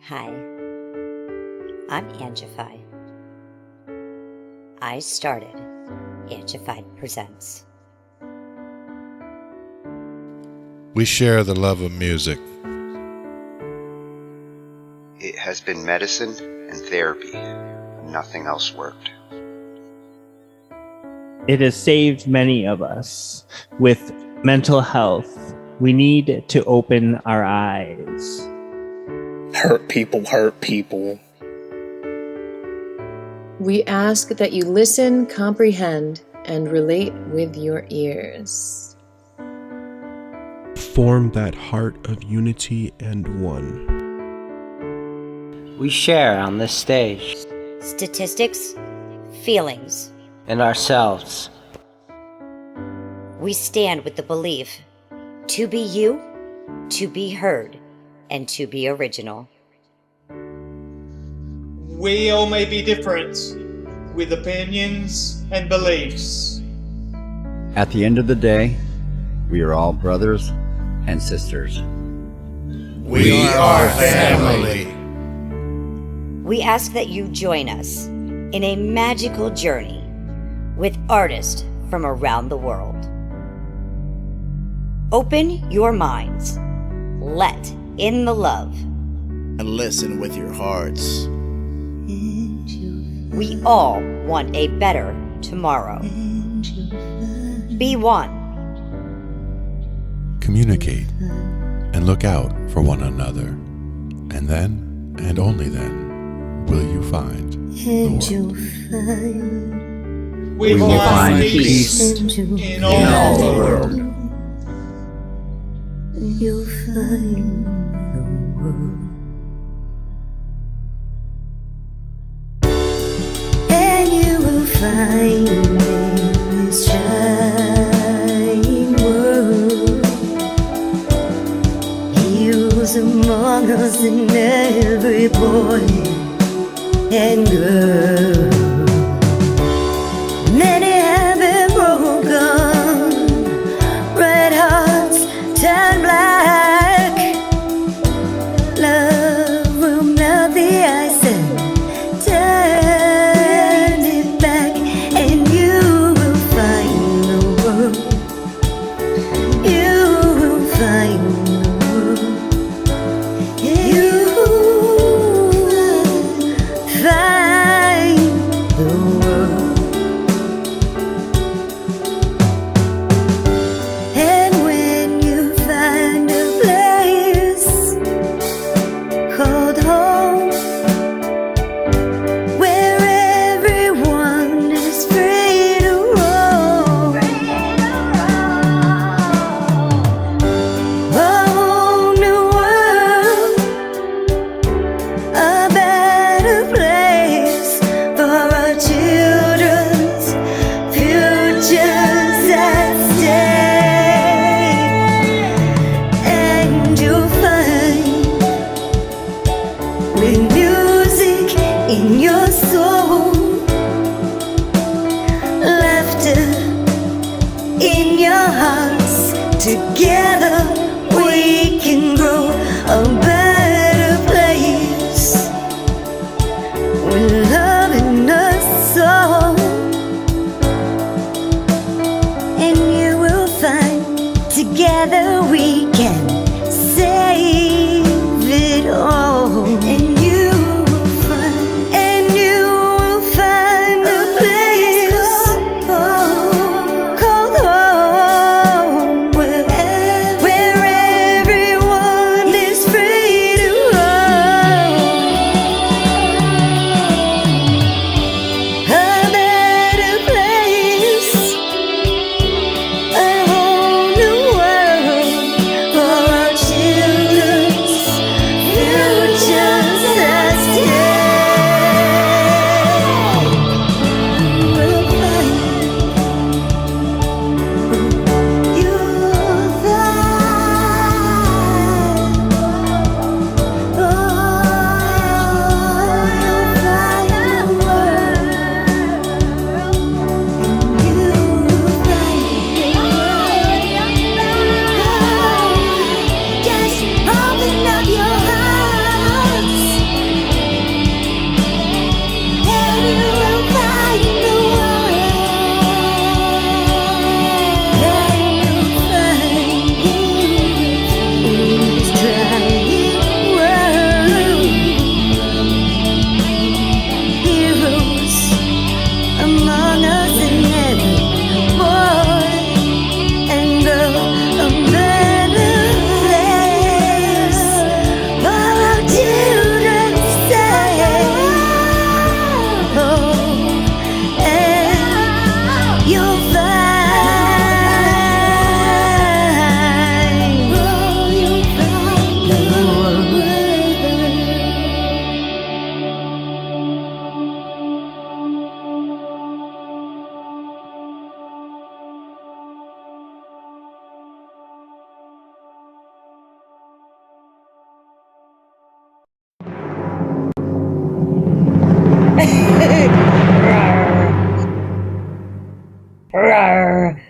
Hi, I'm Angified. I started Angified Presents. We share the love of music. It has been medicine and therapy. Nothing else worked. It has saved many of us. With mental health, we need to open our eyes. Hurt people hurt people. We ask that you listen, comprehend, and relate with your ears. Form that heart of unity and one. We share on this stage. Statistics, feelings. And ourselves. We stand with the belief to be you, to be heard, and to be original. We all may be different, with opinions and beliefs. At the end of the day, we are all brothers and sisters. We are family. We ask that you join us in a magical journey with artists from around the world. Open your minds, let in the love, and listen with your hearts. We all want a better tomorrow. Be one. Communicate and look out for one another. And then, and only then, will you find the world. We will find peace in all the world. You'll find the world. And you will find in this shining world. He was among us in every boy and girl. Many have been broken, red hearts turn black. Love will melt the ice and turn it back, and you will find the world. You will find the world. You will find the world. And when you find a place called home, where everyone is free to roam, a whole new world, a better place for our children's futures at stake. And you'll find, with music in your soul, laughter in your hearts, together we can grow a better place, with love in us all. And you will find, together we can save it all. And you will find, a place called home, where everyone Rawr.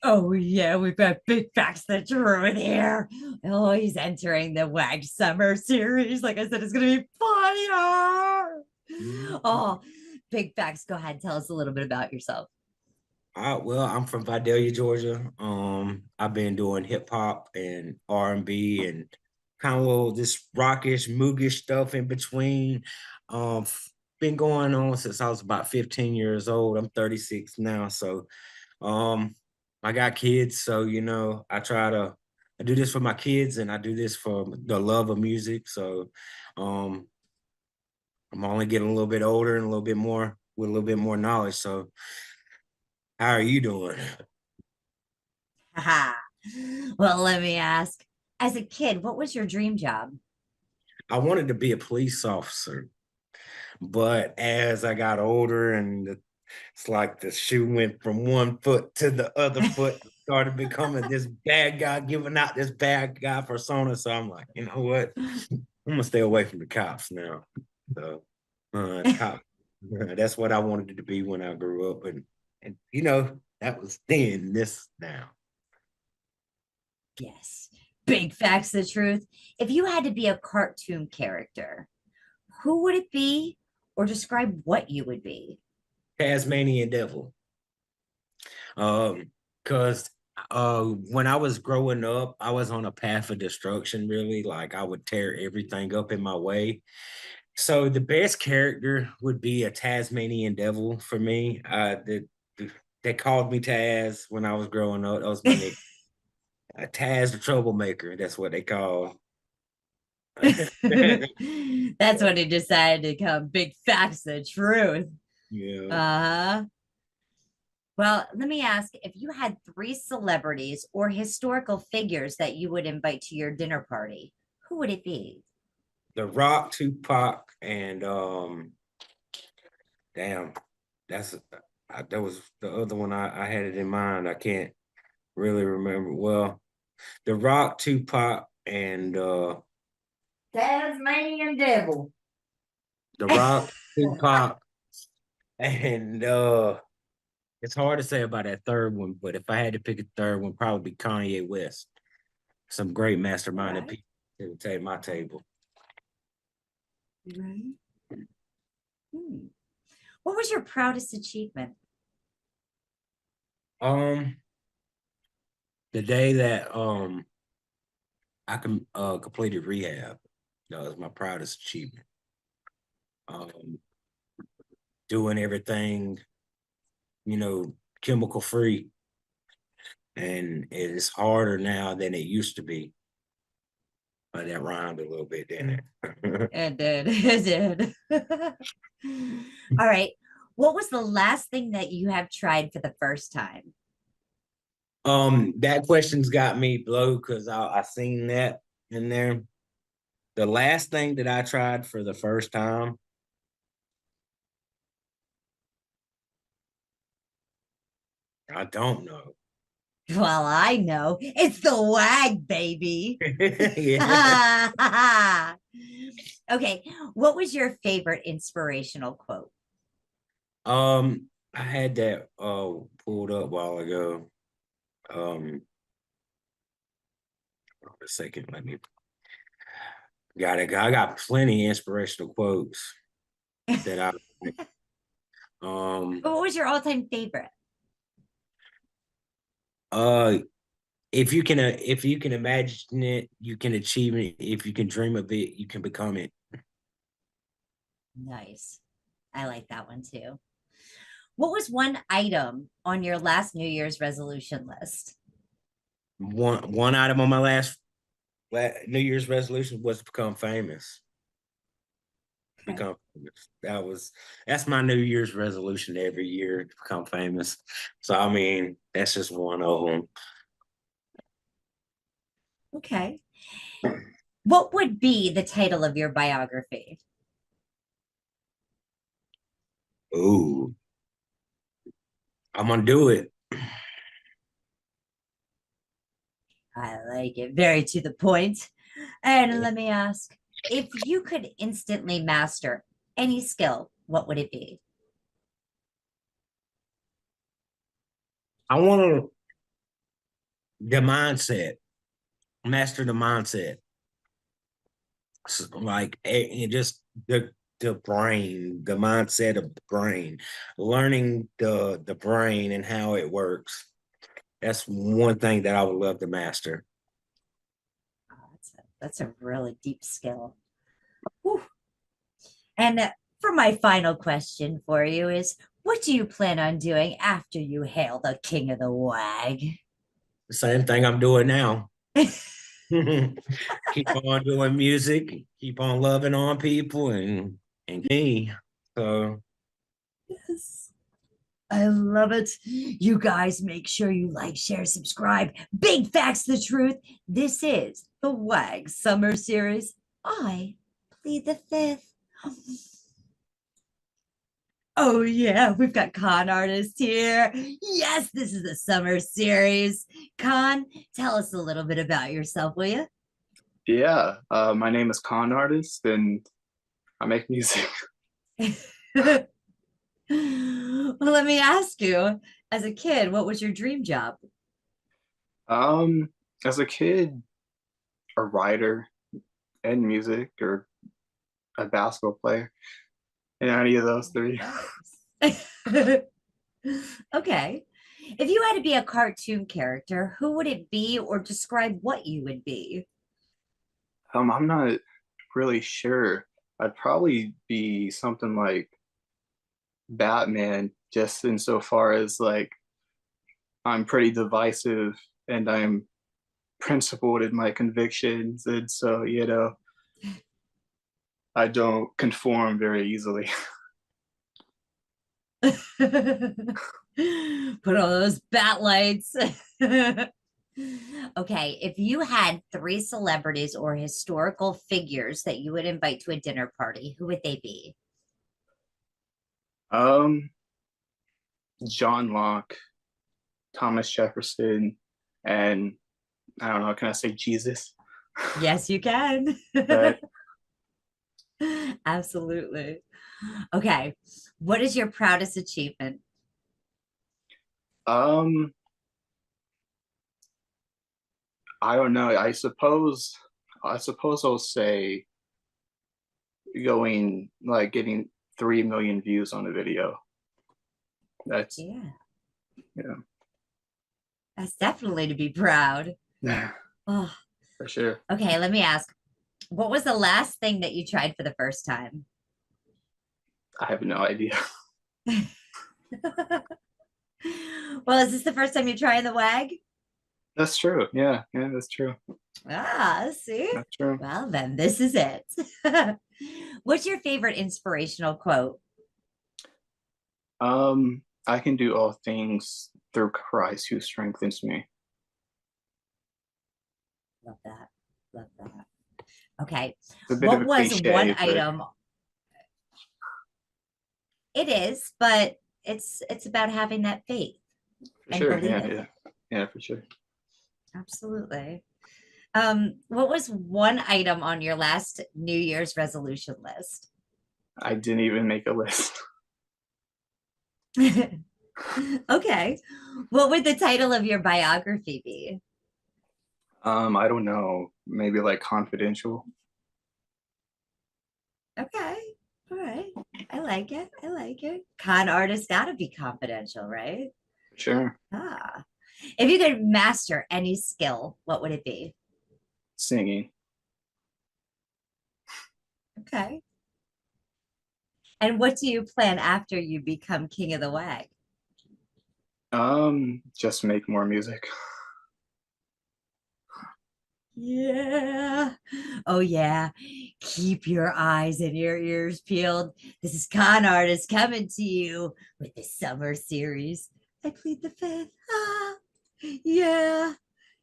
Oh yeah, we've got Big Facts the Druid here. Oh, he's entering the WAG Summer Series. Like I said, it's gonna be fire. Oh, Big Facts, go ahead, tell us a little bit about yourself. Well, I'm from Vidalia, Georgia. I've been doing hip hop and R&B and kind of little this rockish, moogish stuff in between. Been going on since I was about 15 years old. I'm 36 now, so I got kids, so I do this for my kids and I do this for the love of music. So I'm only getting a little bit older and a little bit more with a little bit more knowledge. So how are you doing? Well, let me ask. As a kid, what was your dream job? I wanted to be a police officer, but as I got older and it's like the shoe went from one foot to the other foot, started becoming this bad guy, giving out this bad guy persona. So I'm like, you know what? I'm gonna stay away from the cops now. So cop, that's what I wanted it to be when I grew up. And that was then, this now. Yes. Big Facts the Truth. If you had to be a cartoon character, who would it be or describe what you would be? Tasmanian Devil. Because when I was growing up, I was on a path of destruction, really. Like I would tear everything up in my way. So the best character would be a Tasmanian Devil for me. They called me Taz when I was growing up. That was my nickname. Taz the Troublemaker. That's what they call. That's when he decided to come Big Facts the Truth. Yeah. Uh-huh. Well, let me ask, if you had 3 celebrities or historical figures that you would invite to your dinner party, who would it be? The Rock, Tupac, and damn, that was the other one I had it in mind. I can't really remember. Well, The Rock, Tupac, and Tasmanian Devil. The Rock, Tupac, and it's hard to say about that third one, but if I had to pick a third one, probably be Kanye West. Some great masterminded people to take my table. Right. What was your proudest achievement? The day that I completed rehab. That was my proudest achievement. Doing everything, chemical free. And it's harder now than it used to be. But that rhymed a little bit, didn't it? It did. It did. All right. What was the last thing that you have tried for the first time? That question's got me blown because I seen that in there. The last thing that I tried for the first time, I don't know. Well, I know. It's the WAG, baby. Okay. What was your favorite inspirational quote? I had that pulled up a while ago. A second, let me got it. I got plenty of inspirational quotes that I What was your all-time favorite? If you can imagine it, you can achieve it. If you can dream of it, you can become it. Nice. I like that one too. What was one item on your last New Year's resolution list? One item on my last New Year's resolution was to become famous. Become famous. That's my New Year's resolution every year, to become famous. So I mean, that's just one of them. Okay. What would be the title of your biography? Ooh, I'm gonna do it. I like it. Very to the point. And let me ask, if you could instantly master any skill, what would it be? I want to the mindset, master the mindset. So, like just the brain, the mindset of the brain, learning the brain and how it works. That's one thing that I would love to master. Oh, that's a really deep skill. Whew. And for my final question for you is, what do you plan on doing after you hail the king of the WAG? The same thing I'm doing now. Keep on doing music, keep on loving on people and me. So Yes. I love it. You guys make sure you like, share, subscribe. Big facts, the truth. This is the WAG Summer Series. I plead the fifth. Oh, yeah, we've got con artists here. Yes, this is the summer series. Con, tell us a little bit about yourself, will you? Yeah, my name is Con Artist and I make music. Well, let me ask you, as a kid, what was your dream job? As a kid, a writer and music or a basketball player. And any of those three. Okay. If you had to be a cartoon character, who would it be or describe what you would be? I'm not really sure. I'd probably be something like Batman, just insofar as like I'm pretty divisive and I'm principled in my convictions, and so I don't conform very easily. Put on those bat lights. Okay, if you had three celebrities or historical figures that you would invite to a dinner party, who would they be? John Locke, Thomas Jefferson, and I don't know, can I say Jesus? Yes, you can. But absolutely. Okay, what is your proudest achievement? I don't know. I suppose I'll say getting 3 million views on a video. That's Yeah, yeah. that's definitely to be proud. Oh, For sure. okay, let me ask. What was the last thing that you tried for the first time? I have no idea. Well, is this the first time you're trying the WAG? That's true. Yeah, that's true. Ah, see? That's true. Well, then this is it. What's your favorite inspirational quote? I can do all things through Christ who strengthens me. Love that. Love that. Okay. It's a bit What of a was cliche, one but item? It is, but it's about having that faith for and sure. believing. Yeah, for sure. Absolutely. What was one item on your last New Year's resolution list? I didn't even make a list. Okay. What would the title of your biography be? I don't know. Maybe like confidential. Okay. All right. I like it. I like it. Con artists gotta be confidential, right? Sure. Ah. If you could master any skill, what would it be? Singing. Okay. And what do you plan after you become king of the WAG? Just make more music. Yeah. Oh, yeah. Keep your eyes and your ears peeled. This is Con Artist coming to you with the summer series. I plead the fifth. Ah, yeah.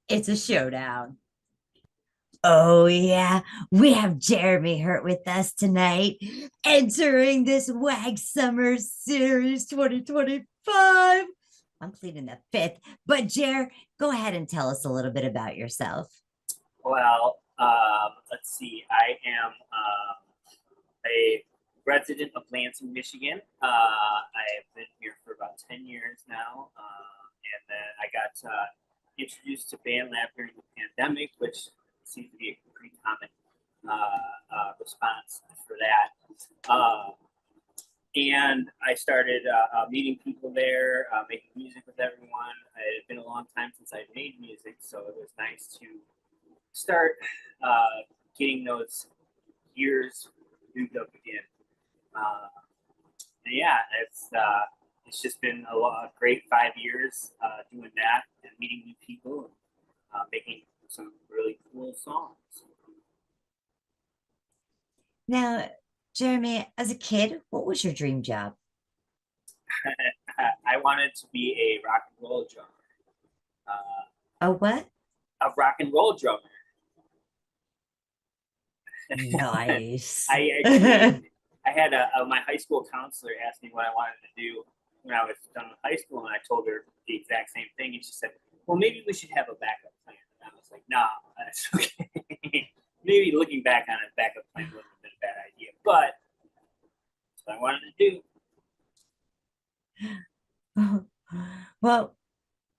It's a showdown. Oh, yeah. We have Jeremy Hurt with us tonight, entering this WAG Summer Series 2025. I'm pleading the fifth. But, Jer, go ahead and tell us a little bit about yourself. Well, let's see. I am a resident of Lansing, Michigan. I've been here for about 10 years now. And then I got introduced to BandLab during the pandemic, which seems to be a pretty common response for that. And I started meeting people there, making music with everyone. It had been a long time since I'd made music, so it was nice to start getting those gears moved up again. Yeah, it's just been a great 5 years doing that and meeting new people and making some really cool songs. Now, Jeremy, as a kid, what was your dream job? I wanted to be a rock and roll drummer. A what? A rock and roll drummer. Nice. I had my high school counselor asked me what I wanted to do when I was done with high school, and I told her the exact same thing, and she said, well, maybe we should have a backup plan. And I was like, nah, that's okay. Maybe looking back on it, backup plan wouldn't have been a bad idea, but that's what I wanted to do. Well,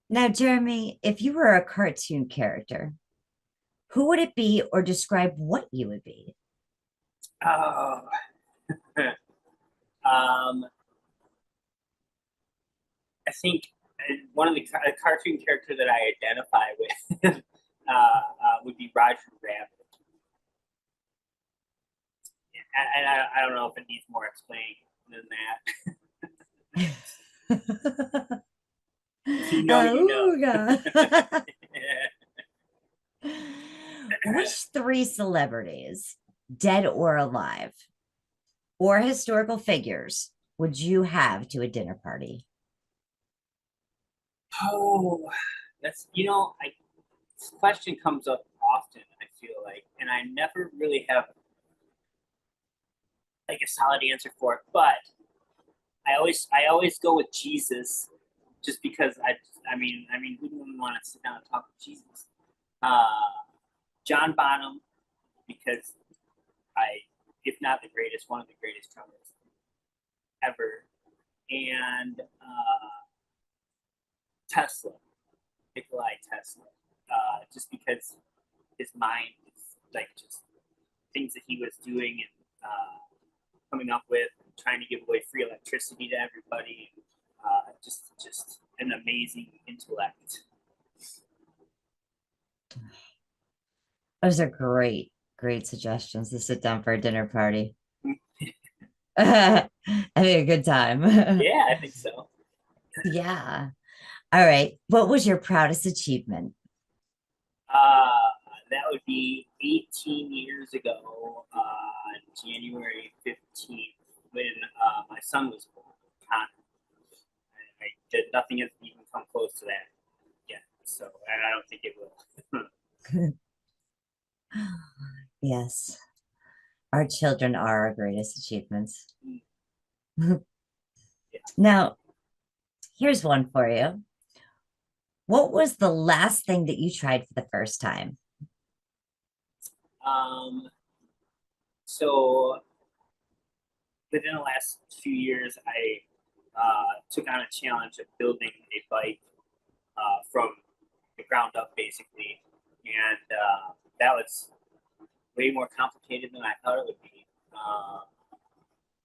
now, Jeremy, if you were a cartoon character, who would it be, or describe what you would be? Oh, I think one of the cartoon character that I identify with would be Roger Rabbit. And I don't know if it needs more explaining than that. If you know, you know. Which three celebrities, dead or alive, or historical figures, would you have to a dinner party? Oh, that's, this question comes up often, I feel like, and I never really have like a solid answer for it, but I always go with Jesus, just because I mean, who wouldn't want to sit down and talk with Jesus? John Bonham, because if not the greatest, one of the greatest drummers ever, and Tesla, Nikolai Tesla, just because his mind is like just things that he was doing and coming up with, and trying to give away free electricity to everybody, just an amazing intellect. Those are great suggestions to sit down for a dinner party. I think a good time. Yeah, I think so. Yeah. All right. What was your proudest achievement? That would be 18 years ago, January 15th, when my son was born, Connor. I did nothing has even come close to that yet, so I don't think it will. Yes. Our children are our greatest achievements. Now, here's one for you. What was the last thing that you tried for the first time? So within the last few years, I took on a challenge of building a bike from the ground up, basically, and that was way more complicated than I thought it would be.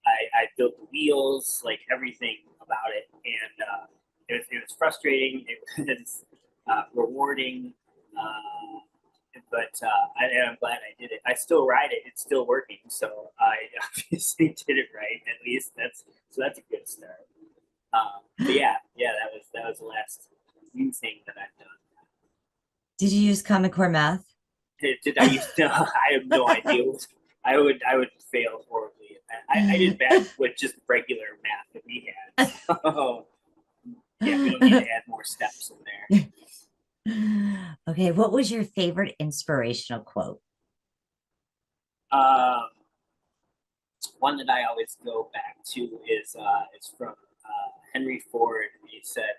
I built the wheels, like everything about it, and it was frustrating. It was rewarding, but I'm glad I did it. I still ride it; it's still working, so I obviously did it right. At least that's a good start. But yeah, that was the last new thing that I've done. Did you use Common Core math? Did I used to? I have no idea. I would fail horribly. I did bad with just regular math that we had. So, yeah, we don't need to add more steps in there. Okay, what was your favorite inspirational quote? One that I always go back to is it's from Henry Ford. He said,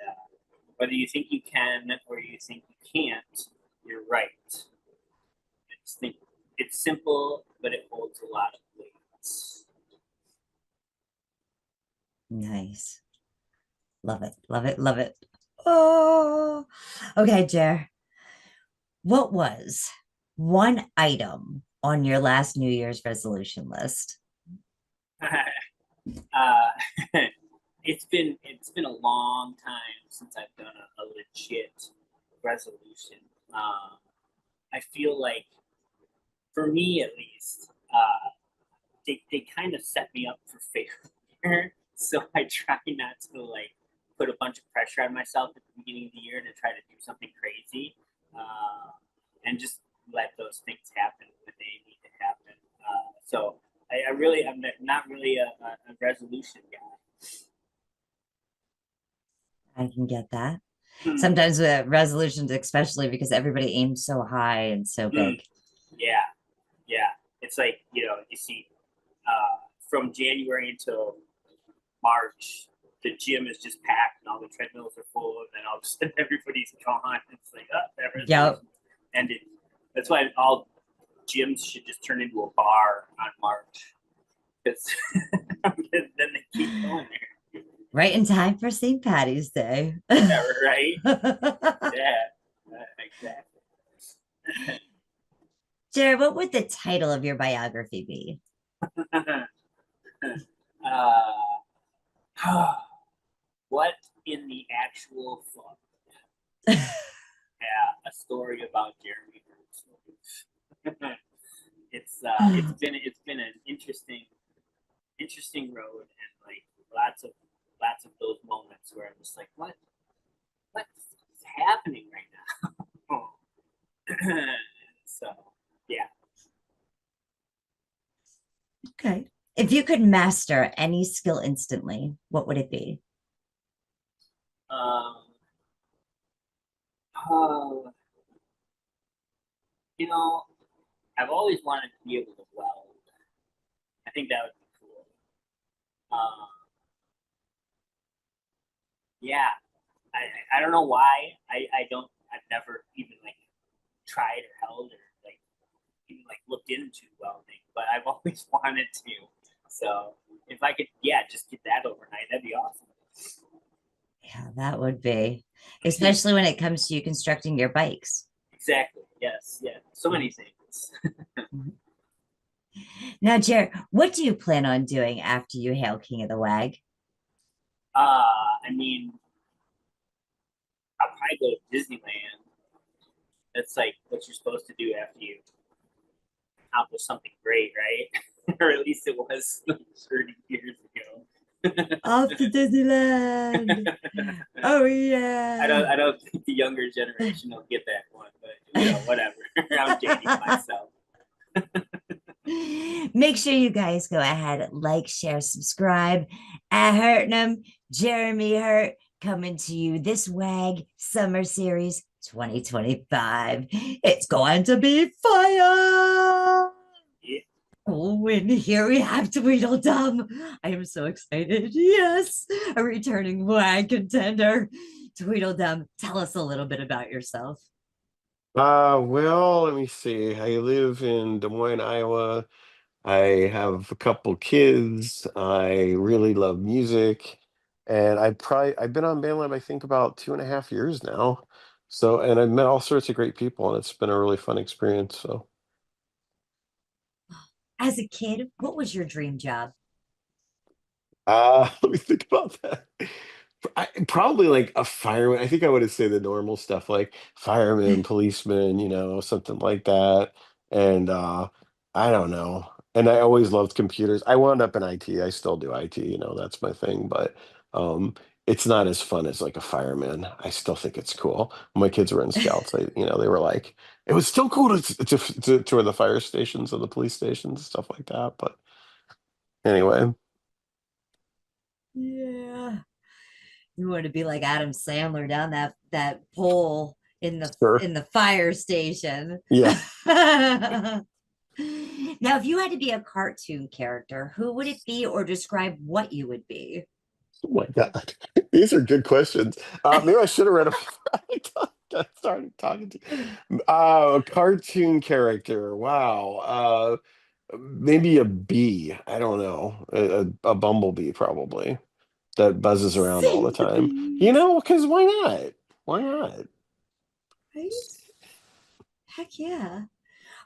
"Whether you think you can or you think you can't, you're right." It's simple, but it holds a lot of weight. Nice. Love it, love it, love it. Oh, okay, Jer. What was one item on your last New Year's resolution list? It's been a long time since I've done a legit resolution. I feel like, for me at least, they kind of set me up for failure. So I try not to like put a bunch of pressure on myself at the beginning of the year to try to do something crazy, and just let those things happen when they need to happen. So I'm not really a resolution guy. I can get that. Sometimes with resolutions, especially because everybody aims so high and so big. Yeah. It's like, you see, from January until March, the gym is just packed and all the treadmills are full, and then all of a sudden everybody's gone. It's like, that resolution ended. That's why all gyms should just turn into a bar on March, because then they keep going there. Right in time for St. Patty's Day. Yeah, right? Yeah, exactly. Jared, what would the title of your biography be? What in the actual fuck? Yeah, a story about Jeremy. It's been an interesting road, and like lots of those moments where I'm just like, what's happening right now? So yeah. Okay. If you could master any skill instantly, what would it be? I've always wanted to be able to weld. I think that would be cool. Yeah, I don't know why. I've never even like tried or held or like even like looked into welding, but I've always wanted to. So if I could, just get that overnight, that'd be awesome. Yeah, that would be, especially when it comes to you constructing your bikes. Exactly. Yes. Yeah. So many things. Now, Jared, what do you plan on doing after you hail King of the WAG? I mean, I'll probably go to Disneyland. That's like what you're supposed to do after you accomplish something great, right? Or at least it was 30 years ago. Off to Disneyland. Oh yeah. I don't think the younger generation will get that one, but whatever. I'm dating myself. Make sure you guys go ahead, like, share, subscribe. At Hurtnum, Jeremy Hurt, coming to you this WAG Summer Series 2025. It's going to be fire! Yeah. Oh, and here we have Tweedledum. I am so excited. Yes, a returning WAG contender. Tweedledum, tell us a little bit about yourself. Well, let me see. I live in Des Moines, Iowa. I have a couple kids. I really love music. And I've been on BandLab, I think, about 2.5 years now. So, and I've met all sorts of great people, and it's been a really fun experience. So, As a kid, what was your dream job? let me think about that. Probably like a fireman. I think I would have said the normal stuff like fireman, policeman, something like that. And I don't know. and I always loved computers. I wound up in IT. I still do IT, that's my thing, but it's not as fun as like a fireman. I still think it's cool. When my kids were in scouts, they were like, it was still cool to tour the fire stations and the police stations and stuff like that. But anyway, Yeah. You want to be like Adam Sandler down that pole sure. in the fire station. Yeah. Now, if you had to be a cartoon character, who would it be or describe what you would be? Oh my God. These are good questions. Maybe I should have read them before I started talking to you. A cartoon character. Wow. Maybe a bee. I don't know. A bumblebee, probably, that buzzes around all the time. Centipedes. Because why not? Why not? Right? Heck yeah.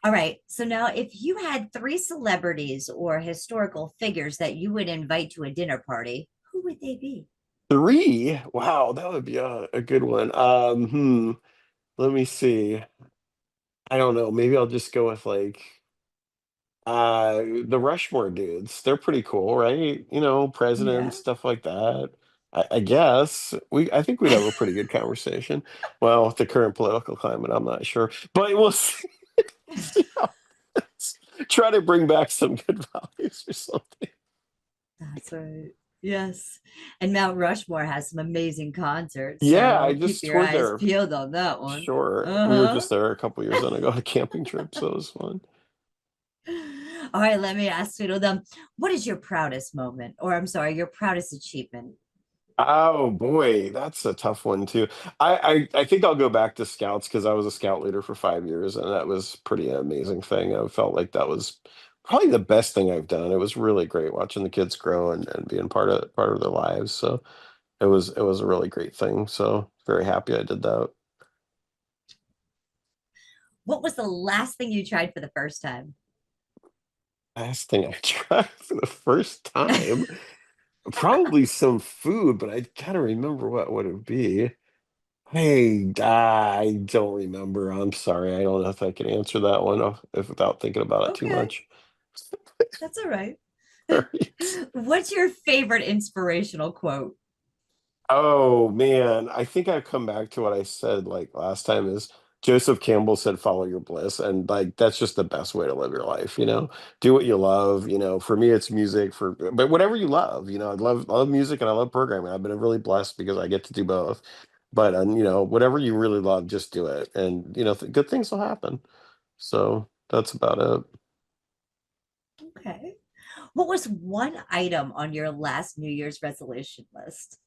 All right. So now, if you had three celebrities or historical figures that you would invite to a dinner party, who would they be? Three? Wow, that would be a good one. Let me see. I don't know. Maybe I'll just go with like the Rushmore dudes. They're pretty cool, right? Presidents, Yeah. stuff like that. I guess I think we'd have a pretty good conversation. Well, with the current political climate, I'm not sure, but we'll see. See how try to bring back some good values or something. That's right. Yes. And Mount Rushmore has some amazing concerts. Yeah, I So keep just your toured eyes there. peeled on that one. Sure, we were Uh-huh. just there a couple years ago on a camping trip, so it was fun. All right, let me ask Tweedledum, what is your proudest moment? Or I'm sorry, your proudest achievement? Oh boy, that's a tough one too. I think I'll go back to scouts because I was a scout leader for 5 years, and that was pretty amazing thing. I felt like that was probably the best thing I've done. It was really great watching the kids grow and being part of their lives. So it was a really great thing. So very happy I did that. What was the last thing you tried for the first time? Last thing I tried for the first time, probably some food, but I gotta remember what would it be. Hey, I don't remember. I'm sorry. I don't know if I can answer that one if without thinking about it too Okay, much. that's all right. All right. What's your favorite inspirational quote? Oh man, I think I've come back to what I said like last time is Joseph Campbell said follow your bliss, and like that's just the best way to live your life. Do what you love. For me it's music, but whatever you love. I love music and I love programming. I've been really blessed because I get to do both. But whatever you really love, just do it, and good things will happen. So that's about it. Okay. What was one item on your last New Year's resolution list?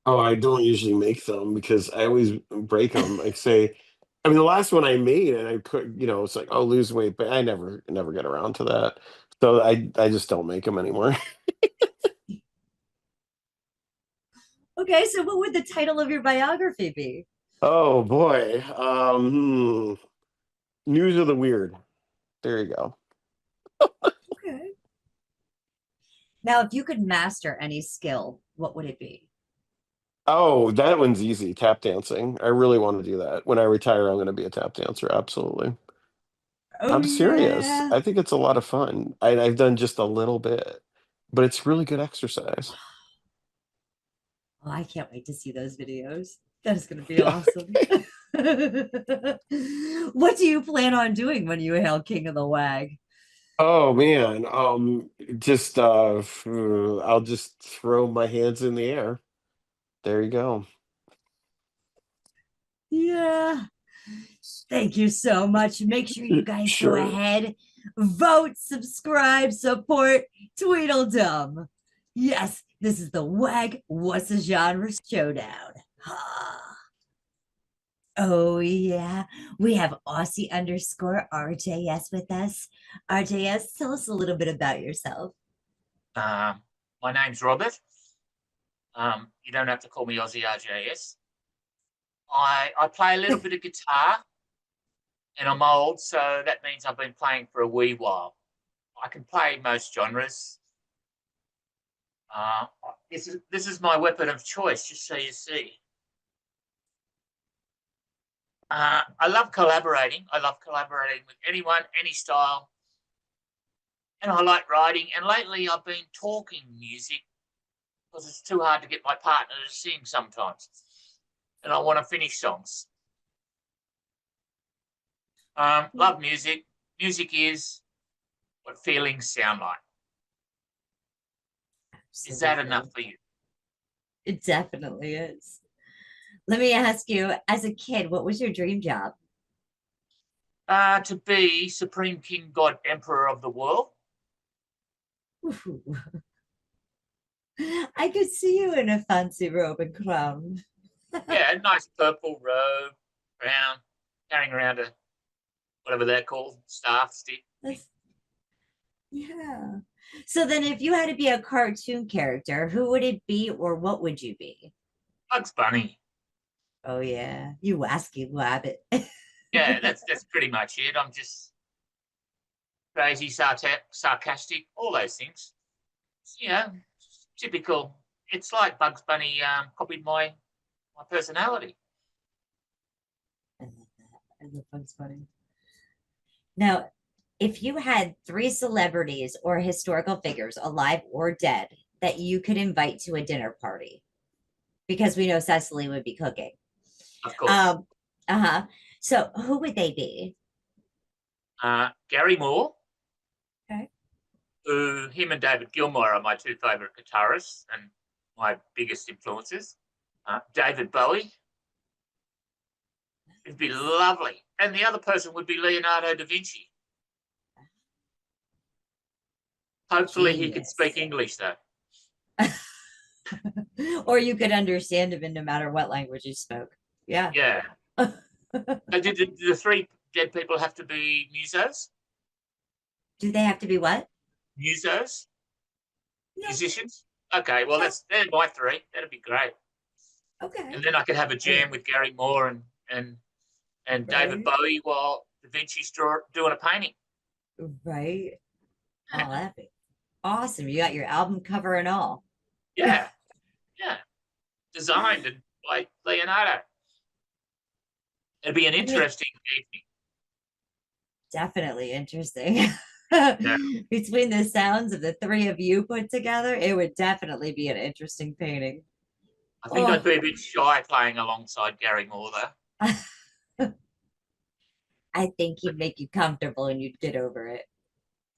Oh, I don't usually make them because I always break them. Like say, I mean, the last one I made and I put, it's like, oh, lose weight, but I never get around to that. So I just don't make them anymore. Okay, so what would the title of your biography be? Oh boy. News of the weird. There you go. Okay. Now, if you could master any skill, what would it be? Oh, that one's easy. Tap dancing. I really want to do that. When I retire, I'm going to be a tap dancer. Absolutely. Oh, I'm serious. yeah. I think it's a lot of fun. I've done just a little bit, but it's really good exercise. Oh, I can't wait to see those videos. That is going to be Yeah. awesome. What do you plan on doing when you hail King of the WAG? Oh man. Just I'll just throw my hands in the air. There you go. Yeah. Thank you so much. Make sure you guys go Sure. ahead, vote, subscribe, support Tweedledum. Yes, this is the WAG What's a Genre Showdown. Oh, yeah. We have Aussie_RJS with us. RJS, tell us a little bit about yourself. My name's Robert. You don't have to call me Aussie RJS. I play a little bit of guitar, and I'm old, so that means I've been playing for a wee while. I can play most genres. This is my weapon of choice, just so you see. I love collaborating. I love collaborating with anyone, any style. and I like writing. And lately I've been talking music because it's too hard to get my partner to sing sometimes. And I want to finish songs. Love music. Music is what feelings sound like. Is that enough for you? It definitely is. Let me ask you, as a kid, what was your dream job? To be Supreme King God Emperor of the world. Ooh. I could see you in a fancy robe and crown. Yeah, a nice purple robe, brown, carrying around a whatever they're called, staff stick. Yeah. So then if you had to be a cartoon character, who would it be or what would you be? Bugs Bunny. Oh yeah, you wasky wabbit. Yeah, that's pretty much it. I'm just crazy, sarcastic, all those things. Yeah, typical. It's like Bugs Bunny copied my personality. I love Bugs Bunny. Now, if you had 3 celebrities or historical figures, alive or dead, that you could invite to a dinner party, because we know Cecily would be cooking. Of course. Uh-huh. So who would they be? Gary Moore. Okay. Who him and David Gilmour are my 2 favourite guitarists and my biggest influences. David Bowie. It'd be lovely. And the other person would be Leonardo da Vinci. Hopefully he could speak English, though. Or you could understand him in no matter what language you spoke. Yeah. Yeah. Did the 3 dead people have to be musos? Do they have to be what? Musos? No. Musicians? Okay, well, they're my 3. That'd be great. Okay. And then I could have a jam with Gary Moore and David Bowie while Da Vinci's doing a painting. Right. Oh, that'd be awesome. You got your album cover and all. Yeah. Yeah. Designed by Leonardo. It'd be an interesting evening. Definitely interesting. Between the sounds of the 3 of you put together, it would definitely be an interesting painting. I think I'd be a bit shy playing alongside Gary Moore, though. I think he'd make you comfortable and you'd get over it.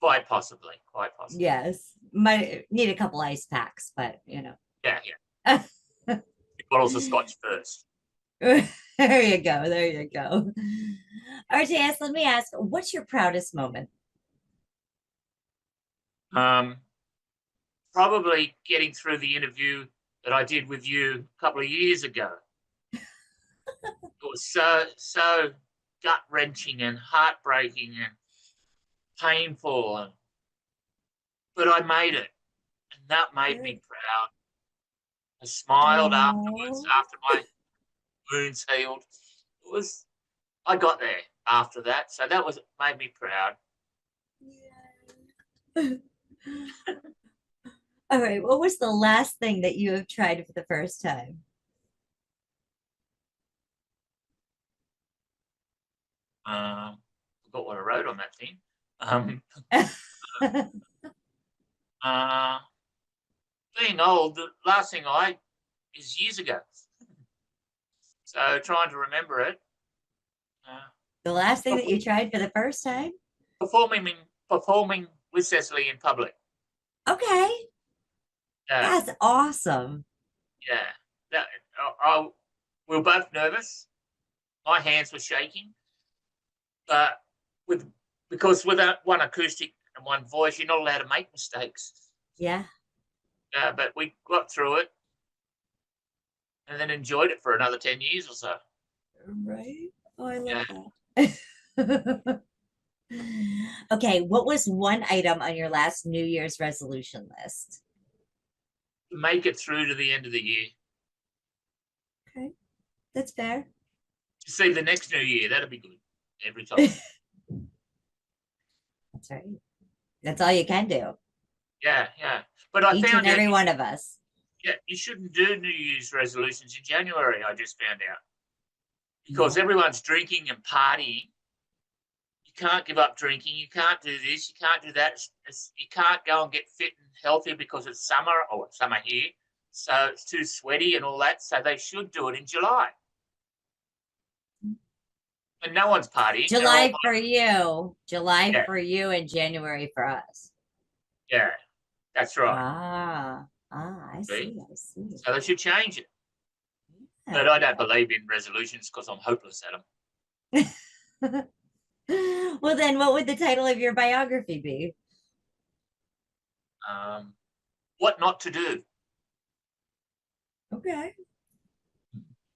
Quite possibly. Quite possibly. Yes. Might need a couple ice packs, but you know. Yeah. Bottles of scotch first. There you go. There you go. RJS, let me ask, what's your proudest moment? Probably getting through the interview that I did with you a couple of years ago. It was so gut-wrenching and heartbreaking and painful, but I made it, and that made me proud. I smiled afterwards, after my wounds healed. I got there after that, so that made me proud. All right, what was the last thing that you have tried for the first time? Forgot what I wrote on that thing. Being old, the last thing is years ago. So trying to remember it. The last thing that you tried for the first time? Performing with Cecily in public. Okay. That's awesome. Yeah. We were both nervous. My hands were shaking. But because with one acoustic and one voice, you're not allowed to make mistakes. Yeah. But we got through it and then enjoyed it for another 10 years or so. Right. Oh, I love that. Okay, what was one item on your last New Year's resolution list? Make it through to the end of the year. Okay, that's fair. To see the next New Year, that'll be good every time. That's right. That's all you can do. Yeah. But I Each found and every one of us. Yeah, you shouldn't do New Year's resolutions in January, I just found out. Because everyone's drinking and partying. You You can't give up drinking. You can't do this. You can't do that. You can't go and get fit and healthy because it's summer or summer here. So it's too sweaty and all that. So they should do it in July. And no one's partying. July for you. July Yeah. for you and January for us. Yeah, that's right. I see. So they should change it. But I don't believe in resolutions because I'm hopeless at them. Well, then what would the title of your biography be? What not to do. Okay.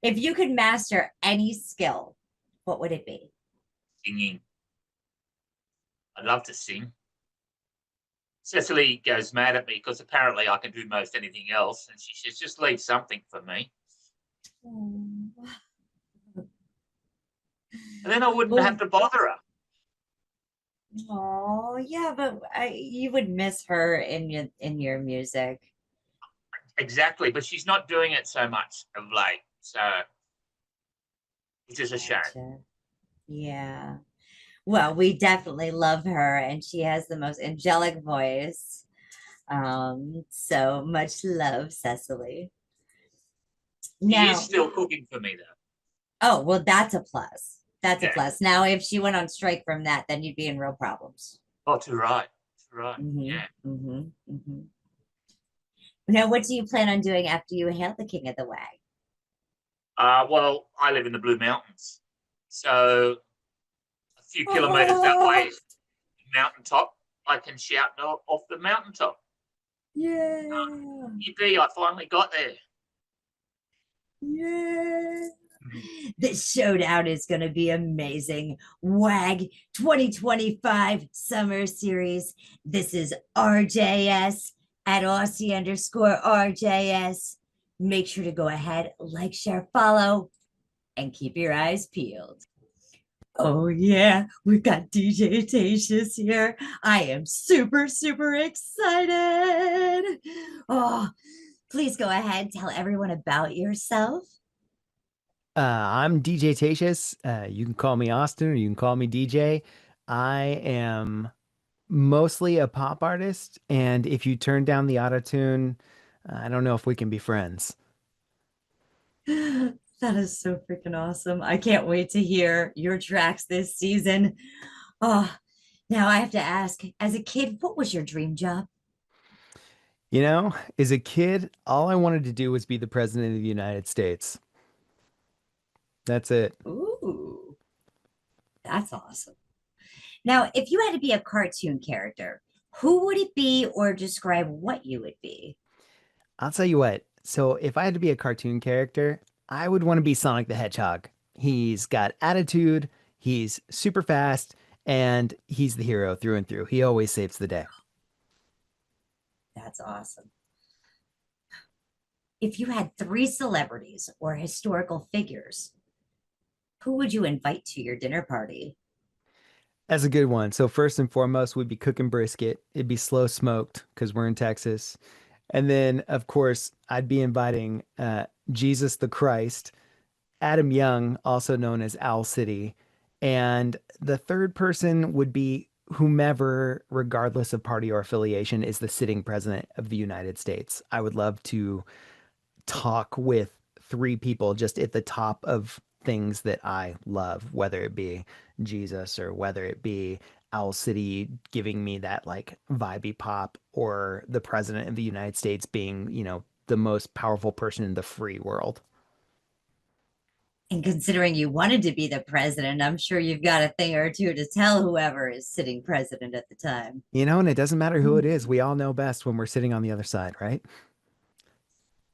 If you could master any skill, what would it be? Singing. I'd love to sing. Cecily goes mad at me because apparently I can do most anything else. And she says, just leave something for me. And then I wouldn't have to bother her. Oh, yeah, but you would miss her in your music. Exactly, but she's not doing it so much of late. So, which is a shame. Yeah. Well, we definitely love her, and she has the most angelic voice. So much love, Cecily. She is still cooking for me, though. Oh, well, that's a plus. That's a plus. Now, if she went on strike from that, then you'd be in real problems. Oh, too right. Too right. Yeah. Now, what do you plan on doing after you hail the king of the WAG? Well, I live in the Blue Mountains. So a few kilometers that way, mountaintop, I can shout off the mountaintop. Yeah. Yippee, I finally got there. Yeah. This showdown is going to be amazing. WAG 2025 Summer Series. This is RJS at Aussie_RJS. Make sure to go ahead, like, share, follow, and keep your eyes peeled. Oh, yeah, we've got DJ Tatius here. I am super, super excited. Oh, please go ahead, tell everyone about yourself. I'm DJ Tatius. You can call me Austin or you can call me DJ. I am mostly a pop artist, and if you turn down the auto-tune, I don't know if we can be friends. That is so freaking awesome. I can't wait to hear your tracks this season. Oh, now I have to ask, as a kid, what was your dream job? You know, as a kid, all I wanted to do was be the president of the United States. That's it. Ooh, that's awesome. Now, if you had to be a cartoon character, who would it be, or describe what you would be? I'll tell you what. So if I had to be a cartoon character, I would want to be Sonic the Hedgehog. He's got attitude, he's super fast, and he's the hero through and through. He always saves the day. That's awesome. If you had 3 celebrities or historical figures, who would you invite to your dinner party? That's a good one. So first and foremost, we'd be cooking brisket. It'd be slow smoked because we're in Texas. And then, of course, I'd be inviting Jesus the Christ, Adam Young, also known as Owl City. And the third person would be whomever, regardless of party or affiliation, is the sitting president of the United States. I would love to talk with 3 people just at the top of things that I love, whether it be Jesus or whether it be Owl City giving me that like vibey pop, or the president of the United States being, you know, the most powerful person in the free world. And considering you wanted to be the president, I'm sure you've got a thing or two to tell whoever is sitting president at the time. You know, and it doesn't matter who it is. We all know best when we're sitting on the other side, right?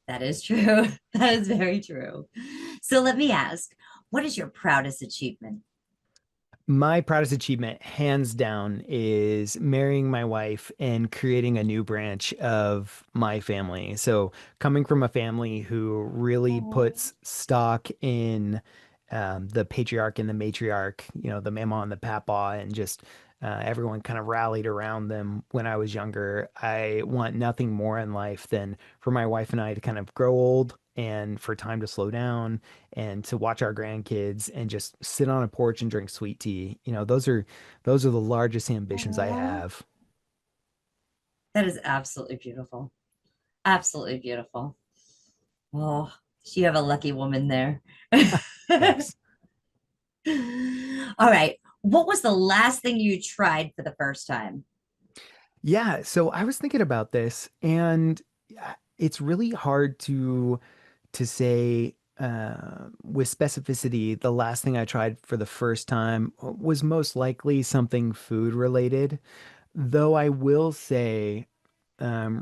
That is true. That is very true. So let me ask, what is your proudest achievement? My proudest achievement, hands down, is marrying my wife and creating a new branch of my family. So coming from a family who really puts stock in the patriarch and the matriarch, you know, the mama and the papa, and just everyone kind of rallied around them when I was younger. I want nothing more in life than for my wife and I to kind of grow old and for time to slow down and to watch our grandkids and just sit on a porch and drink sweet tea. Those are the largest ambitions I Aw, have. that is absolutely beautiful. Absolutely beautiful. Oh, you have a lucky woman there. Thanks. All right. What was the last thing you tried for the first time? Yeah, so I was thinking about this, and it's really hard to say with specificity. The last thing I tried for the first time was most likely something food related, though I will say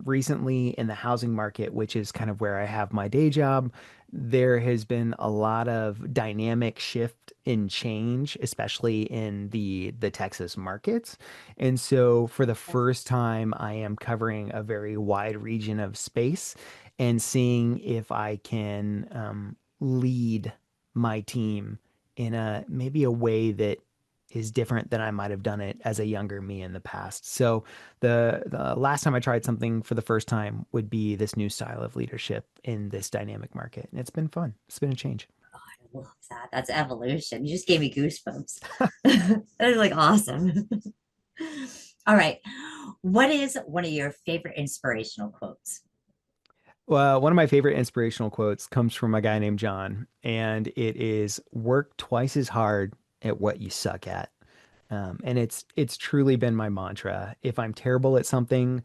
recently in the housing market, which is kind of where I have my day job, there has been a lot of dynamic shift in change, especially in the Texas markets. And so for the first time, I am covering a very wide region of space and seeing if I can lead my team in a maybe a way that is different than I might have done it as a younger me in the past. So the last time I tried something for the first time would be this new style of leadership in this dynamic market. And it's been fun. It's been a change. I love that. That's evolution. You just gave me goosebumps. That is like awesome. All right. What is one of your favorite inspirational quotes? Well, one of my favorite inspirational quotes comes from a guy named John, and it is work twice as hard at what you suck at. And it's truly been my mantra. If I'm terrible at something,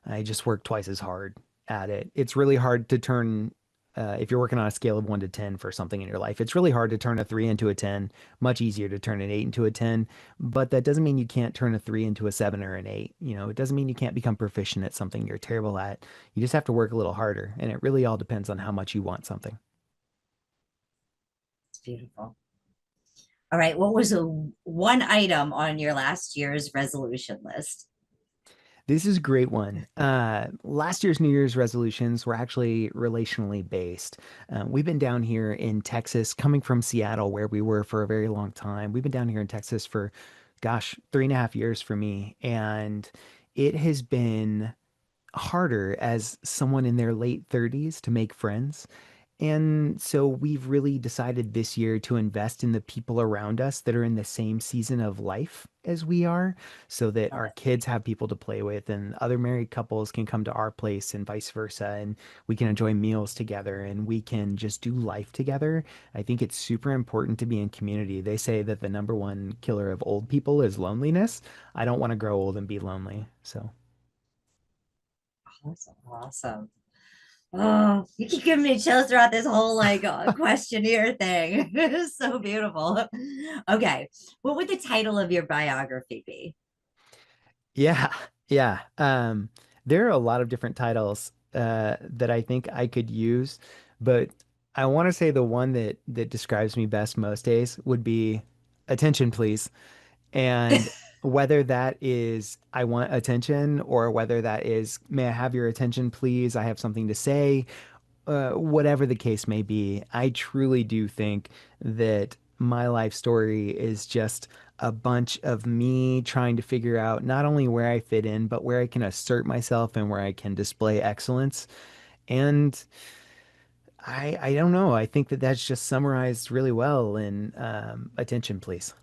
I just work twice as hard at it. It's really hard to turn, if you're working on a scale of 1 to 10 for something in your life, it's really hard to turn a 3 into a 10, much easier to turn an 8 into a 10. But that doesn't mean you can't turn a 3 into a 7 or an 8. It doesn't mean you can't become proficient at something you're terrible at. You just have to work a little harder. And it really all depends on how much you want something. It's beautiful. All right. What was a one item on your last year's resolution list? This is a great one. Last year's New Year's resolutions were actually relationally based. We've been down here in Texas, coming from Seattle, where we were for a very long time. We've been down here in Texas for, gosh, 3.5 years for me. And it has been harder as someone in their late 30s to make friends. And so we've really decided this year to invest in the people around us that are in the same season of life as we are, so that our kids have people to play with and other married couples can come to our place and vice versa. And we can enjoy meals together and we can just do life together. I think it's super important to be in community. They say that the number one killer of old people is loneliness. I don't want to grow old and be lonely. So. Awesome. Awesome. Oh, you keep giving me chills throughout this whole questionnaire thing. It's so beautiful. Okay. What would the title of your biography be? Yeah, yeah. There are a lot of different titles that I think I could use, but I want to say the one that describes me best most days would be attention, please. And whether that is I want attention or whether that is may I have your attention, please? I have something to say, whatever the case may be, I truly do think that my life story is just a bunch of me trying to figure out not only where I fit in, but where I can assert myself and where I can display excellence. And I don't know. I think that that's just summarized really well in attention, please.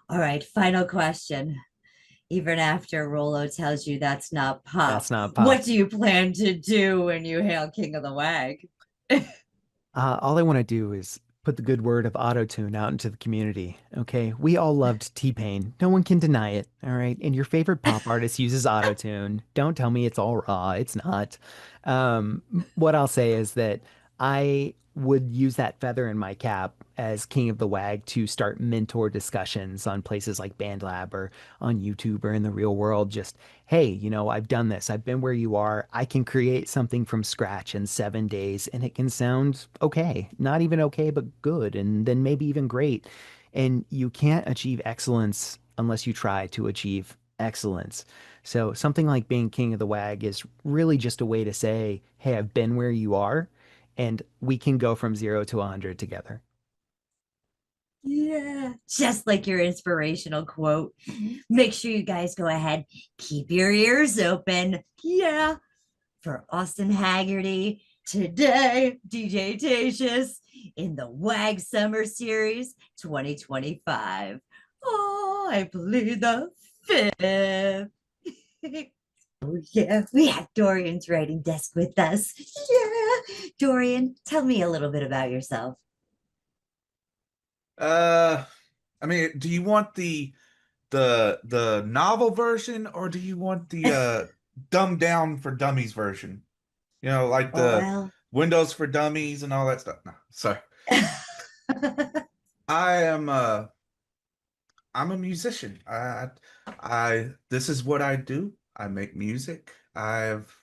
All right. Final question. Even after Rolo tells you that's not pop, That's not what pop. do you plan to do when you hail King of the WAG? All I want to do is put the good word of autotune out into the community. Okay. We all loved T-Pain. No one can deny it. All right. And your favorite pop artist uses autotune. Don't tell me it's all raw. It's not. What I'll say is that I would use that feather in my cap as king of the WAG to start mentor discussions on places like BandLab or on YouTube or in the real world. Just, hey, I've done this. I've been where you are. I can create something from scratch in 7 days and it can sound okay. Not even okay, but good. And then maybe even great. And you can't achieve excellence unless you try to achieve excellence. So something like being king of the WAG is really just a way to say, hey, I've been where you are and we can go from 0 to 100 together. Yeah, just like your inspirational quote. Make sure you guys go ahead, keep your ears open. Yeah, for Austin Haggerty. Today, DJ Tatius in the WAG Summer Series 2025. Oh, I plead the fifth. Oh, yeah, we have Dorian's writing desk with us. Yeah. Dorian, tell me a little bit about yourself. I mean, do you want the novel version, or do you want the dumbed down for dummies version? You know, like Oh, the well. Windows for Dummies and all that stuff. No, sorry. I'm a musician. This is what I do. I make music. I've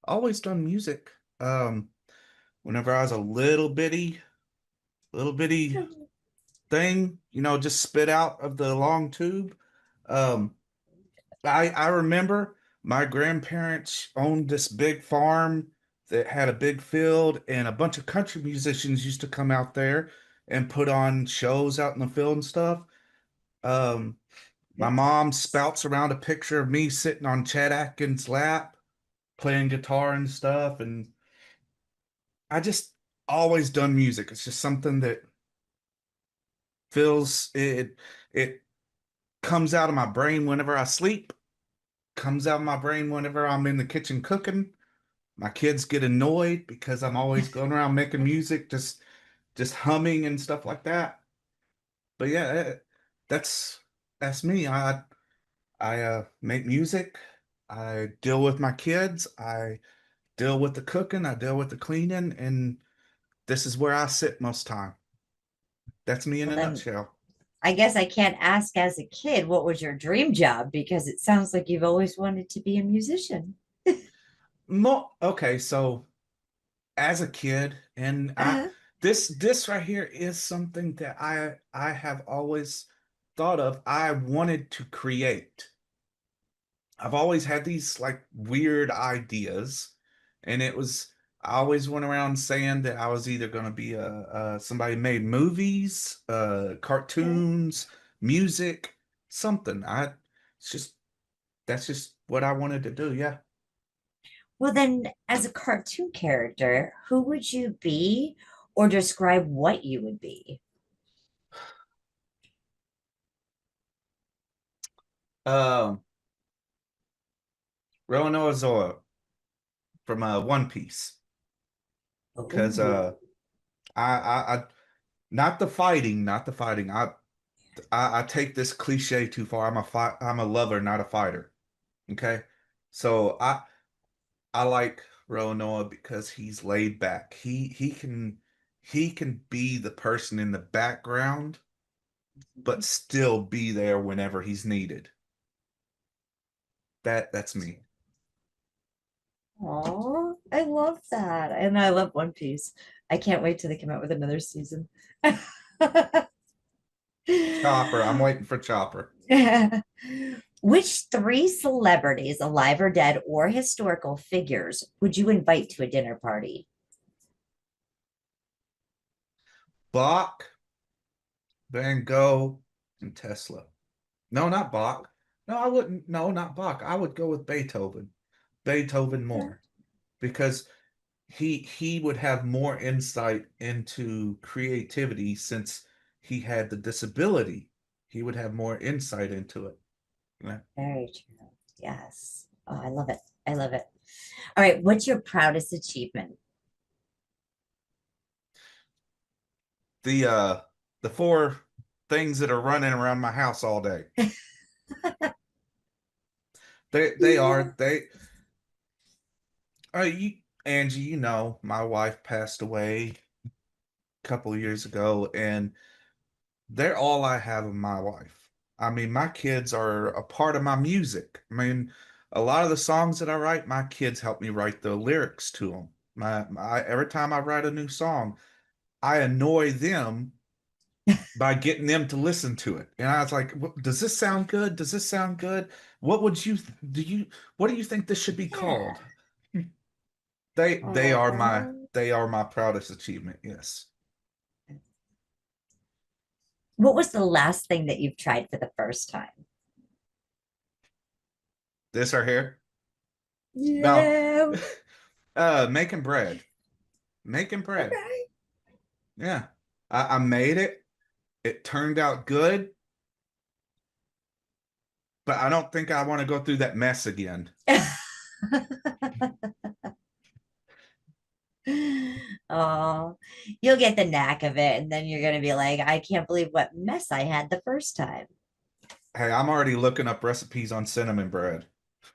always done music. Whenever I was a little bitty thing, you know, just spit out of the long tube. I remember my grandparents owned this big farm that had a big field, and a bunch of country musicians used to come out there and put on shows out in the field and stuff. Um, my mom spouts around a picture of me sitting on Chet Atkins' lap, playing guitar and stuff, and I just always done music. It's just something that feels it comes out of my brain whenever I sleep, comes out of my brain whenever I'm in the kitchen cooking. My kids get annoyed because I'm always going around making music, just humming and stuff like that. But yeah, that's me. I make music. I deal with my kids. I deal with the cooking. I deal with the cleaning, and this is where I sit most time. That's me in Well, a then, nutshell. I guess I can't ask as a kid what was your dream job, because it sounds like you've always wanted to be a musician. Okay, so as a kid, and this right here is something that I have always thought of. I wanted to create. I've always had these like weird ideas, and I always went around saying that I was either going to be somebody who made movies, cartoons, music, something. It's just that's just what I wanted to do. Yeah. Well, then, as a cartoon character, who would you be, or describe what you would be? Um, Roronoa Zora from One Piece, because I not the fighting, not the fighting. I take this cliche too far. I'm a lover, not a fighter. Okay, so I like Roronoa because he's laid back. He can be the person in the background, but still be there whenever he's needed. That's me. Oh, I love that. And I love One Piece. I can't wait till they come out with another season. Chopper. I'm waiting for Chopper. Which three celebrities, alive or dead, or historical figures, would you invite to a dinner party? Bach, Van Gogh, and Tesla. No, not Bach. No, I wouldn't. No, not Bach. I would go with Beethoven. Beethoven more, because he would have more insight into creativity since he had the disability. He would have more insight into it. Yeah. Very true. Yes. Oh, I love it. I love it. All right. What's your proudest achievement? The four things that are running around my house all day. They are Angie, you know, my wife passed away a couple of years ago, and they're all I have of my life. I mean, my kids are a part of my music. I mean, a lot of the songs that I write, my kids help me write the lyrics to them. Every time I write a new song, I annoy them by getting them to listen to it. And I was like, does this sound good? Does this sound good? What would you what do you think this should be called? They are my proudest achievement. Yes. What was the last thing that you've tried for the first time? This right here. Yeah. Making bread. Making bread. Okay. Yeah. I made it. It turned out good. But I don't think I want to go through that mess again. Oh, you'll get the knack of it, and then you're gonna be like, I can't believe what mess I had the first time. Hey, I'm already looking up recipes on cinnamon bread.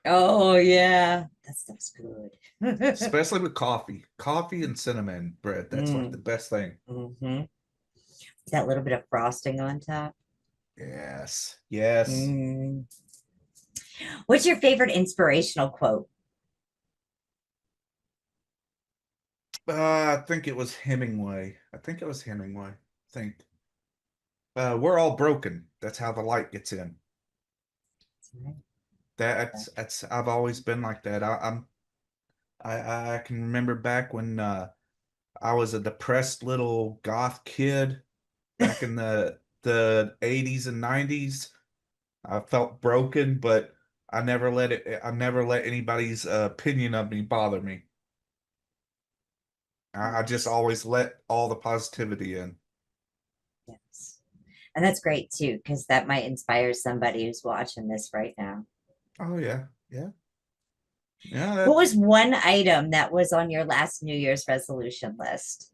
Oh yeah, that stuff's good. Especially with coffee. Coffee and cinnamon bread. That's like the best thing. Mm-hmm. That little bit of frosting on top. Yes. Yes. Mm. What's your favorite inspirational quote? I think it was Hemingway. I think it was Hemingway. I think. We're all broken. That's how the light gets in. That's I've always been like that. I can remember back when I was a depressed little goth kid back in the 80s and 90s. I felt broken, but I never let anybody's opinion of me bother me. I just always let all the positivity in. Yes. And that's great too, because that might inspire somebody who's watching this right now. Oh yeah, yeah. Yeah, What was one item that was on your last New Year's resolution list?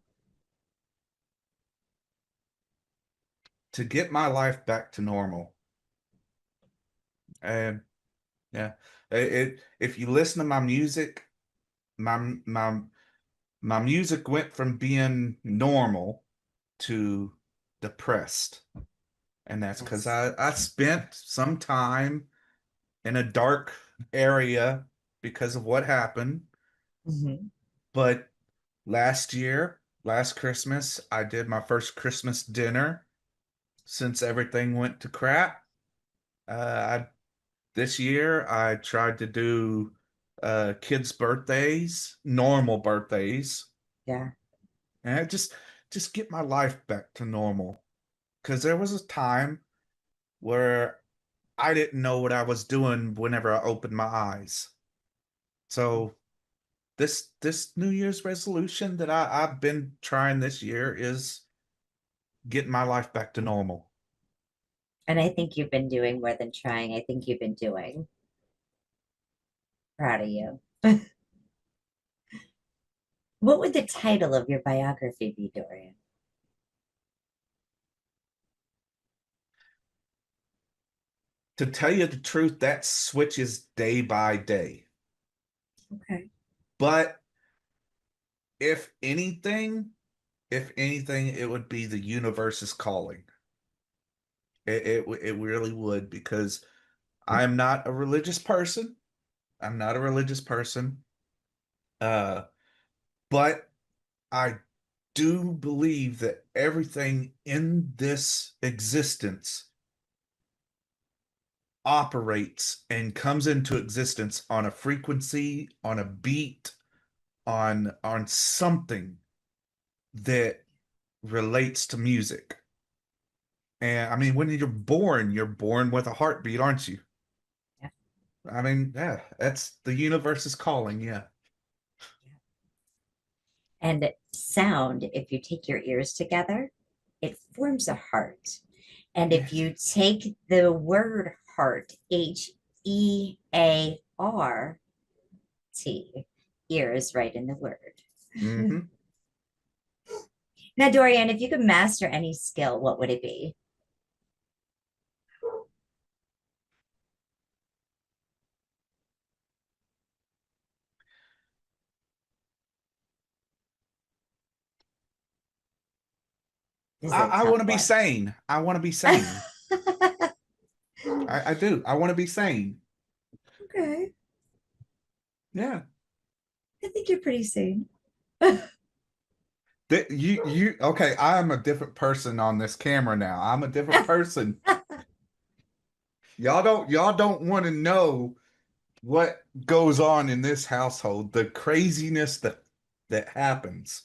to get my life back to normal. And yeah, if you listen to my music, my my my music went from being normal to depressed. And that's because I spent some time in a dark area because of what happened. Mm-hmm. But last Christmas, I did my first Christmas dinner since everything went to crap. This year, I tried to do kids' birthdays, normal birthdays, Yeah. and I just get my life back to normal. Because there was a time where I didn't know what I was doing whenever I opened my eyes. So this New Year's resolution that I've been trying this year is getting my life back to normal. And I think you've been doing more than trying. I think you've been doing. Proud of you. What would the title of your biography be, Dorian? To tell you the truth, that switches day by day. Okay. But if anything, it would be the universe is calling. It really would, because I'm not a religious person. I'm not a religious person. But I do believe that everything in this existence operates and comes into existence on a frequency, on a beat, on something that relates to music. And I mean, when you're born with a heartbeat, aren't you? Yeah. I mean, yeah, that's the universe is calling, yeah. And sound, if you take your ears together, it forms a heart. And if you take the word heart, HEART, ear is right in the word. Mm-hmm. Now, Dorian, if you could master any skill, what would it be? I want to be sane. I want to be sane. I do. I want to be sane. Okay. Yeah. I think you're pretty sane. You okay, I am a different person on this camera now. I'm a different person. Y'all don't want to know what goes on in this household, the craziness that happens.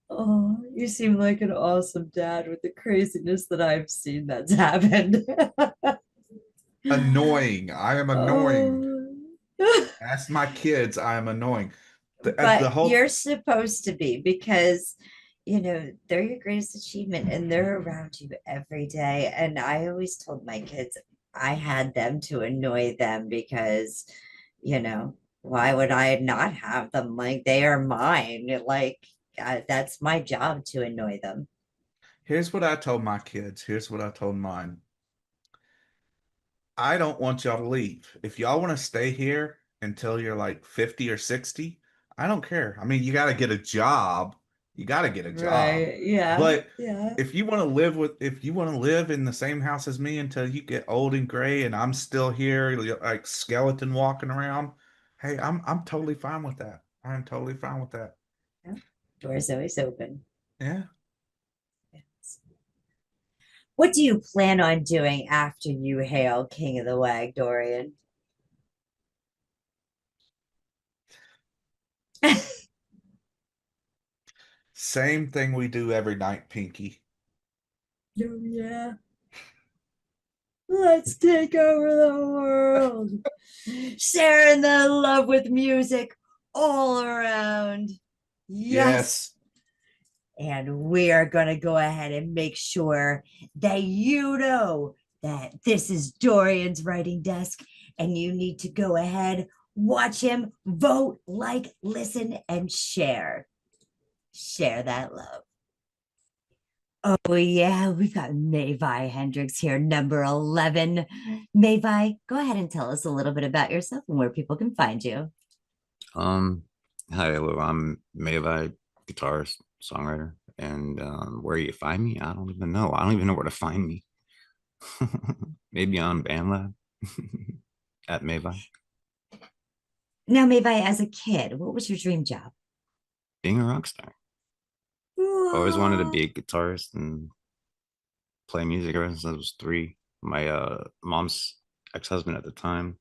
Oh, you seem like an awesome dad with the craziness that I've seen that's happened. Annoying. I am annoying. Oh. Ask my kids, I'm annoying. The But whole you're supposed to be, because they're your greatest achievement and they're around you every day. And I always told my kids I had them to annoy them because why would I not have them? Like, they are mine. Like, that's my job to annoy them. Here's what I told my kids. Here's what I told mine. I don't want y'all to leave. If y'all want to stay here until you're like 50 or 60, I don't care. I mean, you got to get a job. You got to get a job. Right. Yeah. But Yeah. if you want to live in the same house as me until you get old and gray and I'm still here like skeleton walking around, hey, I'm totally fine with that. I'm totally fine with that. Yeah. Door's always open. Yeah. What do you plan on doing after you hail King of the WAG, Dorian? Same thing we do every night, Pinky. Oh, yeah. Let's take over the world. Sharing the love with music all around. Yes. And we are going to go ahead and make sure that you know that this is Dorian's writing desk, and you need to go ahead, watch him, vote, like, listen, and share. Share that love. Oh, yeah, we've got Mavi Hendricks here, number 11. Mavi, go ahead and tell us a little bit about yourself and where people can find you. Hi, hello, I'm Mavi, guitarist, songwriter, and where you find me, I don't even know. I don't even know where to find me. Maybe on BandLab at Mavi. Now, Mavi, as a kid, what was your dream job? Being a rock star. Always wanted to be a guitarist and play music ever since I was 3. My mom's ex-husband at the time,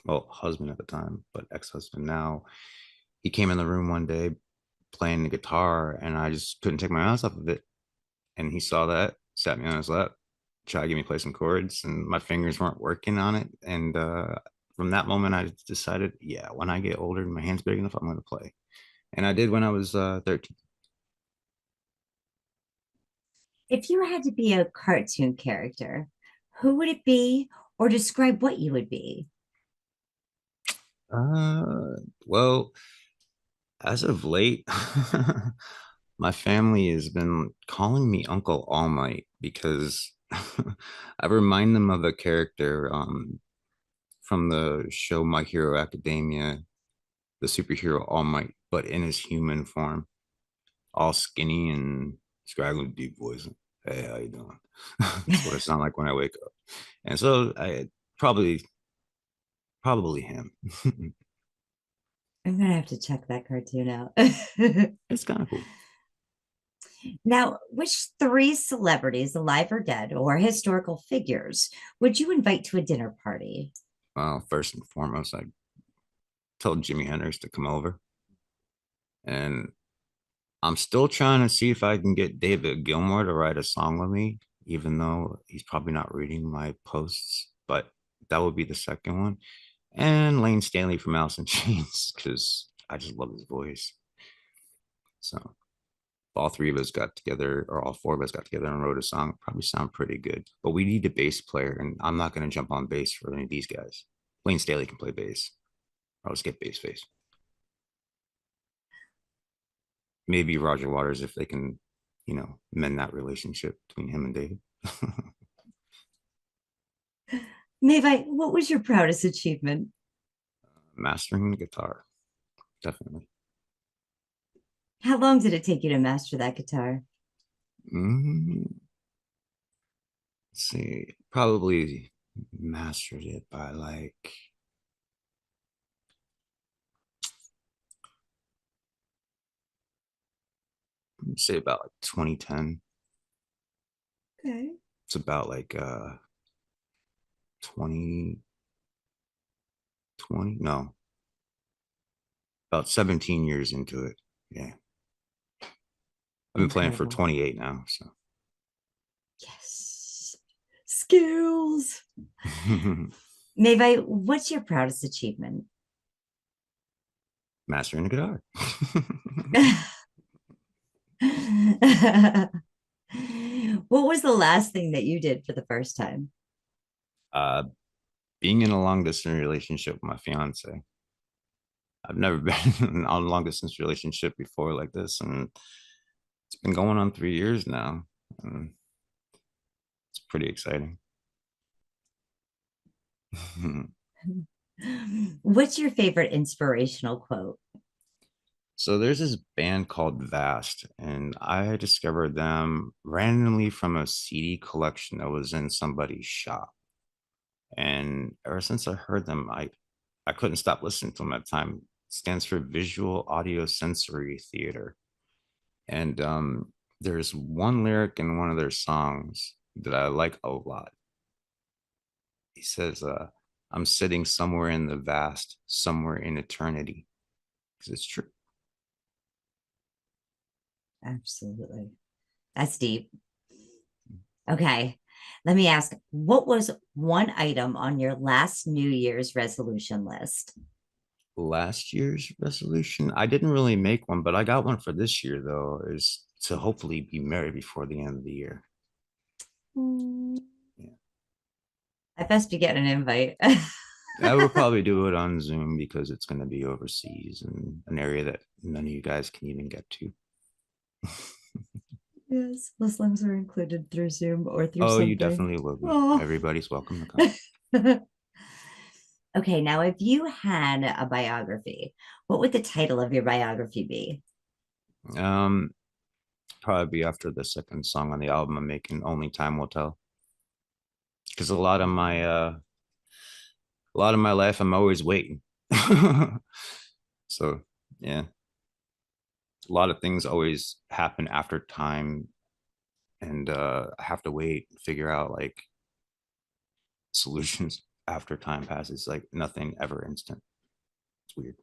well, husband at the time, but ex-husband now, he came in the room one day playing the guitar, and I just couldn't take my eyes off of it. And he saw that, sat me on his lap, tried to get me to play some chords, and my fingers weren't working on it. And from that moment, I decided, yeah, when I get older and my hands big enough, I'm going to play. And I did when I was 13. If you had to be a cartoon character, who would it be, or describe what you would be? Well, as of late, my family has been calling me Uncle All Might because I remind them of a character from the show My Hero Academia, the superhero All Might, but in his human form, all skinny and scraggly deep voice. Hey, how you doing? That's what I sound like when I wake up. And so I probably him. I'm going to have to check that cartoon out. It's kind of cool. Now, which 3 celebrities, alive or dead, or historical figures, would you invite to a dinner party? Well, first and foremost, I told Jimi Hendrix to come over. And I'm still trying to see if I can get David Gilmour to write a song with me, even though he's probably not reading my posts, but that would be the second one. And Lane Stanley from Alice in Chains, because I just love his voice. So if all 3 of us got together, or all 4 of us got together and wrote a song, probably sound pretty good. But we need a bass player, and I'm not going to jump on bass for any of these guys. Lane Stanley can play bass. I'll just get bass face. Maybe Roger Waters if they can, mend that relationship between him and David. Mavi, what was your proudest achievement? Mastering the guitar, definitely. How long did it take you to master that guitar? Let's see, probably mastered it by like say about like 2010. Okay. It's about like 2020, no, about 17 years into it. Yeah. I've been playing for 28 now, so. Yes. Skills. Mavi, what's your proudest achievement? mastering the guitar. What was the last thing that you did for the first time? Being in a long distance relationship with my fiance. I've never been in a long distance relationship before like this, and it's been going on 3 years now. And it's pretty exciting. What's your favorite inspirational quote? So there's this band called Vast, and I discovered them randomly from a CD collection that was in somebody's shop. And ever since I heard them, I couldn't stop listening to them at the time. It stands for Visual Audio Sensory Theater. And there's one lyric in one of their songs that I like a lot. He says, I'm sitting somewhere in the vast, somewhere in eternity. Because it's true. Absolutely. That's deep. Okay. Let me ask, what was one item on your last New Year's resolution list? Last year's resolution, I didn't really make one, but I got one for this year, though, is to hopefully be married before the end of the year. Yeah. I best be getting an invite. I will probably do it on Zoom because it's going to be overseas in an area that none of you guys can even get to. Yes, Muslims are included through Zoom or through Oh, something. you definitely will be. Oh. Everybody's welcome to come. Okay, now if you had a biography, what would the title of your biography be? Probably be after the second song on the album I'm making, Only Time Will Tell. Because a lot of my life I'm always waiting. So yeah. A lot of things always happen after time, and I have to wait, figure out like solutions after time passes. Like nothing ever instant. It's weird.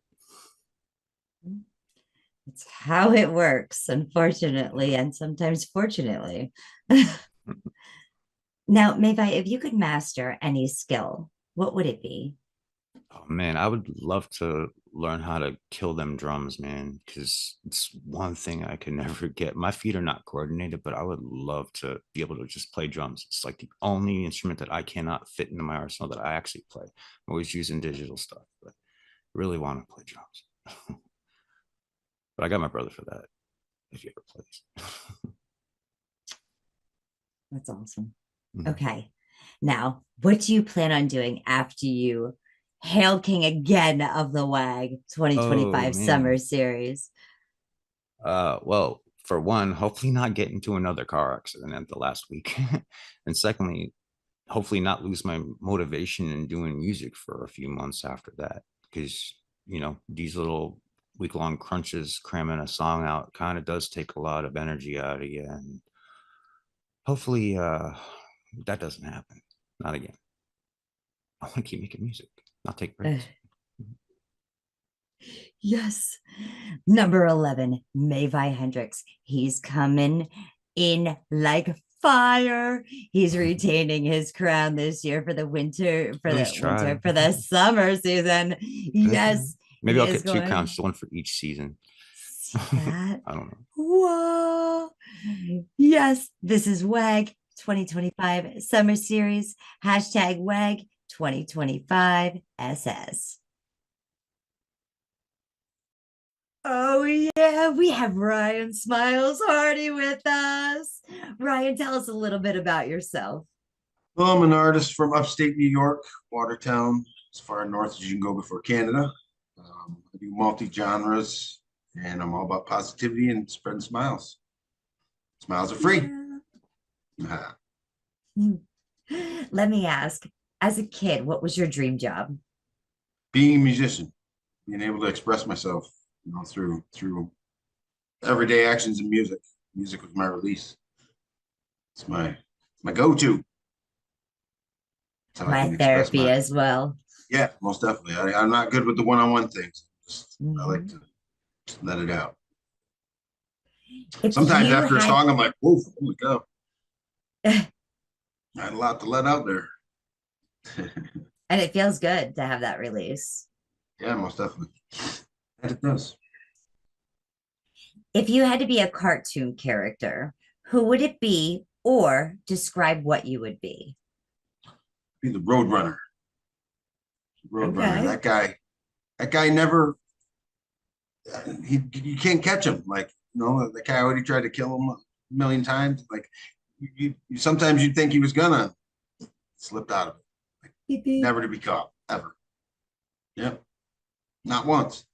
It's how it works, unfortunately, and sometimes fortunately. Now, Mavi, if you could master any skill, what would it be? Oh man, I would love to learn how to kill them drums, man, because it's one thing I can never get. My feet are not coordinated, but I would love to be able to just play drums. It's like the only instrument that I cannot fit into my arsenal that I actually play. I'm always using digital stuff, but really want to play drums. But I got my brother for that, if he ever plays. That's awesome. Okay. Now, what do you plan on doing after you hail king again of the WAG 2025 Summer Series? Well, for one, hopefully not get into another car accident at the last week. And secondly, hopefully not lose my motivation in doing music for a few months after that. Because, you know, these little week-long crunches cramming a song out kind of does take a lot of energy out of you. And hopefully that doesn't happen. Not again. I want to keep making music, not take breaks. Yes. Number 11, Mavi Hendrix. He's coming in like fire. He's retaining his crown this year for the summer season. Yes. Maybe I'll get 2 crowns, one for each season. That? I don't know. Whoa. Yes, this is WAG 2025 Summer Series. Hashtag WAG 2025 SS. Oh, yeah, we have Ryan Smiles Hardy with us. Ryan, tell us a little bit about yourself. Well, I'm an artist from upstate New York, Watertown, as far north as you can go before Canada. I do multi-genres, and I'm all about positivity and spreading smiles. Smiles are free. Yeah. Let me ask, as a kid, what was your dream job? Being a musician, being able to express myself, you know, through everyday actions and music. Music was my release. It's my go-to. My therapy as well. Yeah, most definitely. I'm not good with the one-on-one things. I like to just let it out. Sometimes after a song, I'm like, whoa, holy cow. I had a lot to let out there. And it feels good to have that release. Yeah, most definitely. And it does. If you had to be a cartoon character, who would it be, or describe what you would be? Be the Roadrunner. Roadrunner. Okay. That guy never. You can't catch him. Like, you know, the coyote tried to kill him a million times. Like, you sometimes you'd think he was gonna slipped out of it. Like, never to be caught ever. Yep. Not once.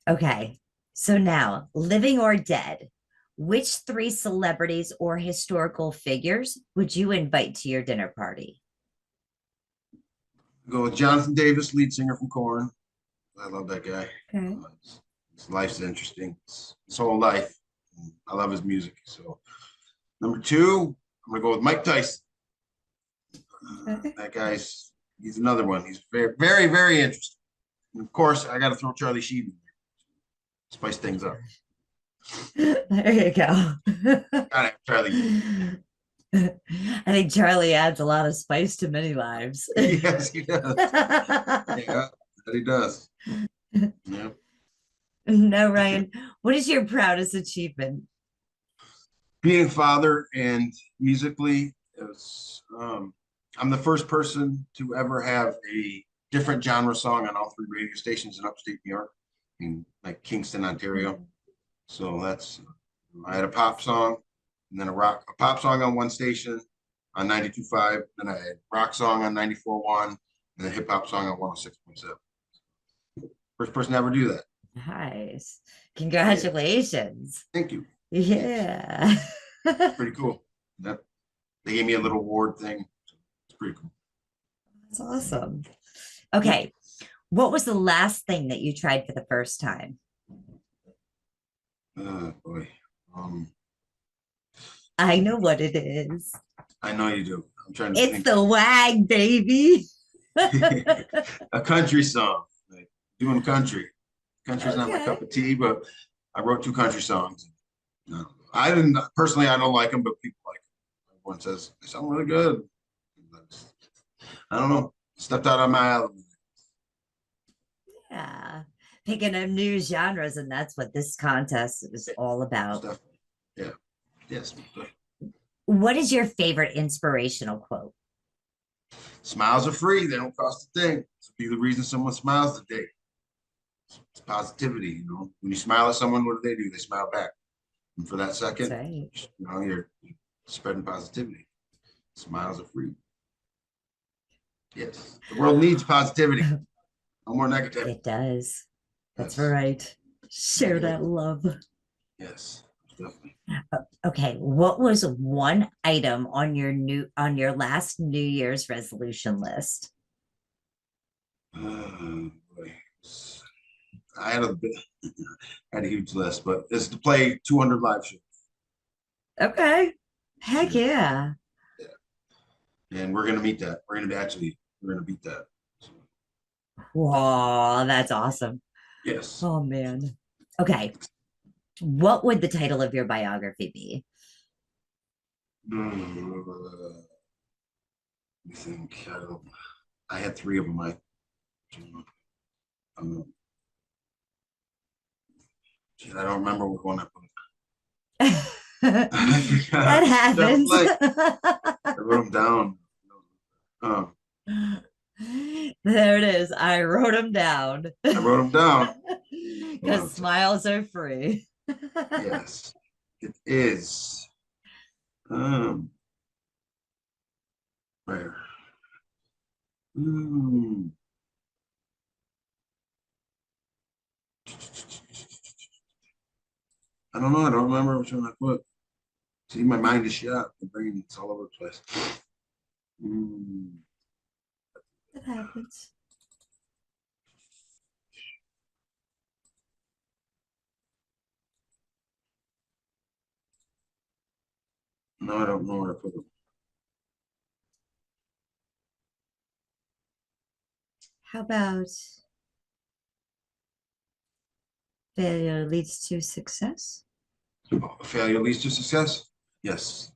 Okay. So now, living or dead, which three celebrities or historical figures would you invite to your dinner party? Go with Jonathan Davis, lead singer from Korn. I love that guy. Okay. His life's interesting. His whole life. I love his music. So number two, I'm gonna go with Mike Tyson. That he's another one. He's very, very, very interesting. And of course, I got to throw Charlie Sheen in there. Spice things up. There you go. Gotta have Charlie. I think Charlie adds a lot of spice to many lives. Yes, he does. Yeah, that he does. Yeah. No, Ryan, what is your proudest achievement? Being a father and musically, I'm the first person to ever have a different genre song on all three radio stations in upstate New York, in like Kingston, Ontario. So I had a pop song, and then a pop song on one station on 92.5, then I had rock song on 94.1, and then hip hop song on 106.7. First person to ever do that. Nice. Congratulations. Thank you. Yeah. Pretty cool. Yep. They gave me a little award thing. It's pretty cool. That's awesome. Okay. What was the last thing that you tried for the first time? Boy. I know what it is. I know you do. I'm trying to It's think. the WAG, baby. A country song. Like doing country. Country's not my Okay. cup of tea, but I wrote 2 country songs. No, I didn't personally. I don't like them, but people like them. Everyone says they sound really good. I don't know. Stepped out on my element. Yeah. Picking up new genres, and that's what this contest is all about. Yeah. Yes. What is your favorite inspirational quote? Smiles are free. They don't cost a thing. So be the reason someone smiles today. It's positivity, you know. When you smile at someone, what do? They smile back. And for that second, right. You know, you're spreading positivity. Smiles are free. Yes. The world needs positivity. No more negativity. It does. That's right. Share that love. Yes, definitely. Okay, what was one item on your last New Year's resolution list? Boy. I had a huge list, but it's to play 200 live shows. Okay. Heck yeah. And we're gonna meet that. We're gonna beat that. Whoa, that's awesome. Yes. Oh man. Okay. What would the title of your biography be? Let me think. I had 3 of them. I don't remember what one I put. That happens. I wrote them down. There it is. I wrote them down. I wrote them down. Because smiles are free. Yes, it is. Where? I don't know. I don't remember which one I put. See, my mind is shot. My brain is all over the place. It happens. No, I don't know where I put it. How about failure leads to success? Failure leads to success. Yes,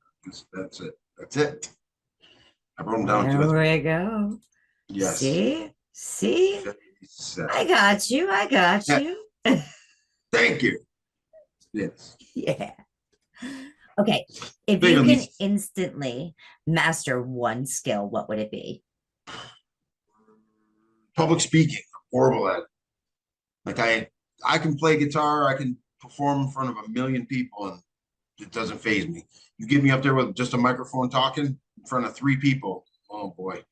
that's it. That's it. I wrote them down too. There we go. Yes. See? See? 57. I got you. I got Yeah. you. Thank you. Yes. Yeah. Okay. If Big you on can these. instantly master one skill, what would it be? Public speaking, horrible at it. Like I can play guitar, I can perform in front of a million people, and it doesn't faze me. You get me up there with just a microphone talking in front of 3 people. Oh boy,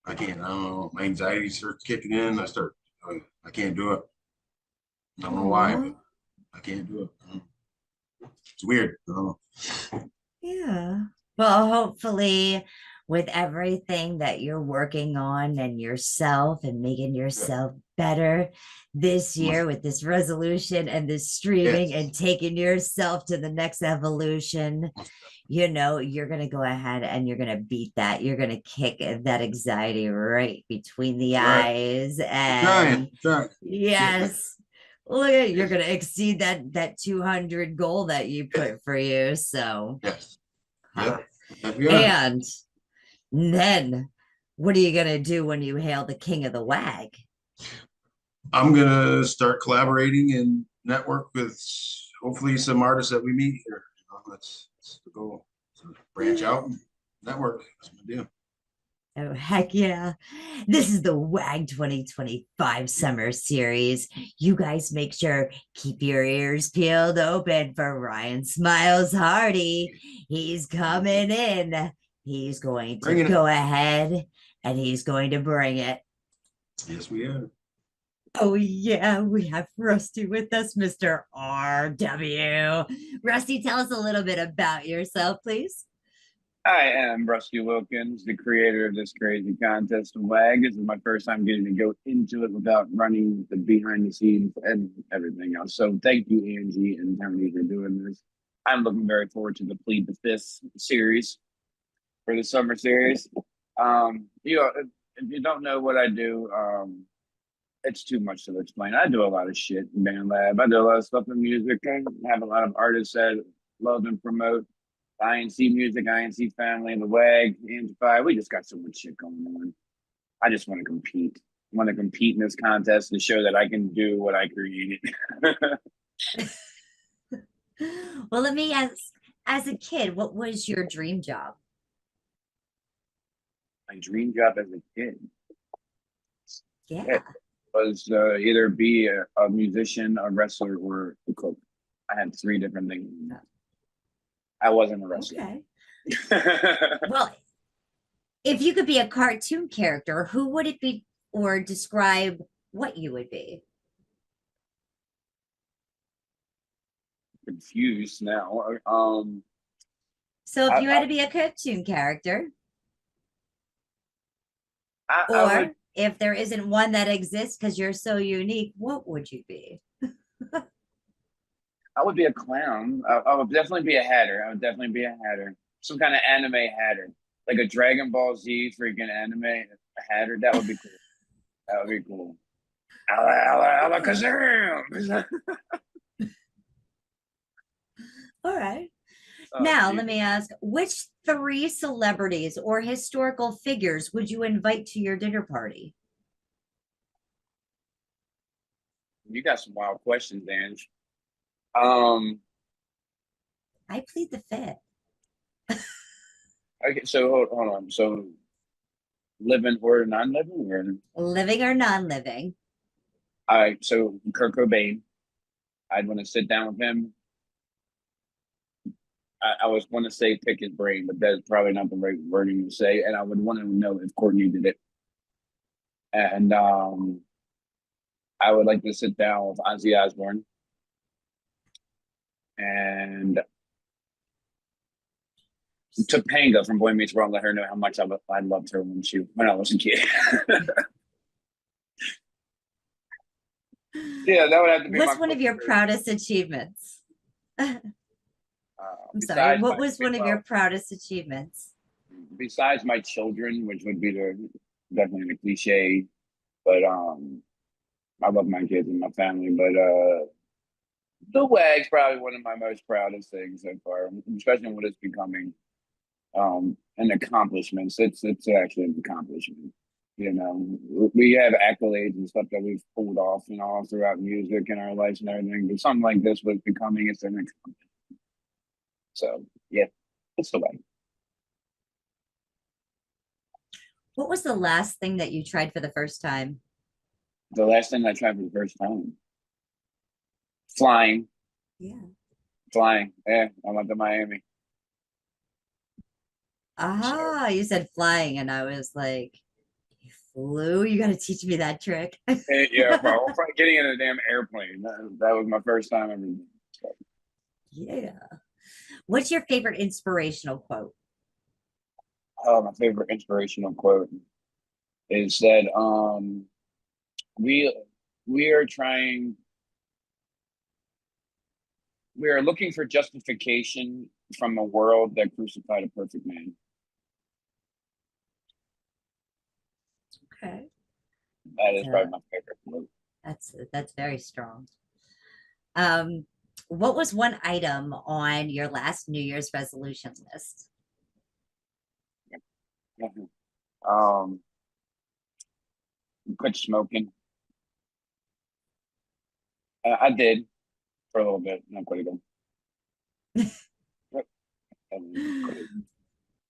I can't. I don't know. My anxiety starts kicking in. I can't do it. I don't know why, but I can't do it. It's weird. I don't know. Yeah. Well, hopefully, with everything that you're working on and yourself and making yourself better this year with this resolution and this streaming and taking yourself to the next evolution, you're going to go ahead and you're going to beat that. You're going to kick that anxiety right between the eyes. And Trying. yes. Look at you're gonna exceed that 200 goal that you put for you. So yes. And then what are you gonna do when you hail the king of the WAG? I'm gonna start collaborating and network with hopefully some artists that we meet here. That's the goal. So branch out and network. That's my deal. Oh, heck yeah. This is the WAG 2025 Summer Series. You guys make sure, keep your ears peeled open for Ryan Smiles Hardy. He's coming in. He's going to go ahead and he's going to bring it. Yes, we are. Oh, yeah, we have Rusty with us, Mr. RW. Rusty, tell us a little bit about yourself, please. I am Rusty Wilkins, the creator of this crazy contest of WAG. This is my first time getting to go into it without running the behind the scenes and everything else. So thank you, Angie and Tony, for doing this. I'm looking very forward to the Plead the Fifth series for the summer series. If you don't know what I do, it's too much to explain. I do a lot of shit in Band Lab. I do a lot of stuff in music. I have a lot of artists that love and promote INC Music, INC Family, the WAG, Angified. We just got so much shit going on. I just want to compete. I want to compete in this contest to show that I can do what I created. Well, let me ask, as a kid, what was your dream job? My dream job as a kid. Yeah. It was either be a musician, a wrestler, or a cook. I had 3 different things. I wasn't a wrestler. Okay. Well, if you could be a cartoon character, who would it be, or describe what you would be? Confused now. So if you had to be a cartoon character, or if there isn't one that exists because you're so unique, what would you be? I would be a clown. I would definitely be a hatter. I would definitely be a hatter. Some kind of anime hatter. Like a Dragon Ball Z freaking anime hatter. That would be cool. That would be cool. Alakazam! All right. Now, let me ask, which 3 celebrities or historical figures would you invite to your dinner party? You got some wild questions, Ange. I plead the fifth. Okay, so hold on. So living or non-living? Living or non-living? All right, so Kurt Cobain. I'd want to sit down with him. I was going to say pick his brain, but that's probably not the right wording to say. And I would want to know if Courtney did it. And I would like to sit down with Ozzy Osbourne. And Topanga from Boy Meets World, let her know how much I loved her when I was a kid. Yeah, that would have to be. What's one of your proudest achievements? I'm sorry. What was one of your proudest achievements? Besides my children, which would be definitely the cliche, but I love my kids and my family. But the WAG's probably one of my most proudest things so far, especially what it's becoming. And accomplishments. It's actually an accomplishment. You know, we have accolades and stuff that we've pulled off, you know, all throughout music and our lives and everything. But something like this was becoming its own. So yeah, it's the way. What was the last thing that you tried for the first time? The last thing I tried for the first time, flying. Yeah. Flying. Yeah, I went to Miami. Ah, you said flying, and I was like, you flew? You got to teach me that trick. Yeah, bro. Getting in a damn airplane. That was my first time ever. So. Yeah. What's your favorite inspirational quote? Oh, my favorite inspirational quote is that we we are trying we are looking for justification from a world that crucified a perfect man. Okay. That is probably my favorite quote. That's very strong. What was one item on your last New Year's resolution list? Quit smoking. I did for a little bit, not quite again.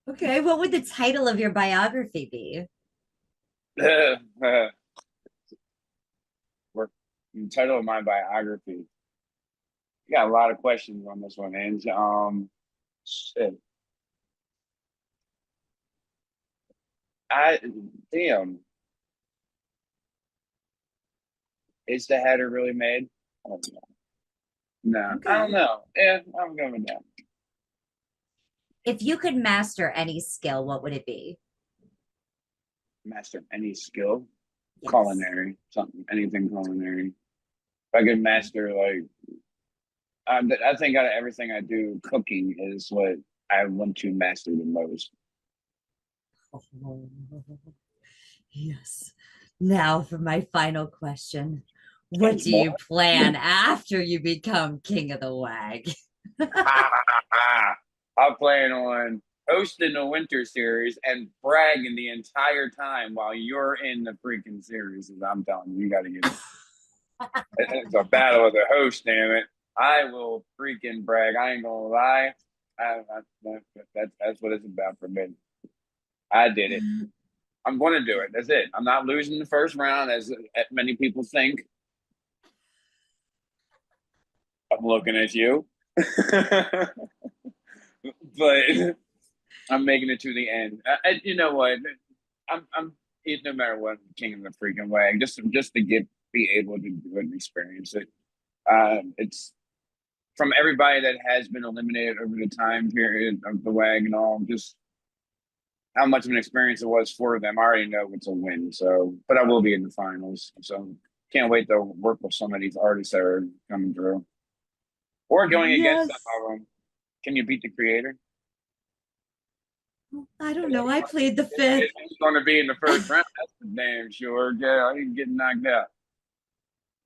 Okay, what would the title of your biography be? Work. The title of my biography. You got a lot of questions on this one, and shit. I damn. Is the Hatter really made? I don't know. No, Okay. I don't know. Yeah, I'm going with that. If you could master any skill, what would it be? Master any skill, Yes. culinary, something, anything culinary. If I could master, like, I think out of everything I do, cooking is what I want to master the most. Oh, yes. Now for my final question. What do you plan after you become king of the WAG? I plan on hosting the winter series and bragging the entire time while you're in the freaking series. I'm telling you, you got to get it. It's a battle of the host, damn it. I will freaking brag. I ain't gonna lie. That's what it's about for me. I did it. I'm going to do it. That's it. I'm not losing the first round, as many people think. I'm looking at you. But I'm making it to the end. You know what? I'm no matter what, king of the freaking WAG. Just to be able to do it and experience it. It's from everybody that has been eliminated over the time period of the WAG and all. Just how much of an experience it was for them. I already know it's a win. So, but I will be in the finals. So can't wait to work with some of these artists that are coming through or going against some of them. Can you beat the creator? I don't know. I played the fifth. He's going to be in the first round. That's for damn sure. Yeah, he's getting knocked out.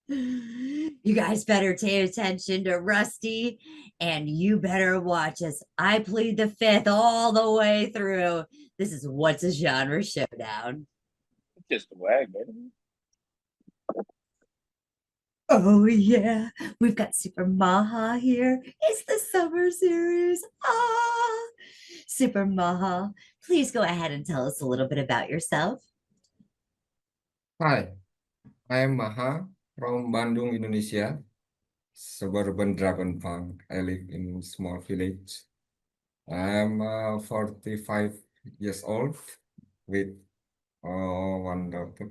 You guys better pay attention to Rusty, and you better watch us. I plead the fifth all the way through. This is What's a Genre Showdown. Just a WAG, baby. Oh yeah, we've got Super Maha here. It's the summer series. Super Maha, please go ahead and tell us a little bit about yourself. Hi, I am Maha from Bandung, Indonesia, suburban dragon punk. I live in small village. I'm 45 years old with one daughter.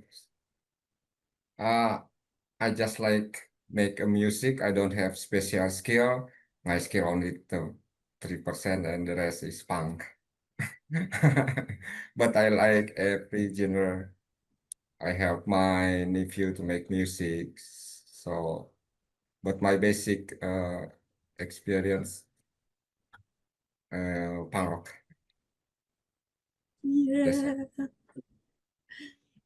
I just like make a music. I don't have special skill. My skill only 3% and the rest is punk. But I like every genre. I help my nephew to make music. So, but my basic experience punk rock. Yeah.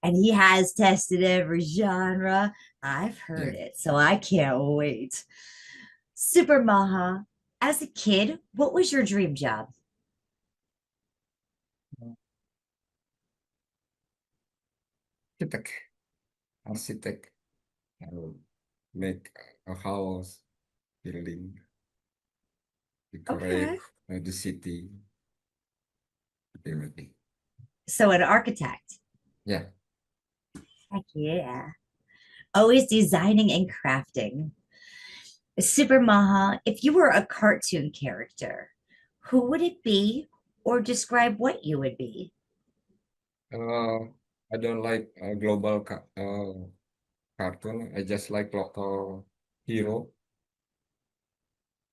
And he has tested every genre. I've heard it, so I can't wait. Super Maha, as a kid, what was your dream job? architect. I will make a house, building, decorate the city. Everything. So an architect. Yeah. Heck yeah. Always designing and crafting. Super Maha, if you were a cartoon character, who would it be or describe what you would be? I don't like global cartoon. I just like local hero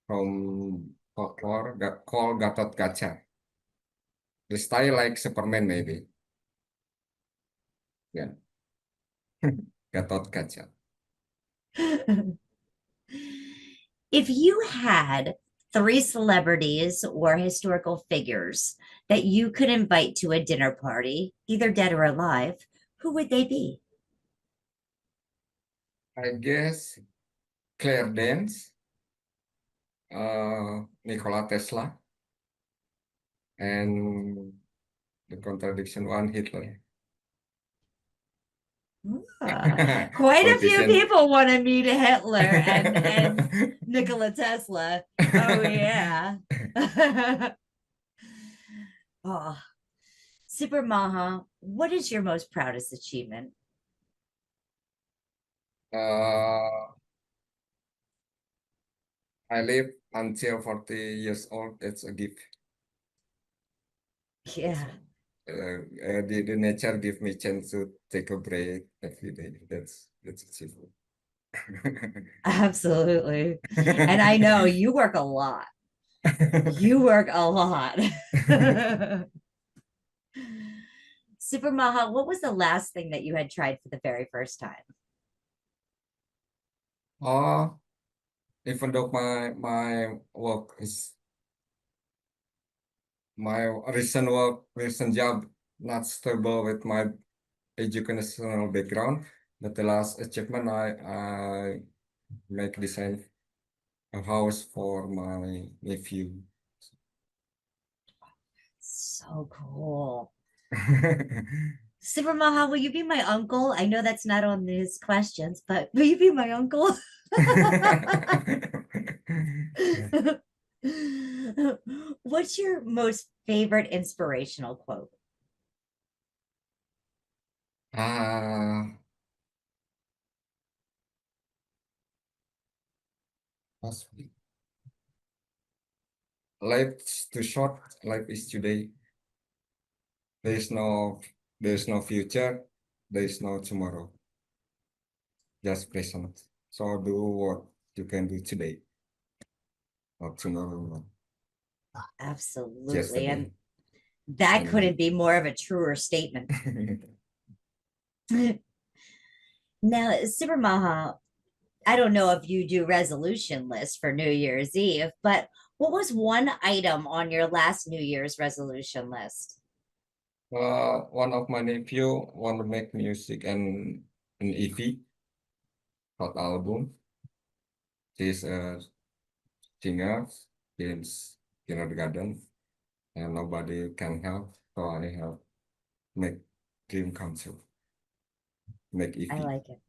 from folklore called Gatot Kaca. The style like Superman maybe. Yeah. Gatot Kaca. If you had three celebrities or historical figures that you could invite to a dinner party, either dead or alive, who would they be? I guess Claire Danes, Nikola Tesla, and the contradiction one Hitler. Quite a few Politician. people want to meet a Hitler and Nikola Tesla. Oh yeah. Oh, Super Maha, what is your most proudest achievement? I live until 40 years old. It's a gift. Yeah. The nature give me chance to take a break every day. That's achievement. Absolutely. And I know you work a lot. You work a lot. Super Maha, what was the last thing that you had tried for the very first time? Oh, even though my work is my recent job not stable with my educational background, but the last achievement I make design a house for my nephew. So cool. Super Maha, will you be my uncle? I know that's not on these questions, but will you be my uncle? What's your most favorite inspirational quote? Life's too short. Life is today. There's no future. There's no tomorrow. Just present. So do what you can do today. Or tomorrow. Absolutely. Yesterday. And that couldn't be more of a truer statement. Now, Super Maha, I don't know if you do resolution lists for New Year's Eve, but what was one item on your last New Year's resolution list? One of my nephew want to make music and an EP, hot album. She's a singer in kindergarten, and nobody can help, so I help make dream come true. Make EP. I like it.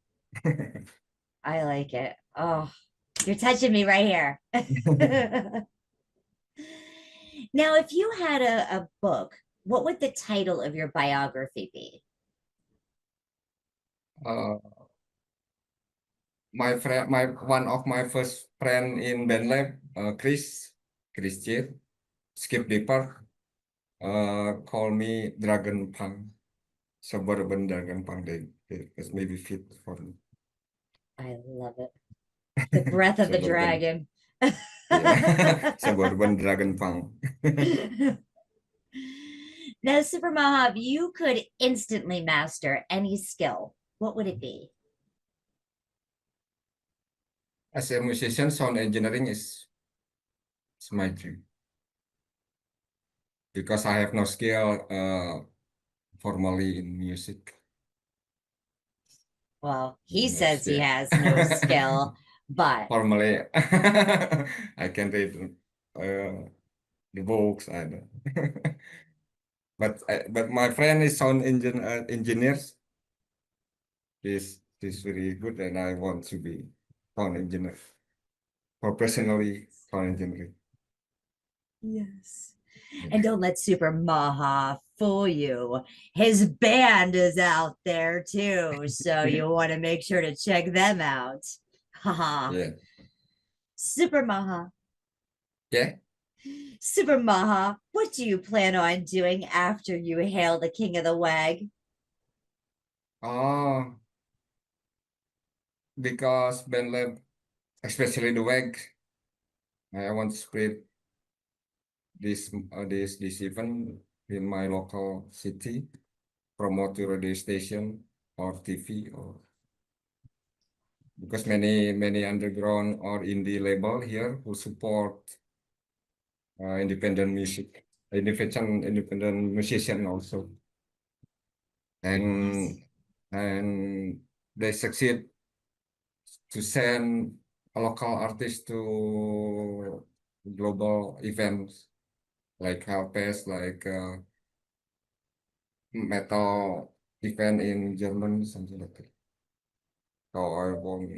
I like it. Oh, you're touching me right here. Now, if you had a book, what would the title of your biography be? My friend, one of my first friend in band lab, Chris J, Skip Dipper, call me Dragon Punk, suburban Dragon Punk. It's maybe fit for me. I love it. The breath of the dragon. Yeah. Suburban Dragon Punk. Now, Super Mahab, you could instantly master any skill. What would it be? As a musician, sound engineering is my dream. Because I have no skill formally in music. Well, he says he has no skill, but formally I can read the books and but my friend is sound engineers. is very good, and I want to be sound engineer, professionally sound engineer. Yes. And don't let Super Maha fool you. His band is out there too. So you want to make sure to check them out. Haha. Yeah. Super Maha. Yeah. Super Maha, what do you plan on doing after you hail the king of the WAG? Because band lab, especially the WAG, I want to spread this event in my local city, promote to radio station or TV, or because many underground or indie label here who support independent music, independent musician also, and they succeed to send a local artist to global events like Hellfest, like metal event in Germany, something like that. So I want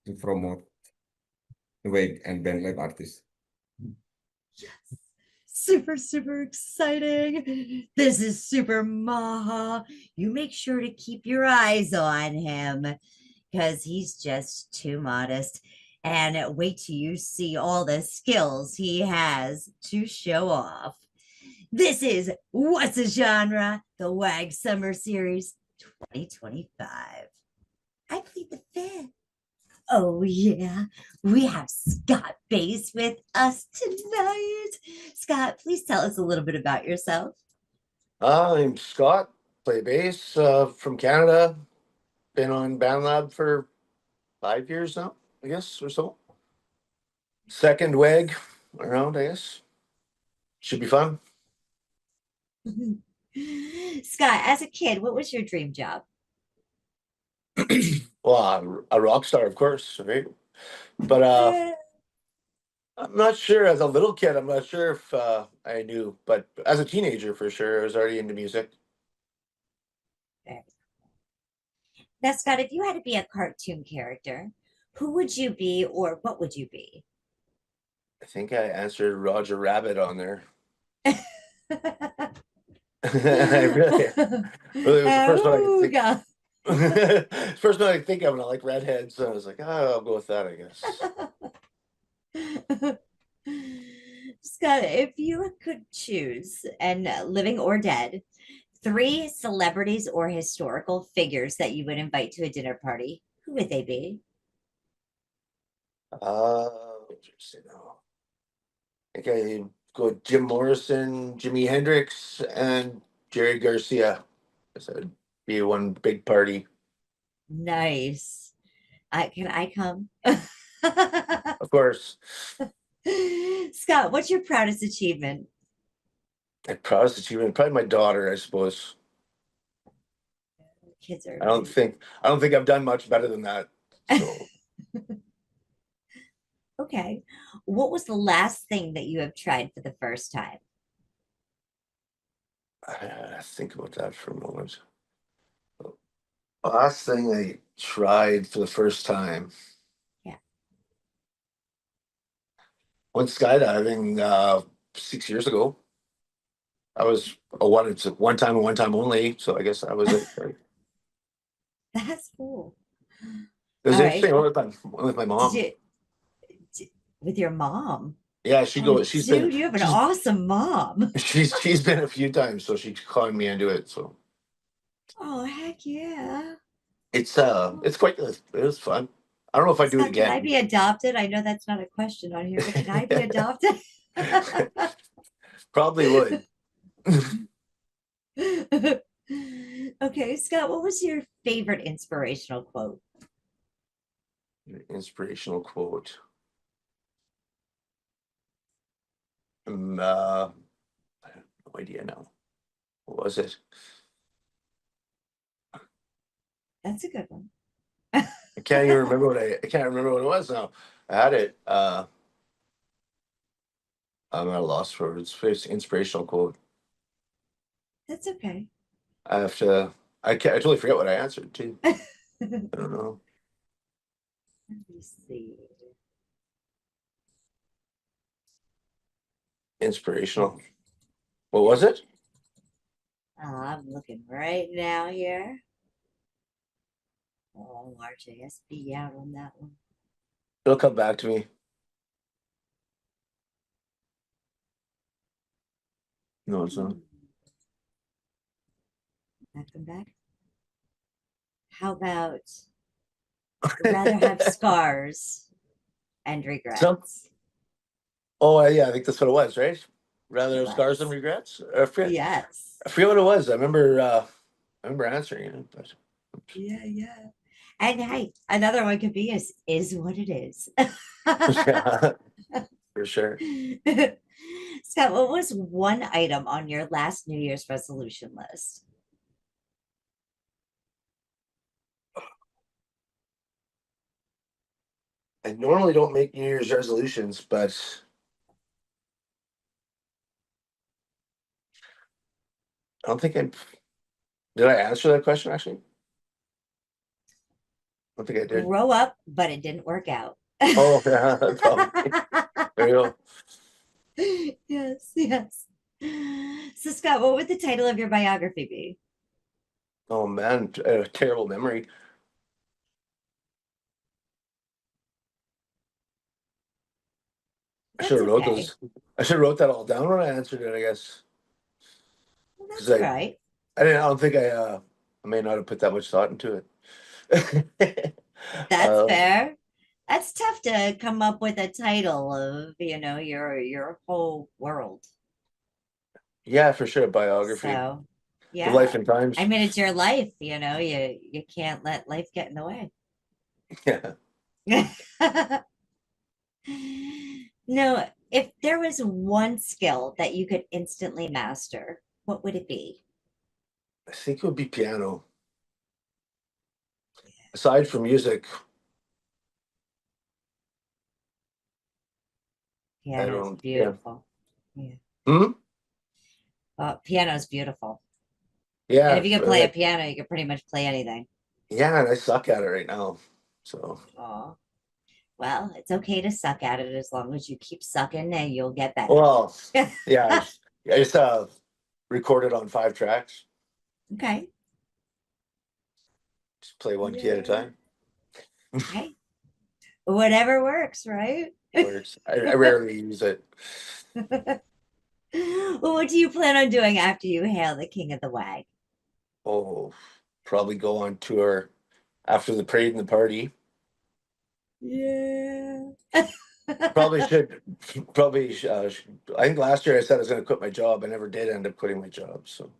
to promote the WAG and band lab artists. Super, super exciting. This is Super Maha. You make sure to keep your eyes on him because he's just too modest. And wait till you see all the skills he has to show off. This is What's a Genre? The WAG Summer Series 2025. I plead the fifth. Oh, yeah. We have Scott Bass with us tonight. Scott, please tell us a little bit about yourself. I'm Scott, play bass from Canada. Been on BandLab for 5 years now, I guess, or so. Second WAG around, I guess. Should be fun. Scott, as a kid, what was your dream job? Well, a rock star, of course, right? But I'm not sure. As a little kid, I'm not sure if I knew. But as a teenager, for sure, I was already into music. Now, Scott, if you had to be a cartoon character, who would you be or what would you be? I think I answered Roger Rabbit on there. I really, it was the first one I could think. First one I think of, and I like redheads, so I was like, oh, I'll go with that, I guess. Scott, if you could choose, and living or dead, 3 celebrities or historical figures that you would invite to a dinner party, who would they be? Interesting. I think I go with Jim Morrison, Jimi Hendrix, and Jerry Garcia. So it'd be one big party. Nice. Can I come? Of course. Scott, what's your proudest achievement? My proudest achievement, probably my daughter, I suppose. Kids are. I don't think I've done much better than that. So. Okay. What was the last thing that you have tried for the first time? Think about that for a moment. Last thing I tried for the first time. Yeah. Went skydiving 6 years ago. I was it's a one time and one time only, so I guess that was it. Right? That's cool. It was All interesting. right. I went with my mom. With your mom? Yeah, she Oh, goes. dude, you have an awesome mom. She's been a few times, so she's calling me into it. So. Oh, heck yeah. It's quite good. It was fun. I don't know if I do it again. Can I be adopted? I know that's not a question on here, but can I be adopted? Probably would. Okay, Scott, what was your favorite inspirational quote? Inspirational quote. I have no idea now. What was it? That's a good one. I can't even remember I can't remember what it was now. I had it. I'm at a loss for its inspirational quote. That's okay. I have to I totally forget what I answered too. I don't know. Let me see. Inspirational. What was it? I'm looking right now here. Oh, RJSB out on that one. It'll come back to me. No, it's not. Come back. How about rather have scars and regrets? Oh, yeah, I think that's what it was, right? Rather have It scars than was. regrets. Yes. I forget what it was. I remember answering it, but Yeah. And hey, another one could be is what it is. yeah, for sure. Scott, what was one item on your last New Year's resolution list? I normally don't make New Year's resolutions, but I don't think did I answer that question actually? I don't think I did. Grow up, but it didn't work out. Oh, yeah, probably. There you go. Yes. So, Scott, what would the title of your biography be? Oh man, a terrible memory. I should have wrote those. I should have wrote that all down when I answered it, I guess. Well, that's all right. I don't think I may not have put that much thought into it. That's fair. That's tough to come up with a title of, your whole world. Yeah, for sure. Biography. So, The yeah. life and times. I mean, it's your life, you can't let life get in the way. Yeah. No, if there was one skill that you could instantly master, what would it be? I think it would be piano. Aside from music, Piano's beautiful. Yeah. Piano's beautiful. Yeah. And if you can play a piano, you can pretty much play anything. Yeah, and I suck at it right now. So. Oh. Well, it's okay to suck at it as long as you keep sucking and you'll get better. Well, yeah, I just recorded on 5 tracks. Okay. Just play one key at a time. Okay. Whatever works, right? Works. I rarely use it. Well, what do you plan on doing after you hail the king of the WAG? Oh, probably go on tour after the parade and the party. Yeah. Probably should. I think last year I said I was going to quit my job. I never did end up quitting my job. So.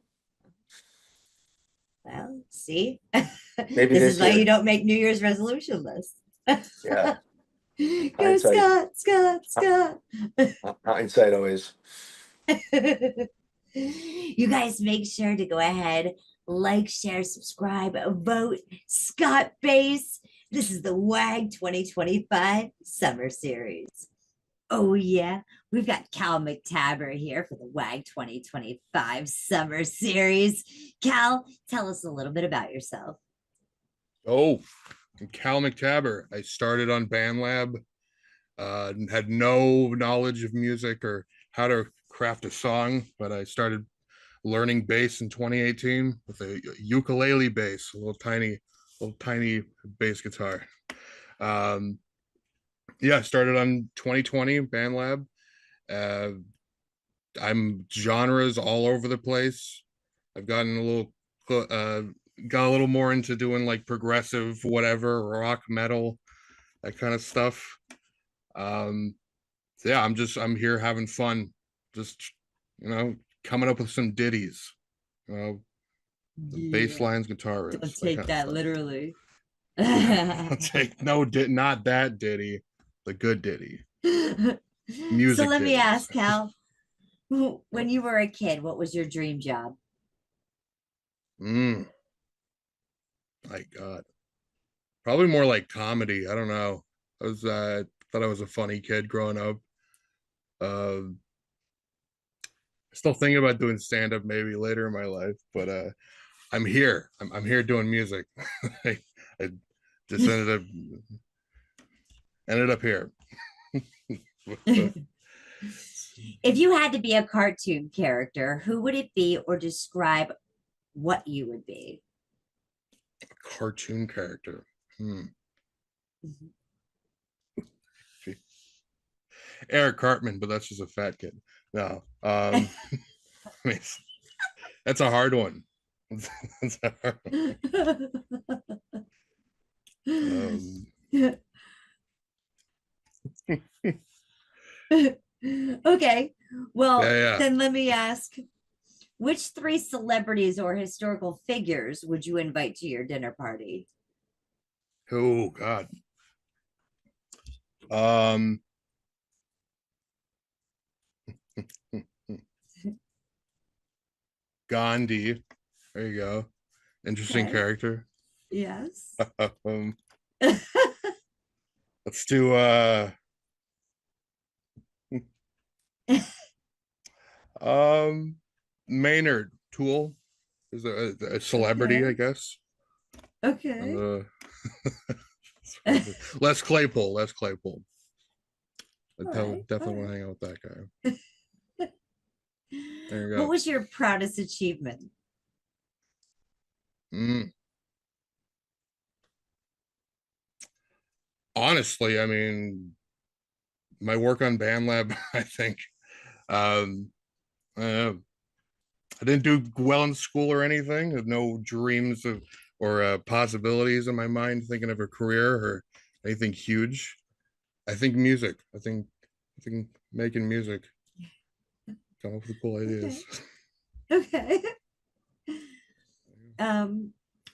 Well, see, Maybe this is why year. you don't make New Year's resolution lists. Yeah. Go, Scott. Hindsight always. You guys make sure to go ahead, like, share, subscribe, vote Scott Bass. This is the WAG 2025 Summer Series. Oh, yeah. We've got Cal McTaber here for the WAG 2025 Summer Series. Cal, tell us a little bit about yourself. Oh, I'm Cal McTaber. I started on BandLab, had no knowledge of music or how to craft a song, but I started learning bass in 2018 with a ukulele bass, a little tiny bass guitar. Yeah, I started on 2020 BandLab. I'm genres all over the place. I've gotten got a little more into doing like progressive, whatever, rock, metal, that kind of stuff. So yeah, I'm here having fun, just coming up with some ditties, the bass lines, guitar riffs. Don't take that literally. Not that ditty, the good ditty. Music. So let me ditties. ask, Cal, when you were a kid, what was your dream job? My God, probably more like comedy. I don't know. I thought I was a funny kid growing up. Still thinking about doing stand-up maybe later in my life, but I'm here. I'm here doing music. I just ended up here. If you had to be a cartoon character, who would it be, or describe what you would be? Cartoon character. Eric Cartman, but that's just a fat kid. No, I mean, that's a hard one. That's a hard one. Okay, well, Yeah. then let me ask, which 3 celebrities or historical figures would you invite to your dinner party? Oh God. Gandhi. There you go. Interesting Okay. character. Yes. Let's do Maynard Tool is a celebrity, Okay. I guess. Okay. Les Claypool. Les Claypool. I All definitely right. want to hang out with that guy. There you go. What was your proudest achievement? Honestly, I mean, my work on BandLab, I think. I didn't do well in school or anything. I had no dreams of or possibilities in my mind thinking of a career or anything huge. I think music. I think making music. Come up with cool ideas. Okay.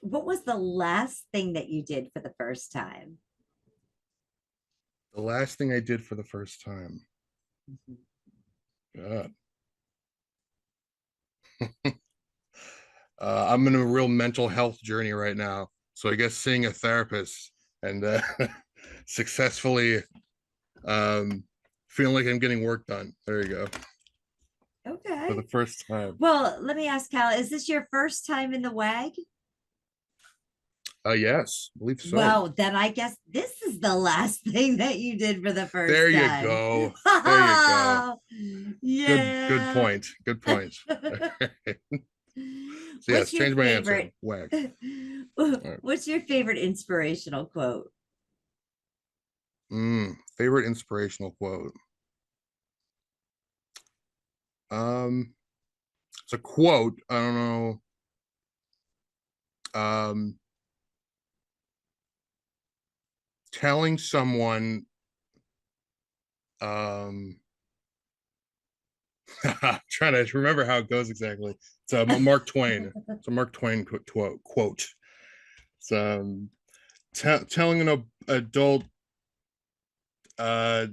What was the last thing that you did for the first time? The last thing I did for the first time. God. I'm in a real mental health journey right now. So I guess seeing a therapist and successfully feeling like I'm getting work done. There you go. Okay. For the first time. Well, let me ask Cal, is this your first time in the WAG? Yes, I believe so. Well, then I guess this is the last thing that you did for the first There you time. go. There you go. Yeah. Good point. Good point. So yes, change my answer. WAG. What's your favorite inspirational quote? Favorite inspirational quote. It's a quote. I don't know. Telling someone I'm trying to remember how it goes exactly. It's a Mark Twain. It's a Mark Twain quote. It's telling an adult to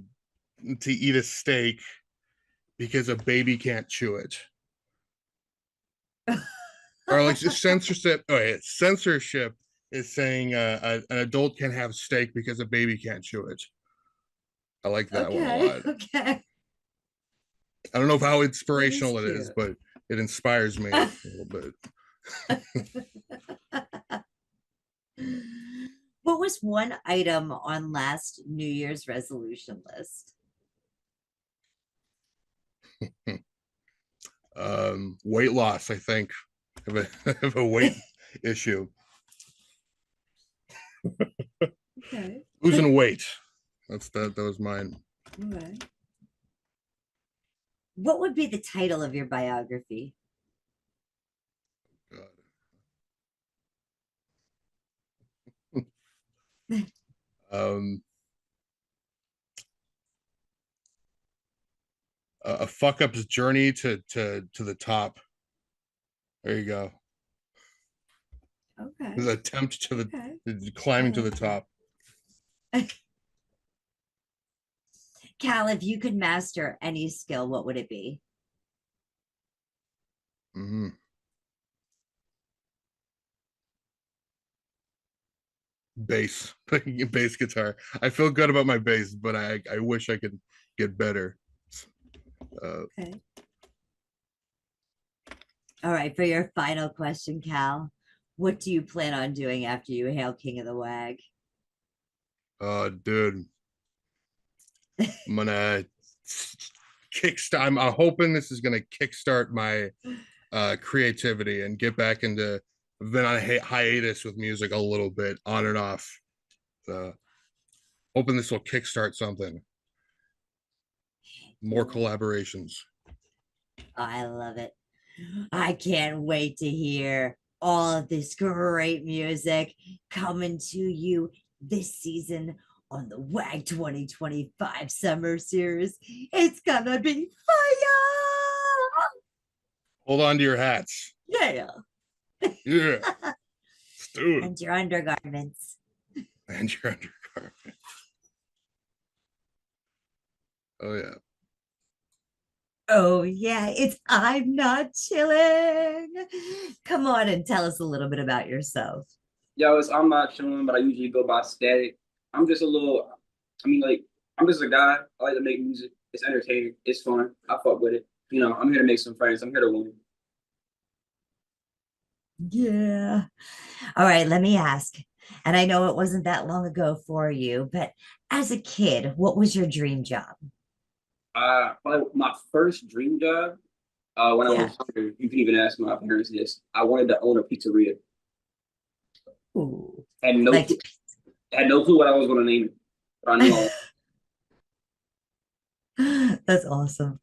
eat a steak because a baby can't chew it. Or like censorship. Oh, censorship is saying an adult can have steak because a baby can't chew it. I like that one a lot. Okay. I don't know how inspirational it is, but it inspires me a little bit. What was one item on last New Year's resolution list? Weight loss, I think. I have a weight issue. Okay. Losing weight. That was mine. Okay. What would be the title of your biography? A fuck up's journey to the top. There you go. Okay. His attempt to the climbing to the top. Cal, if you could master any skill, what would it be? Bass. Bass guitar. I feel good about my bass, but I wish I could get better. Okay. All right, for your final question, Cal, what do you plan on doing after you hail King of the WAG? Dude, I'm gonna kickstart. I'm hoping this is gonna kickstart my creativity and get back into. I've been on a hiatus with music a little bit, on and off. So, hoping this will kickstart something. More collaborations. I love it. I can't wait to hear all of this great music coming to you this season on the WAG 2025 Summer Series. It's gonna be fire! Hold on to your hats. Yeah. Yeah. Dude. And your undergarments. And your undergarment. Oh yeah. Oh yeah, it's I'm Not Chilling. Come on and tell us a little bit about yourself. Yo, I'm not chilling, but I usually go by Static. I'm just a little, I mean, like, I'm just a guy. I like to make music. It's entertaining. It's fun. I fuck with it. You know, I'm here to make some friends. I'm here to win. Yeah. All right, let me ask. And I know it wasn't that long ago for you, but as a kid, what was your dream job? Probably my first dream job, when I was younger, you can even ask my parents this. I wanted to own a pizzeria. Ooh. Had no, Like- clue, had no clue what I was going to name it, but I knew I That's awesome.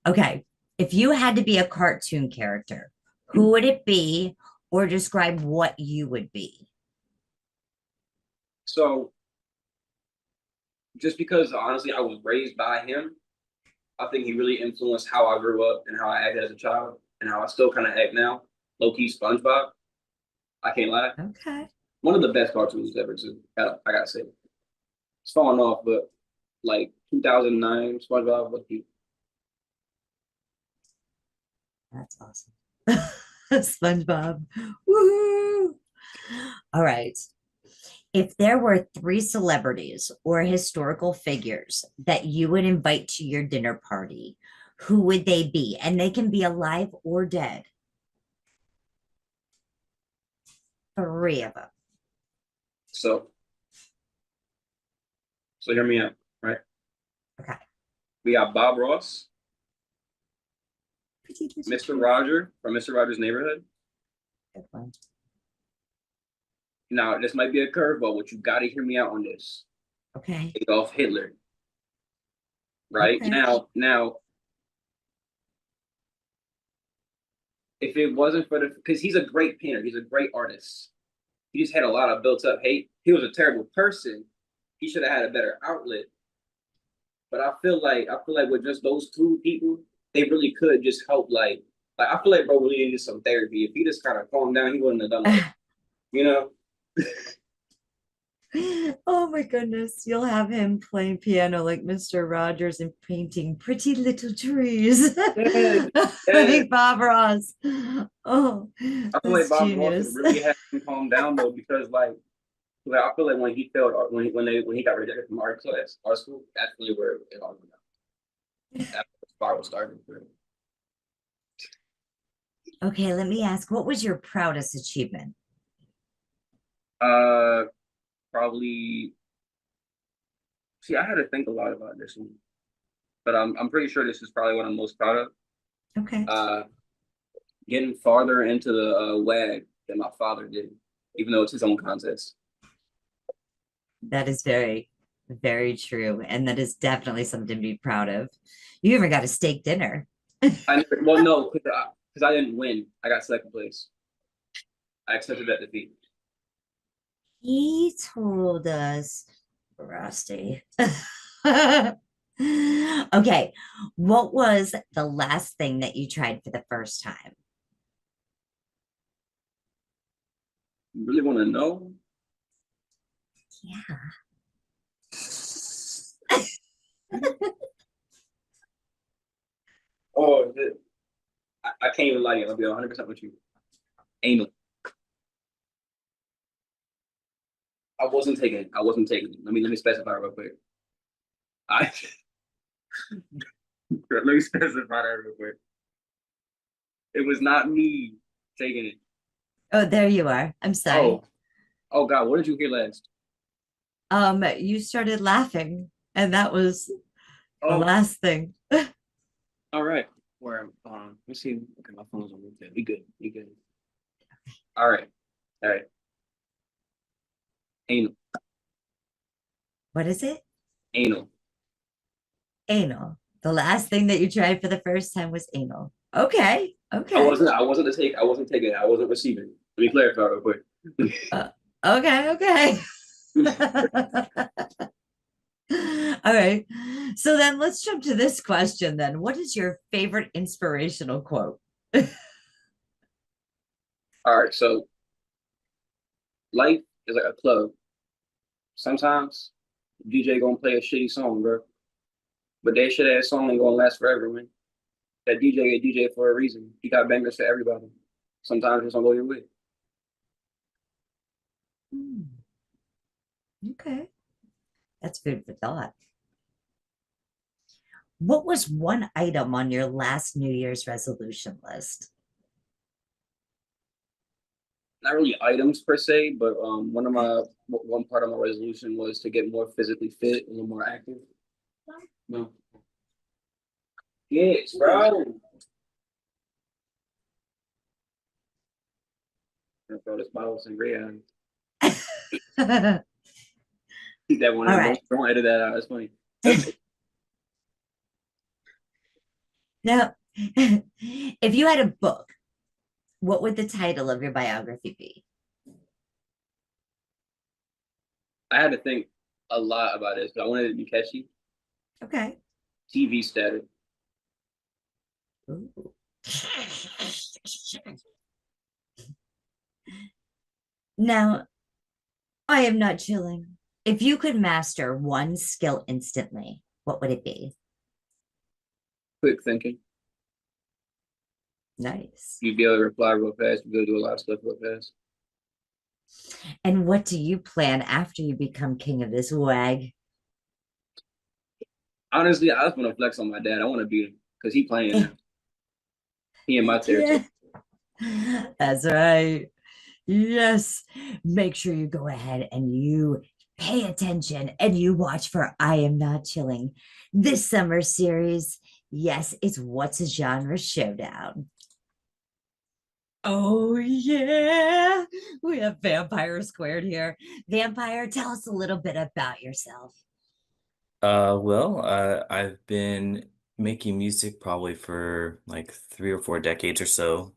Okay. If you had to be a cartoon character, who would it be or describe what you would be? So, just because honestly I was raised by him, I think he really influenced how I grew up and how I acted as a child and how I still kind of act now. Low key SpongeBob. I can't lie. Okay. One of the best cartoons ever, too. I gotta say. It's falling off, but like 2009 SpongeBob was cute. That's awesome. SpongeBob. Woo! All right. If there were three celebrities or historical figures that you would invite to your dinner party, who would they be? And they can be alive or dead. Three of them. So hear me out, right? Okay. We got Bob Ross, Mr. Roger from Mr. Rogers' Neighborhood. Good one. Now, this might be a curveball, but you got to hear me out on this. Okay. Adolf Hitler. Right? Okay. Now, if it wasn't for because he's a great painter, he's a great artist. He just had a lot of built up hate. He was a terrible person. He should have had a better outlet. But I feel like with just those two people, they really could just help. Like I feel like bro really needed some therapy. If he just kind of calmed down, he wouldn't have done that. You know? Oh my goodness. You'll have him playing piano like Mr. Rogers and painting pretty little trees. Like Bob Ross. Oh, I feel like Bob Ross really had him calm down though, because like I feel like when he failed when he got rejected from art school, that's really where it all went down. That's where the spiral started. Okay, let me ask, what was your proudest achievement? Probably. See, I had to think a lot about this one, but I'm pretty sure this is probably what I'm most proud of. Okay. Getting farther into the WAG than my father did, even though it's his own contest. That is very, very true. And that is definitely something to be proud of. You even got a steak dinner. No, because I didn't win. I got second place. I accepted that defeat. He told us, Rusty. Okay, what was the last thing that you tried for the first time? You really want to know? Yeah. Oh, I can't even lie to you. I'll be 100% with you. Anal. I wasn't taking it. Let me specify real quick. Let me specify that real quick. It was not me taking it. Oh, there you are. I'm sorry. Oh God, what did you hear last? You started laughing, and that was the Oh, last thing. all right. Where let's see. Okay, my phone's on there. Be good. Be good. All right. All right. Anal. What is it? Anal. Anal. The last thing that you tried for the first time was anal. Okay. Okay. I wasn't taking it. I wasn't receiving. Let me clarify real quick. Okay. Okay. All right. So then let's jump to this question then. What is your favorite inspirational quote? All right. So life is like a club. Sometimes DJ gonna play a shitty song, bro. But that shit ass song ain't gonna last forever, man. That DJ a DJ for a reason. He got bangers for everybody. Sometimes it's gonna go your way. Okay. That's food for thought. What was one item on your last New Year's resolution list? Not really items per se, but one part of my resolution was to get more physically fit and more active. No. Yes, bro. I'm gonna throw this bottle of sangria. Keep that one. All right. Don't edit that out. That's funny. Now, if you had a book, what would the title of your biography be? I had to think a lot about this, but I wanted it to be catchy. Okay. TV status. Ooh. Now, I am not chilling. If you could master one skill instantly, what would it be? Quick thinking. Nice. You'd be able to reply real fast. You'd be able to do a lot of stuff real fast. And what do you plan after you become king of this WAG? Honestly, I just want to flex on my dad. I want to beat him because he playing now. He in my territory. Yeah. That's right. Yes. Make sure you go ahead and you pay attention and you watch for I Am Not Chilling. This summer series, yes, it's What's a Genre Showdown. Oh, yeah. We have Vampire Squared here. Vampire, tell us a little bit about yourself. I've been making music probably for like 3 or 4 decades or so.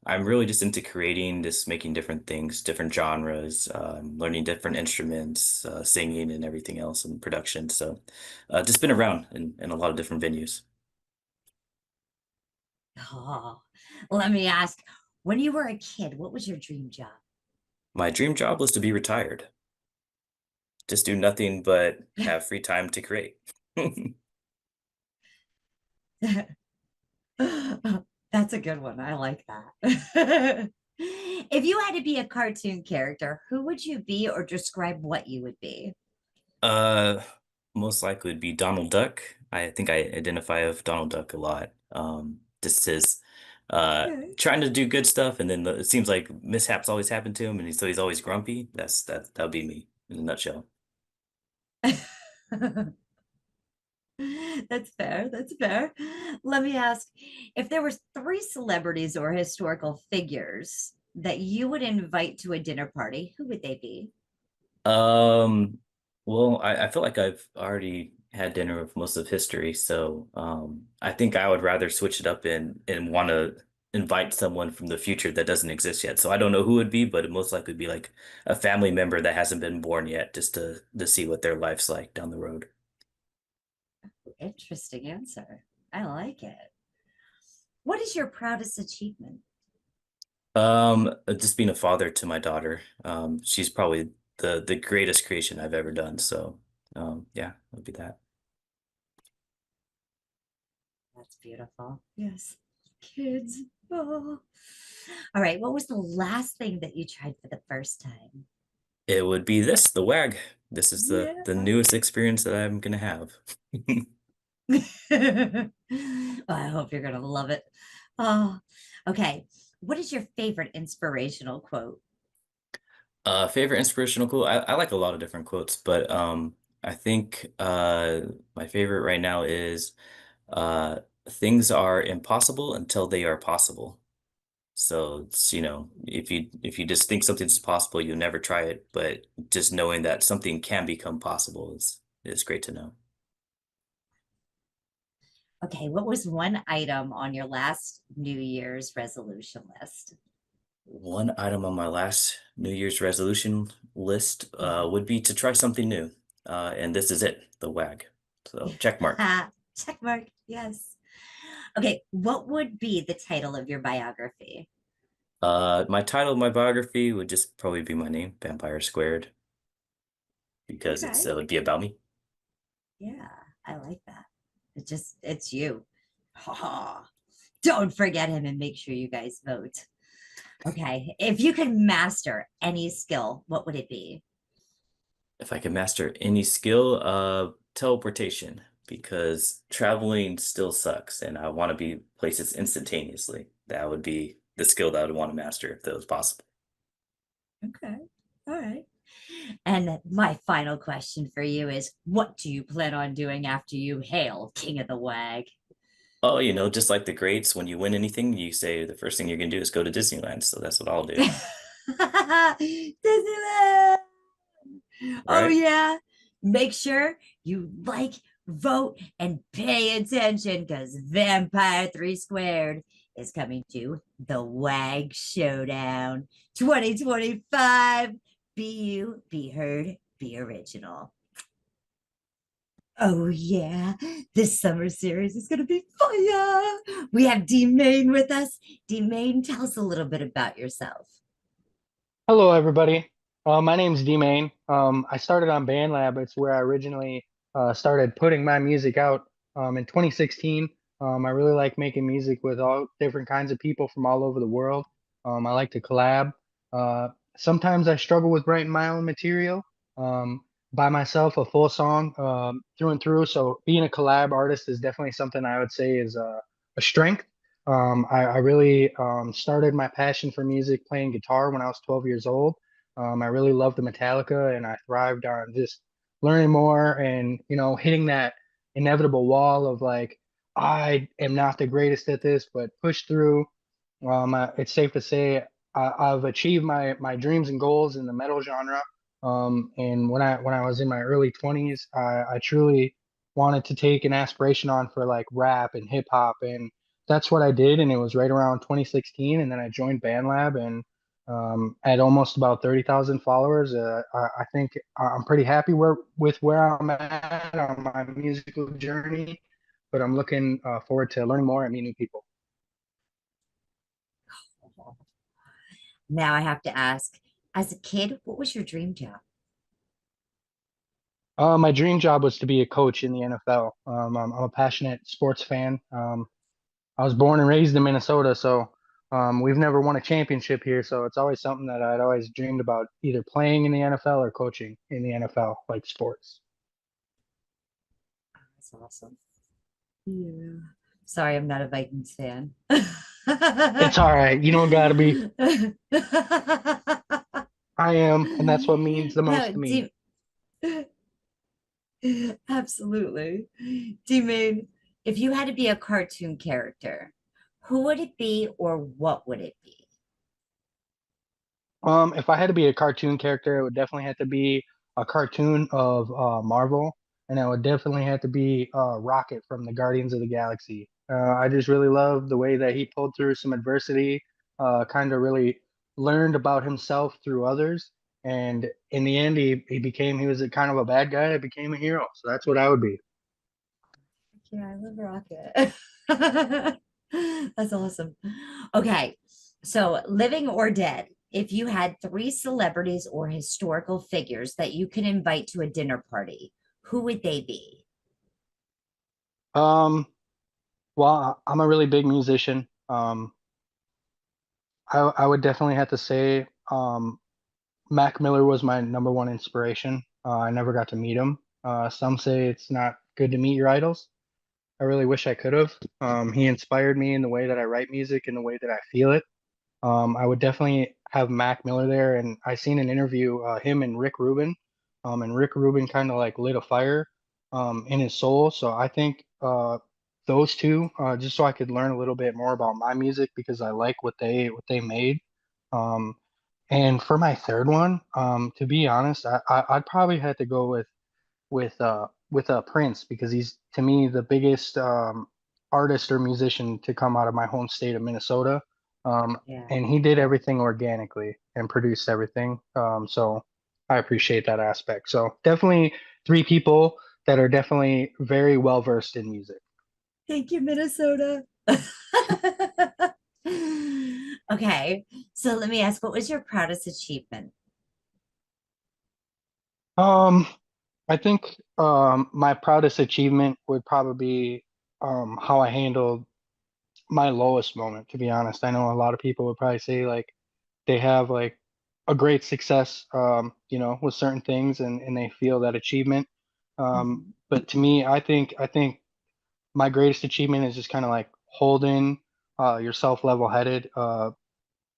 I'm really just into creating, just making different things, different genres, learning different instruments, singing and everything else and production. So, just been around in a lot of different venues. Oh, let me ask, when you were a kid, what was your dream job? My dream job was to be retired. Just do nothing but have free time to create. That's a good one. I like that. If you had to be a cartoon character, who would you be or describe what you would be? Uh, Most likely would be Donald Duck. I think I identify with Donald Duck a lot. Just his Okay. trying to do good stuff, and then it seems like mishaps always happen to him, and he's always grumpy. That'll be me in a nutshell. That's fair. That's fair. Let me ask, if there were three celebrities or historical figures that you would invite to a dinner party, who would they be? Um, I feel like I've already had dinner with most of history, so I think I would rather switch it up and want to invite someone from the future that doesn't exist yet. So I don't know who it would be, but it most likely be like a family member that hasn't been born yet, just to see what their life's like down the road. Interesting answer. I like it. What is your proudest achievement? Just being a father to my daughter. She's probably the greatest creation I've ever done. So, yeah, it'll be that. That's beautiful. Yes. Kids. Oh. All right. What was the last thing that you tried for the first time? It would be the WAG. This is the Yeah. newest experience that I'm gonna have. Well, I hope you're gonna love it. Oh, okay. What is your favorite inspirational quote? Favorite inspirational quote? I like a lot of different quotes, but I think my favorite right now is uh things are impossible until they are possible. So it's, if you just think something's possible, you never try it, but just knowing that something can become possible is great to know. Okay, what was one item on your last New Year's resolution list? One item on my last New Year's resolution list would be to try something new. And this is it, the WAG. So check mark. Check mark. Yes. Okay, what would be the title of your biography? My title of my biography would just probably be my name, Vampire Squared, because Okay. it would be about me. Yeah, I like that. It's you. Ha. Don't forget him and make sure you guys vote. Okay, if you could master any skill, what would it be? If I could master any skill, teleportation, because traveling still sucks and I want to be places instantaneously. That would be the skill that I would want to master if that was possible. Okay, all right. And my final question for you is, what do you plan on doing after you hail King of the WAG? Oh, just like the greats, when you win anything, you say the first thing you're gonna do is go to Disneyland. So that's what I'll do. Disneyland! Oh, Right? yeah. Make sure you like, vote, and pay attention because Vampire 3 Squared is coming to the WAG Showdown 2025. Be you, be heard, be original. Oh, yeah. This summer series is going to be fire. We have D Main with us. D Main, tell us a little bit about yourself. Hello, everybody. My name's D-Main. I started on BandLab. It's where I originally started putting my music out in 2016. I really like making music with all different kinds of people from all over the world. I like to collab. Uh, Sometimes I struggle with writing my own material um, by myself, a full song through and through. So being a collab artist is definitely something I would say is a strength. I really started my passion for music playing guitar when I was 12 years old. I really loved the Metallica and I thrived on just learning more and, hitting that inevitable wall of like, I am not the greatest at this, but push through. It's safe to say I've achieved my dreams and goals in the metal genre. And when I was in my early 20s, I truly wanted to take an aspiration on for like rap and hip hop, and that's what I did. And it was right around 2016, and then I joined BandLab, and at almost about 30,000 followers, I think I'm pretty happy with where I'm at on my musical journey. But I'm looking forward to learning more and meeting new people. Now I have to ask, as a kid, what was your dream job? My dream job was to be a coach in the NFL. I'm a passionate sports fan. I was born and raised in Minnesota, so we've never won a championship here. So it's always something that I'd always dreamed about, either playing in the NFL or coaching in the NFL, like sports. That's awesome. Yeah. Sorry, I'm not a Vikings fan. It's all right. You don't gotta be. I am, and that's what means the most to me. Absolutely. D-Main, if you had to be a cartoon character, who would it be or what would it be? If I had to be a cartoon character, it would definitely have to be a cartoon of Marvel, and it would definitely have to be Rocket from the Guardians of the Galaxy. I just really love the way that he pulled through some adversity, kind of really learned about himself through others, and in the end, he was a kind of a bad guy that became a hero. So that's what I would be. Yeah, I love Rocket. That's awesome. Okay, so living or dead, if you had three celebrities or historical figures that you could invite to a dinner party, who would they be? Um, well, I'm a really big musician. I would definitely have to say Mac Miller was my number one inspiration. I never got to meet him. Some say it's not good to meet your idols, I really wish I could have. He inspired me in the way that I write music and the way that I feel it. I would definitely have Mac Miller there, and I seen an interview, him and Rick Rubin, and Rick Rubin kind of like lit a fire, in his soul. So I think those two, just so I could learn a little bit more about my music because I like what they made. Um, and for my third one, to be honest, I'd probably have to go with Prince because he's to me the biggest artist or musician to come out of my home state of Minnesota. Yeah. And he did everything organically and produced everything. So I appreciate that aspect. So definitely three people that are definitely very well versed in music. Thank you, Minnesota. Okay, so let me ask, what was your proudest achievement? Um, I think my proudest achievement would probably be how I handled my lowest moment, to be honest. I know a lot of people would probably say like they have like a great success, with certain things and they feel that achievement. But to me, I think my greatest achievement is just kind of like holding yourself level headed,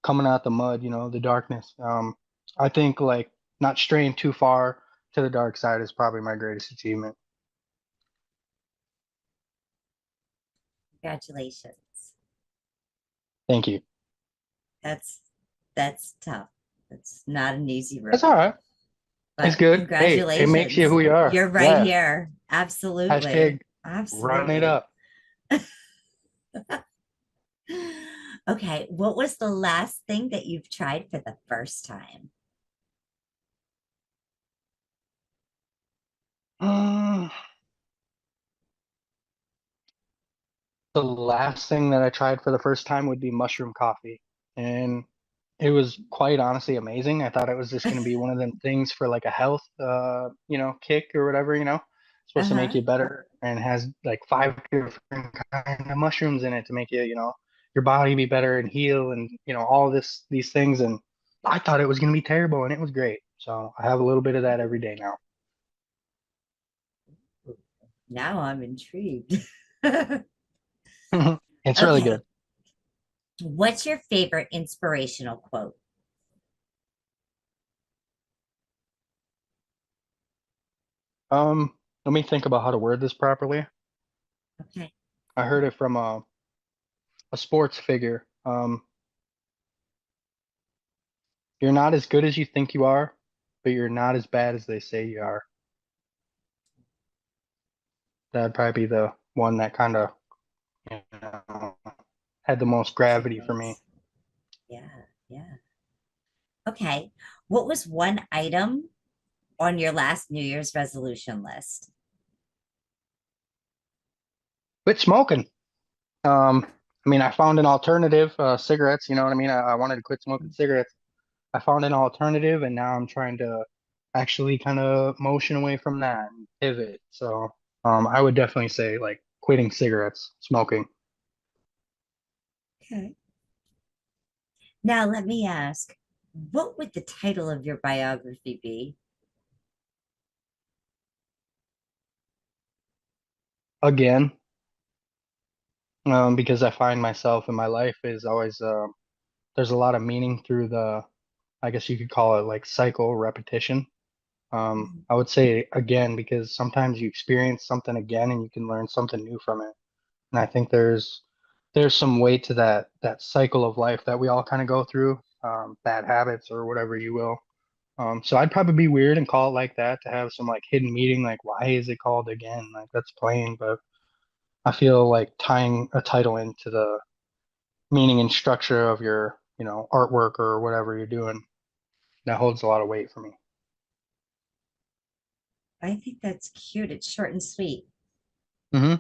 coming out the mud, the darkness. I think like not straying too far to the dark side is probably my greatest achievement. Congratulations. Thank you. That's tough. That's not an easy That's road. all right. It's But good. Hey, it makes you congratulations. who you are. You're right Yeah. here. Absolutely. Hashtag run it Absolutely. up. Okay, what was the last thing that you've tried for the first time? Mm, the last thing that I tried for the first time would be mushroom coffee. And it was quite honestly amazing. I thought it was just going to be one of them things for like a health, kick or whatever, supposed to make Uh-huh. you better and has like five different kind of mushrooms in it to make you, your body be better and heal and, all these things. And I thought it was going to be terrible and it was great. So I have a little bit of that every day now. Now I'm intrigued. It's really Okay, good. what's your favorite inspirational quote? Let me think about how to word this properly. Okay. I heard it from a sports figure. You're not as good as you think you are, but you're not as bad as they say you are. That'd probably be the one that kind of you know, had the most gravity for me. Resonates. Yeah, yeah. Okay. What was one item on your last New Year's resolution list? Quit smoking. I mean, I found an alternative, cigarettes. You know what I mean? I wanted to quit smoking cigarettes. I found an alternative, and now I'm trying to actually kind of motion away from that and pivot. So, I would definitely say like quitting cigarettes, smoking. Okay. Now let me ask, what would the title of your biography be? Again, because I find myself in my life is always there's a lot of meaning through the, I guess you could call it like cycle repetition. I would say again because sometimes you experience something again and you can learn something new from it. And I think there's some weight to that cycle of life that we all kind of go through, bad habits or whatever you will. So I'd probably be weird and call it like that to have some like hidden meaning, like why is it called again? Like that's plain, but I feel like tying a title into the meaning and structure of your, artwork or whatever you're doing, that holds a lot of weight for me. I think that's cute. It's short and sweet. Hmm.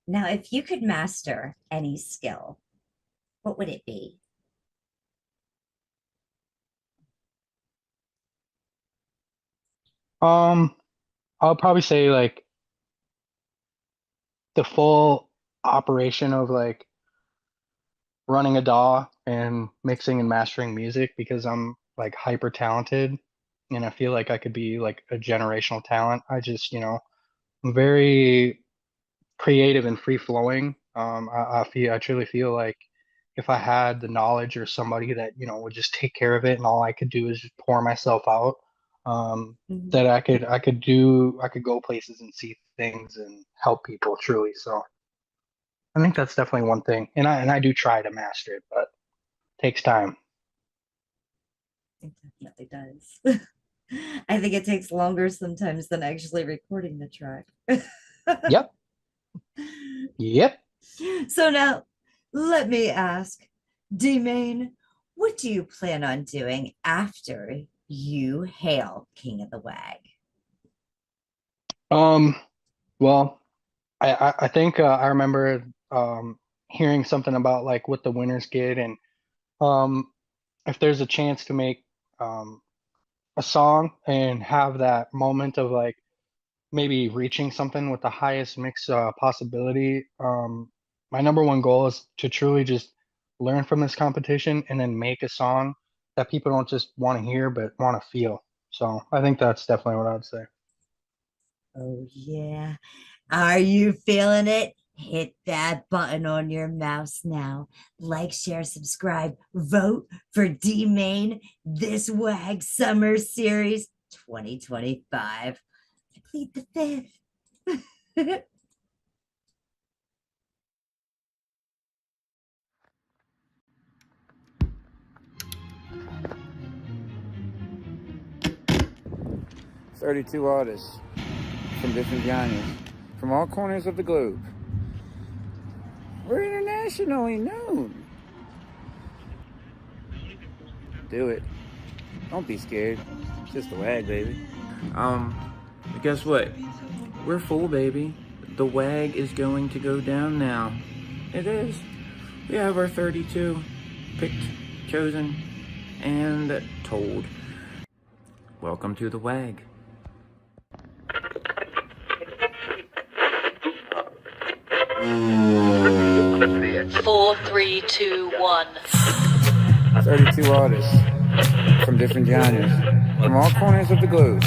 Now, if you could master any skill, what would it be? Um, I'll probably say like the full operation of like running a DAW and mixing and mastering music because I'm like hyper talented and I feel like I could be like a generational talent. I just, very creative and free flowing. I truly feel like if I had the knowledge or somebody that, you know, would just take care of it and all I could do is just pour myself out, that I could go places and see things and help people truly. So I think that's definitely one thing. And I do try to master it, but it takes time. It definitely does. I think it takes longer sometimes than actually recording the track. Yep. Yep. So now let me ask, D-Main, what do you plan on doing after you hail King of the WAG? Well, I think I remember hearing something about like what the winners get, and if there's a chance to make a song and have that moment of like maybe reaching something with the highest mix possibility. My number one goal is to truly just learn from this competition and then make a song that people don't just want to hear but want to feel. So I think that's definitely what I would say. Oh, yeah. Are you feeling it? Hit that button on your mouse now. Like, share, subscribe, vote for D-Main this WAG Summer Series 2025. I plead the fifth. "32 artists from different genres, from all corners of the globe. We're internationally known. Do it. Don't be scared. It's just a WAG, baby." But guess what? We're full, baby. The WAG is going to go down now. It is. We have our 32 picked, chosen, and told. Welcome to the WAG. Four, three, two, one. 32 artists from different genres, from all corners of the globe.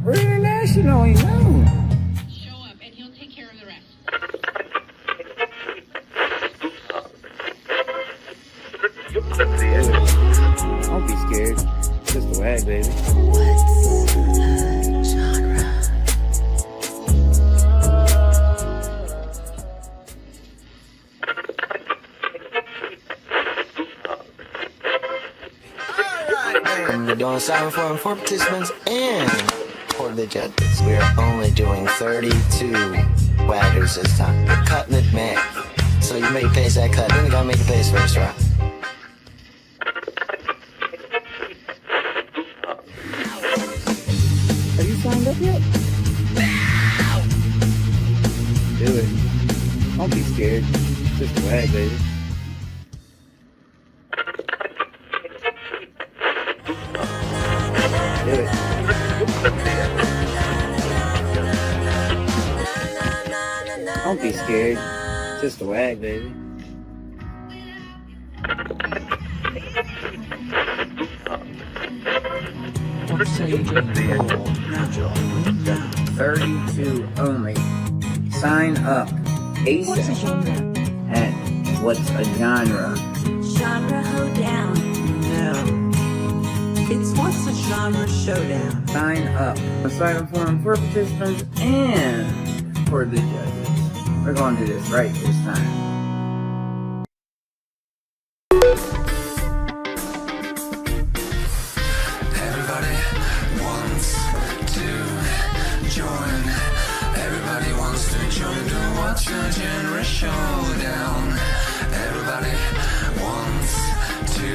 We're internationally known. Show up and he'll take care of the rest. Don't be scared. It's just a WAG, baby. We're doing a silent forum for participants and for the judges. We are only doing 32 waggers this time. We're cutting it back. So you make pace that cut, then you gotta make a pace first, right? Are you signed up yet? Do it. Don't be scared. It's just a WAG, baby. Do it. Don't be scared. It's just a WAG, baby. Don't say you just go. Now, Joe. 32 only. Sign up ASAP. What's a genre? And what's a genre? Genre hoedown. No. It's what's a genre showdown. Sign up. A silent forum for participants and for the judges. We're going to do this right this time. Everybody wants to join. Everybody wants to join the What's Your Genre Showdown. Everybody wants to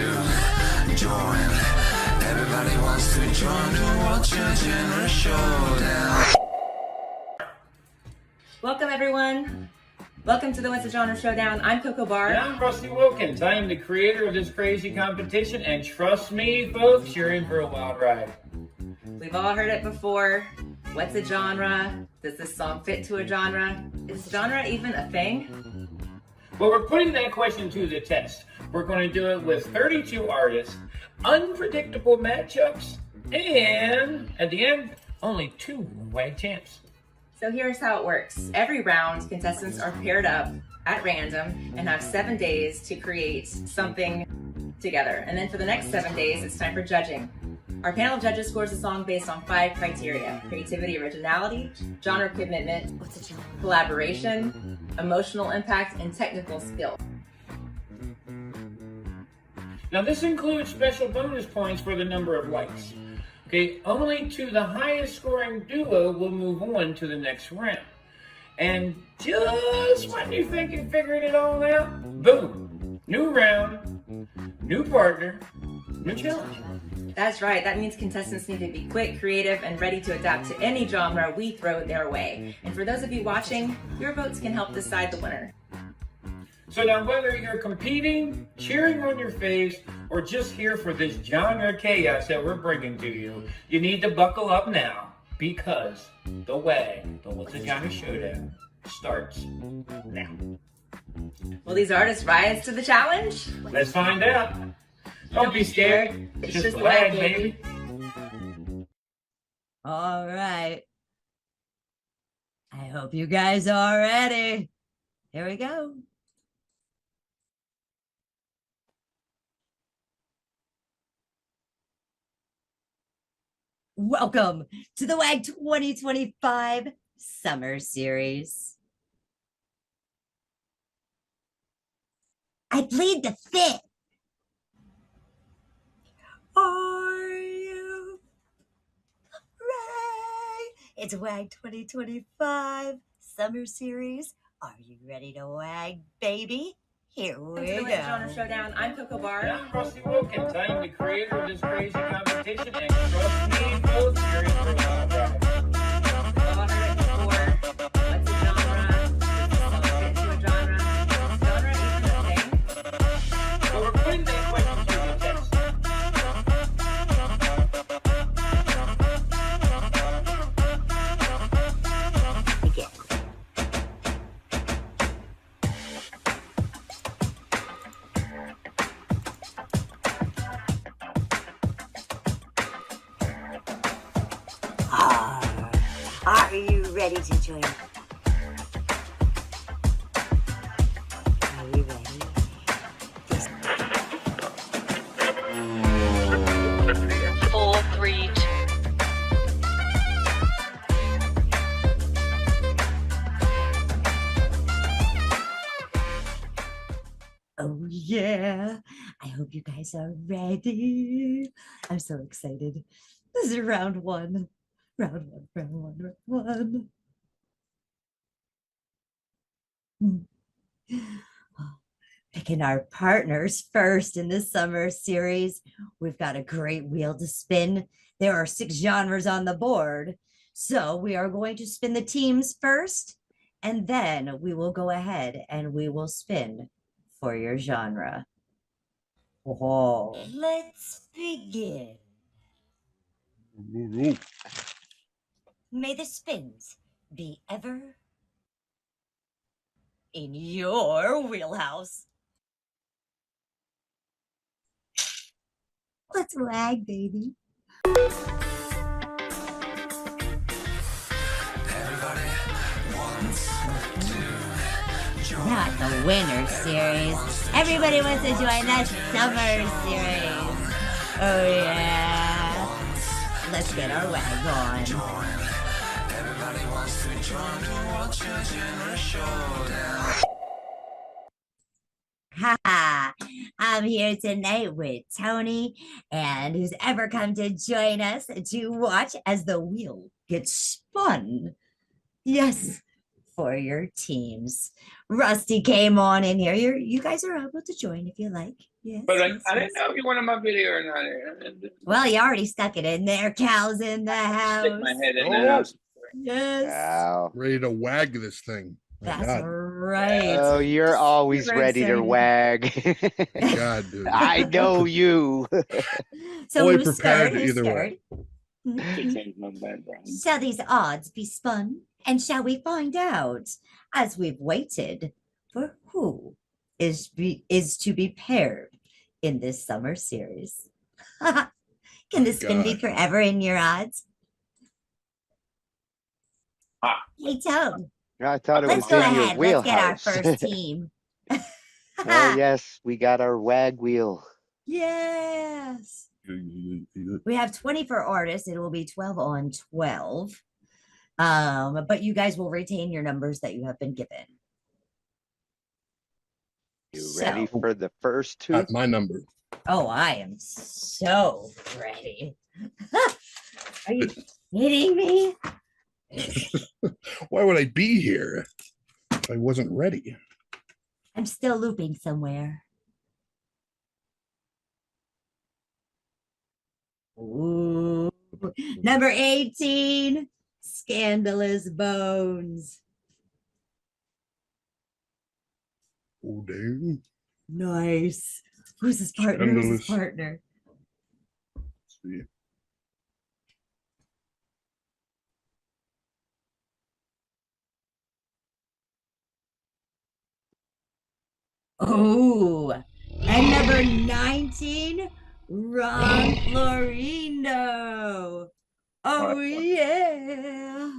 join. Everybody wants to join the What's Your Genre Showdown. Welcome, everyone. Welcome to the What's the Genre Showdown. I'm Coco Bar. And I'm Rusty Wilkins. I am the creator of this crazy competition, and trust me, folks, you're in for a wild ride. We've all heard it before. What's a genre? Does this song fit to a genre? Is genre even a thing? Well, we're putting that question to the test. We're going to do it with 32 artists, unpredictable matchups, and at the end, only 2 WAG champs. So here's how it works. Every round, contestants are paired up at random and have 7 days to create something together. And then for the next 7 days, it's time for judging. Our panel of judges scores a song based on 5 criteria: creativity, originality, genre commitment, collaboration, emotional impact, and technical skill. Now this includes special bonus points for the number of likes. Okay, only to the highest scoring duo will move on to the next round. And just when you think you figured it all out, boom, new round, new partner, new challenge. That's right. That means contestants need to be quick, creative, and ready to adapt to any genre we throw their way. And for those of you watching, your votes can help decide the winner. So now whether you're competing, cheering on your face, or just here for this genre chaos that we're bringing to you, you need to buckle up now, because the WAG, the What's a Genre Showdown, starts now. Will these artists rise to the challenge? Let's find out. Don't be scared. It's just WAG, baby. All right. I hope you guys are ready. Here we go. Welcome to the WAG 2025 Summer Series. I plead the fifth. Are you ready? It's WAG 2025 Summer Series. Are you ready to WAG, baby? Here we Welcome to the go. What's a Genre Showdown. I'm Coco Bar. And I'm Rusty Wilkins. I am the creator of this crazy competition, and trust me, folks, you're in for a wild ride. All heard it before. What's a genre? Does a song fit into a genre? Is genre even a thing? So we're putting that question to the test. Are you ready to join? Are you ready? 4, 3, 2. Oh yeah. I hope you guys are ready. I'm so excited. This is round one. Round one. Picking our partners first in this summer series. We've got a great wheel to spin. There are 6 genres on the board. So we are going to spin the teams first, and then we will go ahead and we will spin for your genre. Oh. Let's begin. May the spins be ever in your wheelhouse. Let's WAG, baby. Not the winter series. Everybody wants to join the summer series. Oh yeah. Let's get our WAG on. Everybody wants to join to watch a genre showdown. Ha! I'm here tonight with Tony, and who's ever come to join us to watch as the wheel gets spun. Yes, for your teams. Rusty came on in here. You guys are able to join if you like. Yes. But yes, I yes. didn't know if you wanted my video or not. Well, you already stuck it in there. Cal's in the house. Stick my head in the house. Yes. Ready to WAG this thing. My That's God. right. Oh, you're always Super ready to excited. WAG. God, dude. I know you. So Fully who's prepared scared? Who's either way. scared? Shall these odds be spun? And shall we find out as we've waited for who is to be paired in this summer series? Can this spin be gosh. forever in your odds? Hey, Toad. I thought it Let's was go in your ahead. Let's get our wheelhouse. first team. Oh yes, we got our WAG wheel. Yes. We have 24 artists. It will be 12 on 12. But you guys will retain your numbers that you have been given. You ready for the first two? Got my number. Oh, I am so ready. Are you kidding me? Why would I be here if I wasn't ready? I'm still looping somewhere. Ooh. Number 18, Scandalous Bones. Oh, dang. Nice. Who's his partner? Who's his Scandalous. partner? Let's see. Oh, and number 19, Ron Florindo. Oh, yeah.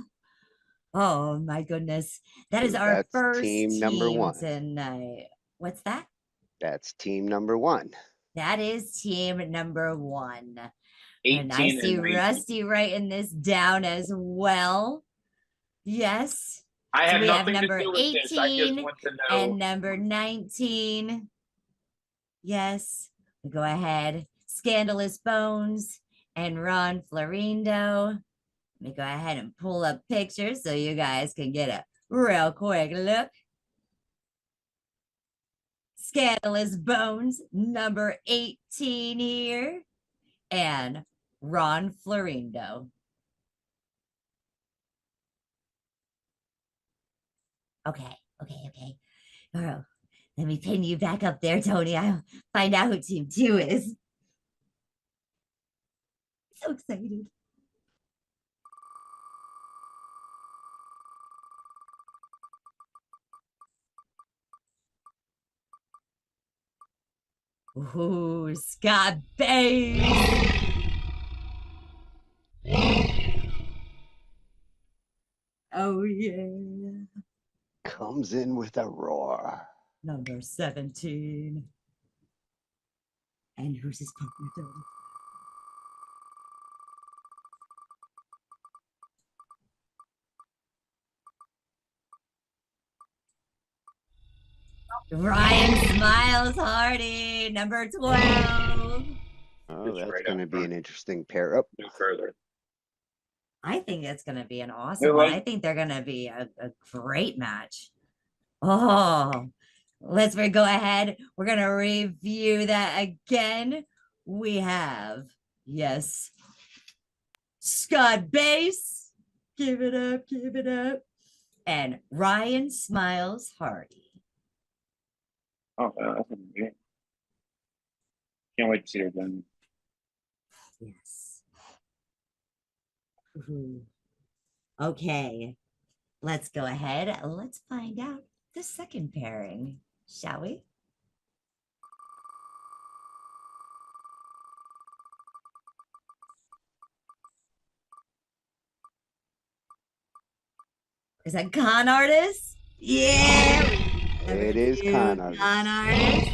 Oh, my goodness. That is our That's first team number team one. tonight. What's that? That's team number one. That is team number 1. And I 18 see and 19. Rusty writing this down as well. Yes. I So have we have nothing to number do with this. I just 18 want to and know. number 19. Yes. We go ahead. Scandalous Bones and Ron Florindo. Let me go ahead and pull up pictures so you guys can get a real quick look. Scandalous Bones, number 18 here. And Ron Florindo. Okay. All right. Let me pin you back up there, Tony. I'll find out who team 2 is. So excited. Ooh, Scott Bass. Oh, yeah. Comes in with a roar. Number 17. And who's his partner, Tony? Ryan Smiles Hardy, number 12. Oh, that's going to be an interesting pair up. No further. I think it's going to be an awesome one. I think they're going to be a great match. Oh, let's go ahead. We're going to review that again. We have, yes, Scott Bass. Give it up, give it up. And Ryan Smiles Hardy. Oh, that's great. Can't wait to see her again. Yes. Ooh. Okay, let's go ahead. Let's find out the second pairing, shall we? Is that Con Artist? Yeah. It is Con Artist. Con Artist.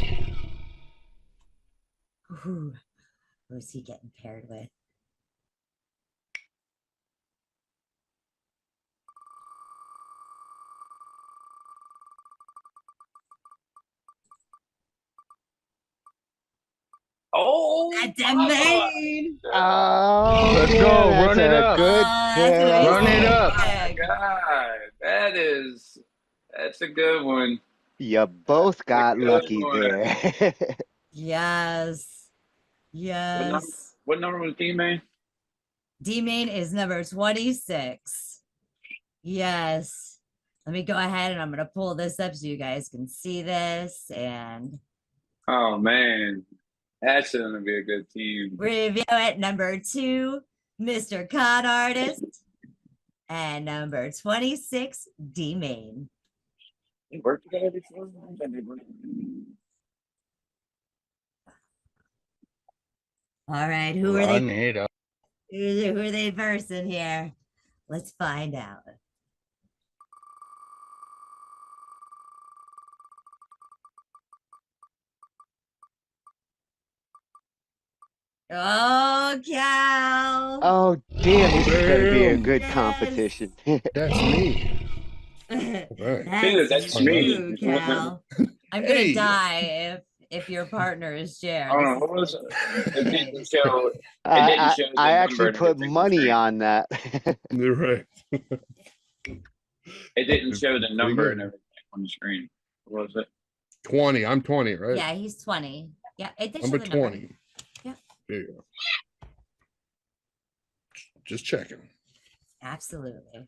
Ooh, who's he getting paired with? Oh, that's a main. Oh, Let's yeah, go. that's Run it a up. good pair up. Run it up. Oh my God, that's a good one. You both got good lucky one. there. Yes. Yes. What number was D-Main? D-Main is number 26. Yes. Let me go ahead and I'm going to pull this up so you guys can see this. And Oh man, that's gonna be a good team. review it. Number 2, Mr. Con Artist. And number 26, D-Main. They worked together before. All right, who Run are they? it up. Who are they versing here? Let's find out. Oh, Cal. Oh, damn, this is going to be a Damn. good Yes. competition. That's me. Right. That's me. you, Cal. I'm gonna Hey. die if your partner is Jer. I don't know This what was is it. It didn't show. It I, didn't I, show the I number actually and put everything on the money screen. on that. You're right. It didn't show the Pretty number good. and everything on the screen. What was it? 20. I'm 20, right? Yeah, he's 20. Yeah, it did show Number the number. 20. Yeah. There you go. Just checking. Absolutely.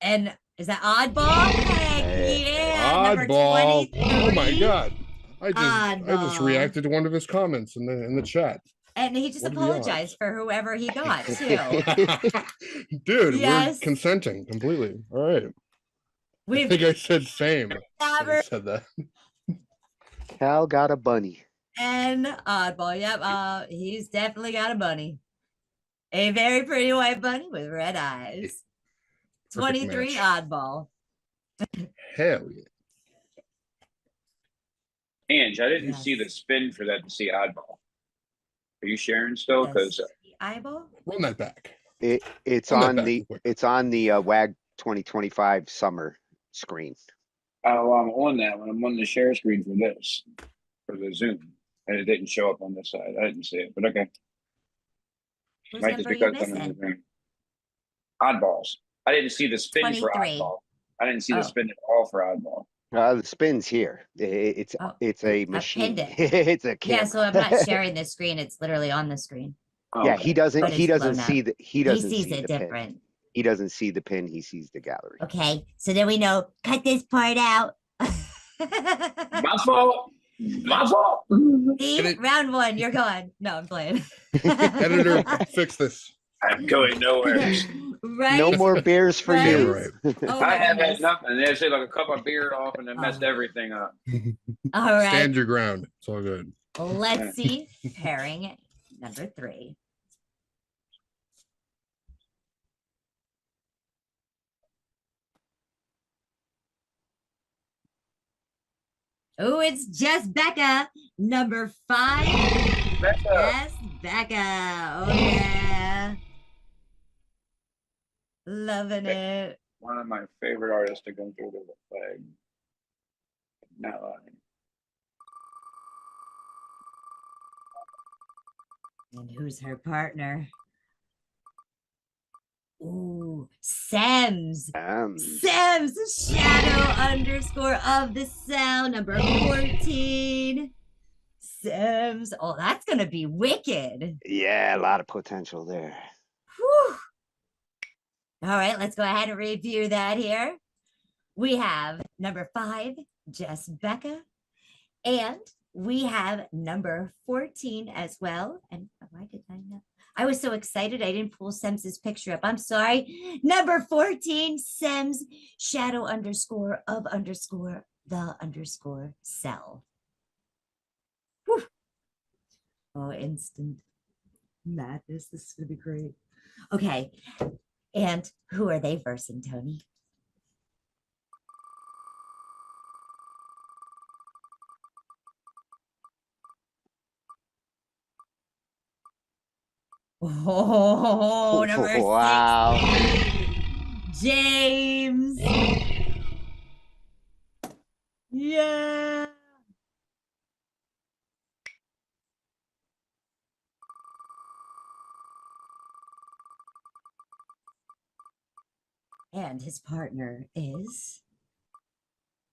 And is that oddball? Heck yeah, number Oddball. 23. Oh my god. I just Oddball. reacted to one of his comments in the chat. And he just What are the odds? apologized for whoever he got too. Dude, Yes. we're consenting completely. All right. I We've think I said same. when I never said that. Cal got a bunny. and oddball. Yep. He's definitely got a bunny. A very pretty white bunny with red eyes. Perfect 23 match. oddball. Hell yeah. Ange, I didn't see the spin for that to see oddball. Are you sharing still? Because eyeball. Run that back. It's Run that on back the real quick. WAG 2025 summer screen. oh, I'm on that one. I'm on the share screen for this, for the Zoom, and it didn't show up on this side. I didn't see it, but okay. Whose Might just number are you because I'm in the missing? Zoom. Oddballs. I didn't see the spin for 23. oddball. I didn't see the Oh. spin at all for oddball. The spin's here. It's Oh, a I machine. pinned it. It's a Yeah, camera. so I'm not sharing the screen. It's literally on the screen. Oh, Yeah, okay. he doesn't. But He it's doesn't blown see up. the. He doesn't sees see it the pin. different. He doesn't see the pin. He sees the gallery. Okay, so then we know. Cut this part out. My fault. My fault. See, round one, you're gone. No, I'm playing. Editor, fix this. I'm going nowhere. Right? No more beers for Right? you. Right. Oh I my have goodness. had nothing. They say like a cup of beer off and it messed everything up. All right. Stand your ground. It's all good. Let's see. Pairing number 3. Oh, it's just Becca, number 5. Yes, Becca. Oh yeah. Loving it. One of my favorite artists to go through the flag. Not lying. And who's her partner? Ooh, Sems. Sems, shadow underscore of the cell, number 14. Sems. Oh, that's gonna be wicked. Yeah, a lot of potential there. Whew. All right, let's go ahead and review that here. We have number 5, Jess Becca, and we have number 14 as well. And why did I know? I was so excited I didn't pull Sems's picture up. I'm sorry. Number 14, Sems, shadow underscore of underscore the underscore cell. Whew. Oh, instant madness. This is gonna be great. Okay. And who are they versing, Tony? Oh, number Wow. 6, James. Yeah. And his partner is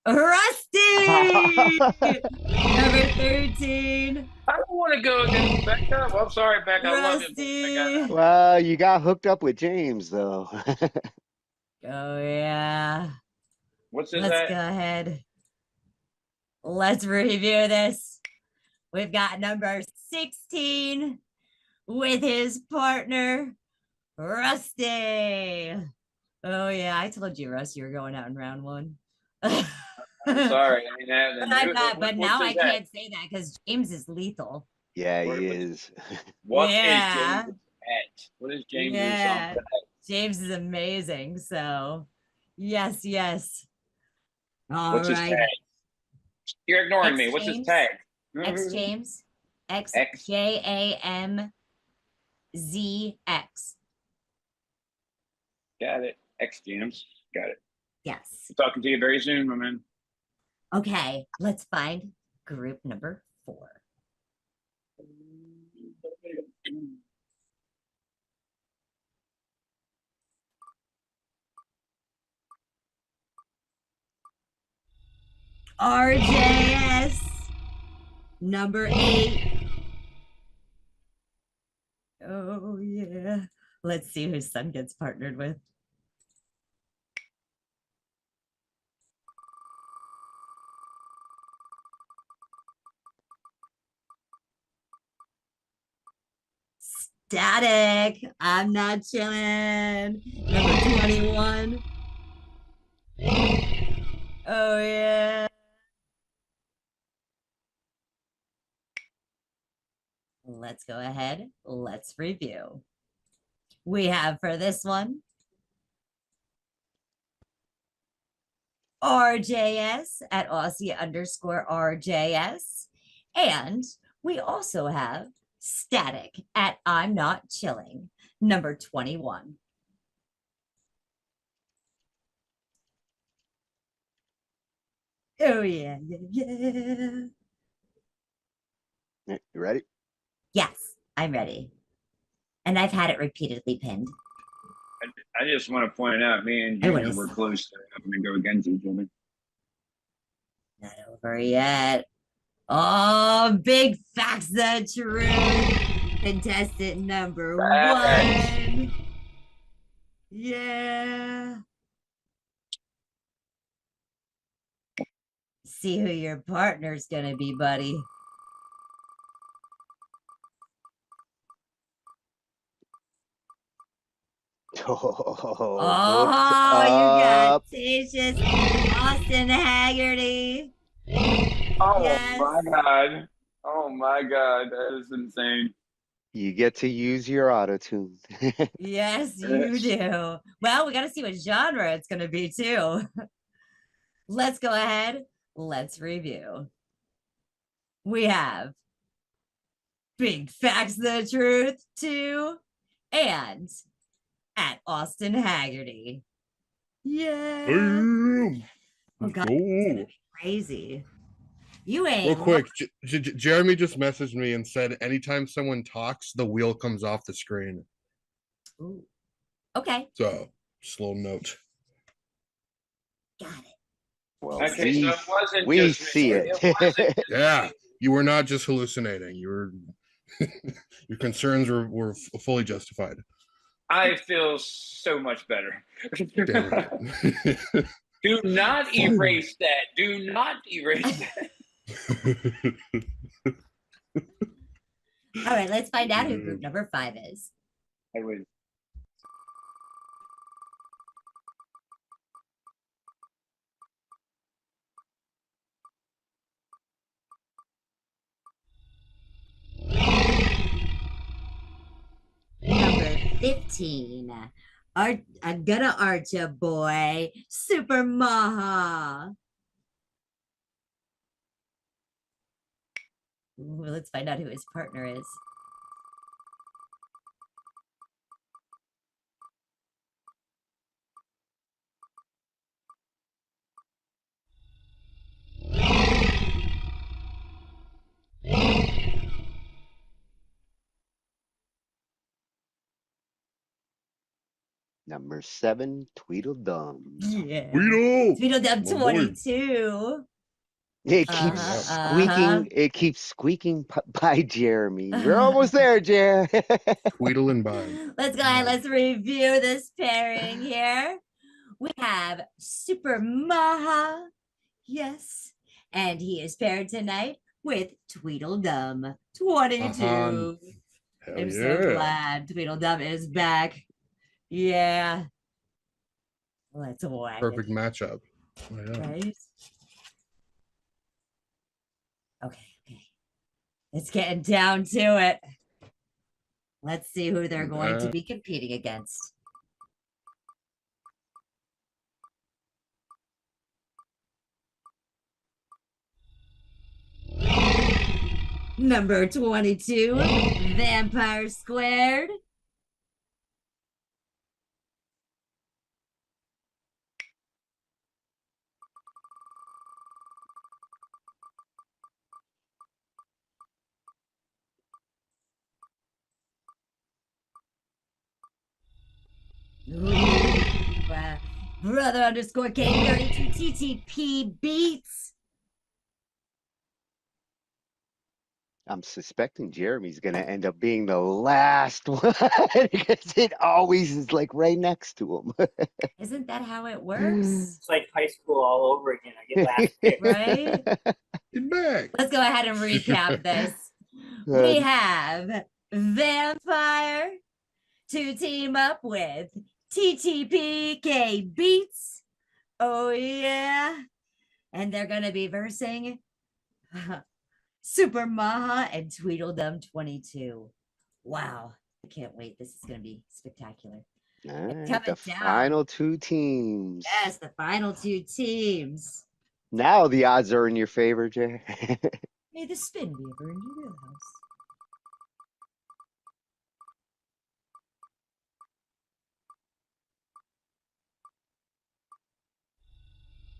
Rusty. Number 13. I don't want to go against Becca. Well, I'm sorry, Becca. I love you. Rusty. Well, you got hooked up with James, though. Oh, yeah. What's his Let's at? go ahead. Let's review this. We've got number 16 with his partner, Rusty. Oh, yeah. I told you, Russ, you were going out in round 1. I'm sorry. I mean, But I'm not, but now I his at? can't say that because James is lethal. Yeah, he is. What is Yeah. James at? What is James' Yeah. song? James is amazing. So, yes, yes. All What's his right. tag? You're ignoring me. Thanks, What's James. his tag? X James. X. XJAMZX. Got it. X James. Got it. Yes. Talking to you very soon, my man. Okay, let's find group number 4. RJS number 8. Oh yeah. Let's see who Sun gets partnered with. Static. I'm not chilling. Number 21. Oh yeah. Let's go ahead. Let's review. We have for this one RJS at Aussie_RJS. And we also have Static at I'm Not Chilling, number 21. Oh yeah, yeah. You ready? Yes, I'm ready. And I've had it repeatedly pinned. I just want to point out, me and Junior were close to having to go against each other. Not over yet. Oh, big facts the truth. Contestant number 1. Yeah. See who your partner's gonna be, buddy. Oh, You got up. Tatius Austin Haggerty. Oh Yes. my God. Oh my God. That is insane. You get to use your auto tune. Yes, you do. Well, we got to see what genre it's going to be too. Let's go ahead. Let's review. We have Big Facts the Truth 2 and at Austin Haggerty. Yeah. Oh God, it's gonna be crazy. You ain't Real quick, Jeremy just messaged me and said anytime someone talks, the wheel comes off the screen. Ooh. Okay. So, slow note. Got it. Well, Okay, so it wasn't we just see me. it. wasn't Yeah, you were not just hallucinating. You were your concerns were fully justified. I feel so much better. Damn it. Do not erase that. Do not erase that. All right, let's find out who group number 5 is. I would. Number 15. I'm gonna arch a boy. Super Maha. Ooh, let's find out who his partner is. Number 7, Tweedledum. Yeah. Tweedle. Tweedledum My boy. 22. It keeps squeaking. It keeps squeaking by Jeremy. We're almost there, Jer. Tweedling by. Let's go ahead. Let's review this pairing here. We have Super Maha. Yes. And he is paired tonight with Tweedledum 22. Hell I'm yeah. so glad Tweedledum is back. Yeah. Let's whack Perfect it. matchup. Oh, yeah. Right? Okay. It's getting down to it. Let's see who they're going to be competing against. Number 22, Vampire Squared. Brother underscore K32 TTP Beats. I'm suspecting Jeremy's gonna end up being the last one because it always is like right next to him. Isn't that how it works? It's like high school all over again. I get last pick. Right? Get back. Let's go ahead and recap this. We have Vampire to team up with TTPK Beats. Oh, yeah. And they're going to be versing Super Maha and Tweedledum 22. Wow. I can't wait. This is going to be spectacular. All right, Coming the down. final two teams. Yes, the final two teams. Now the odds are in your favor, Jay. May the spin be ever in your wheelhouse.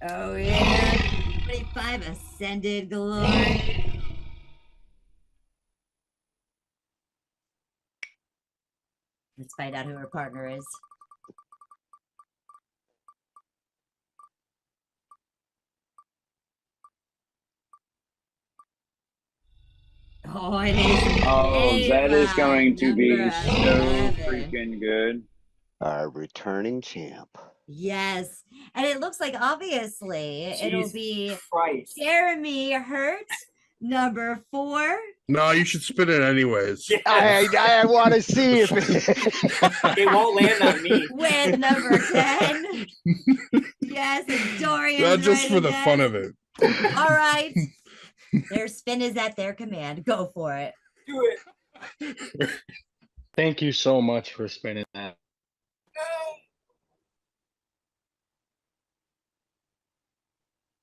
Oh, yeah. 25 Ascended Glory. Let's find out who her partner is. Oh, it is. Oh, that is going to be number so 11. freaking good. Our returning champ. Yes. And it looks like obviously it'll Jesus be Christ. Jeremy Hurt, number 4. No, you should spin it anyways. I want to see if It won't land on me. With number 10. Yes, and Dorian. Not just for the fun of it. All right. Their spin is at their command. Go for it. Do it. Thank you so much for spinning that.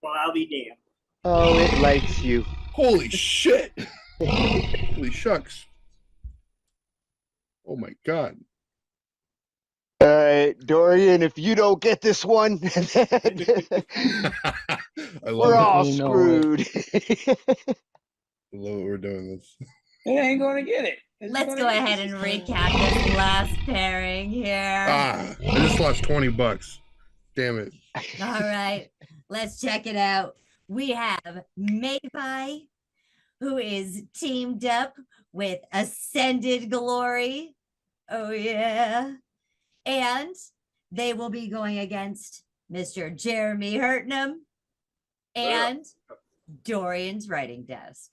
Well, I'll be damned. Oh, it likes you. Holy shit. Holy shucks. Oh my god. All right, Dorian, if you don't get this one, I love we're it. all You know screwed. I love it. We're doing this. It ain't going to get it. Let's go ahead and recap this last pairing here. Ah, I just lost $20. Damn it. All right, let's check it out. We have Maybai, who is teamed up with Ascended Glory. Oh, yeah. And they will be going against Mr. Jeremy Hurtnam and Dorian's writing desk.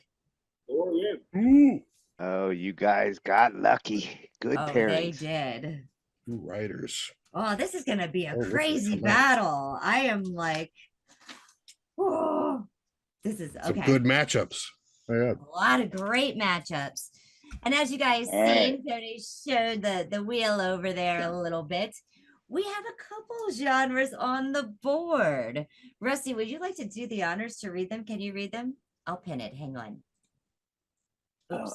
Ooh. Oh, you guys got lucky. Good Oh, pairings. they did. Two writers. Oh, this is going to be a Oh, this is crazy tremendous. battle. I am like, oh, this is Some okay. good matchups. Oh, yeah. A lot of great matchups. And as you guys All right. seen, Tony showed the wheel over there a little bit. We have a couple genres on the board. Rusty, would you like to do the honors to read them? Can you read them? I'll pin it. Hang on. Oops.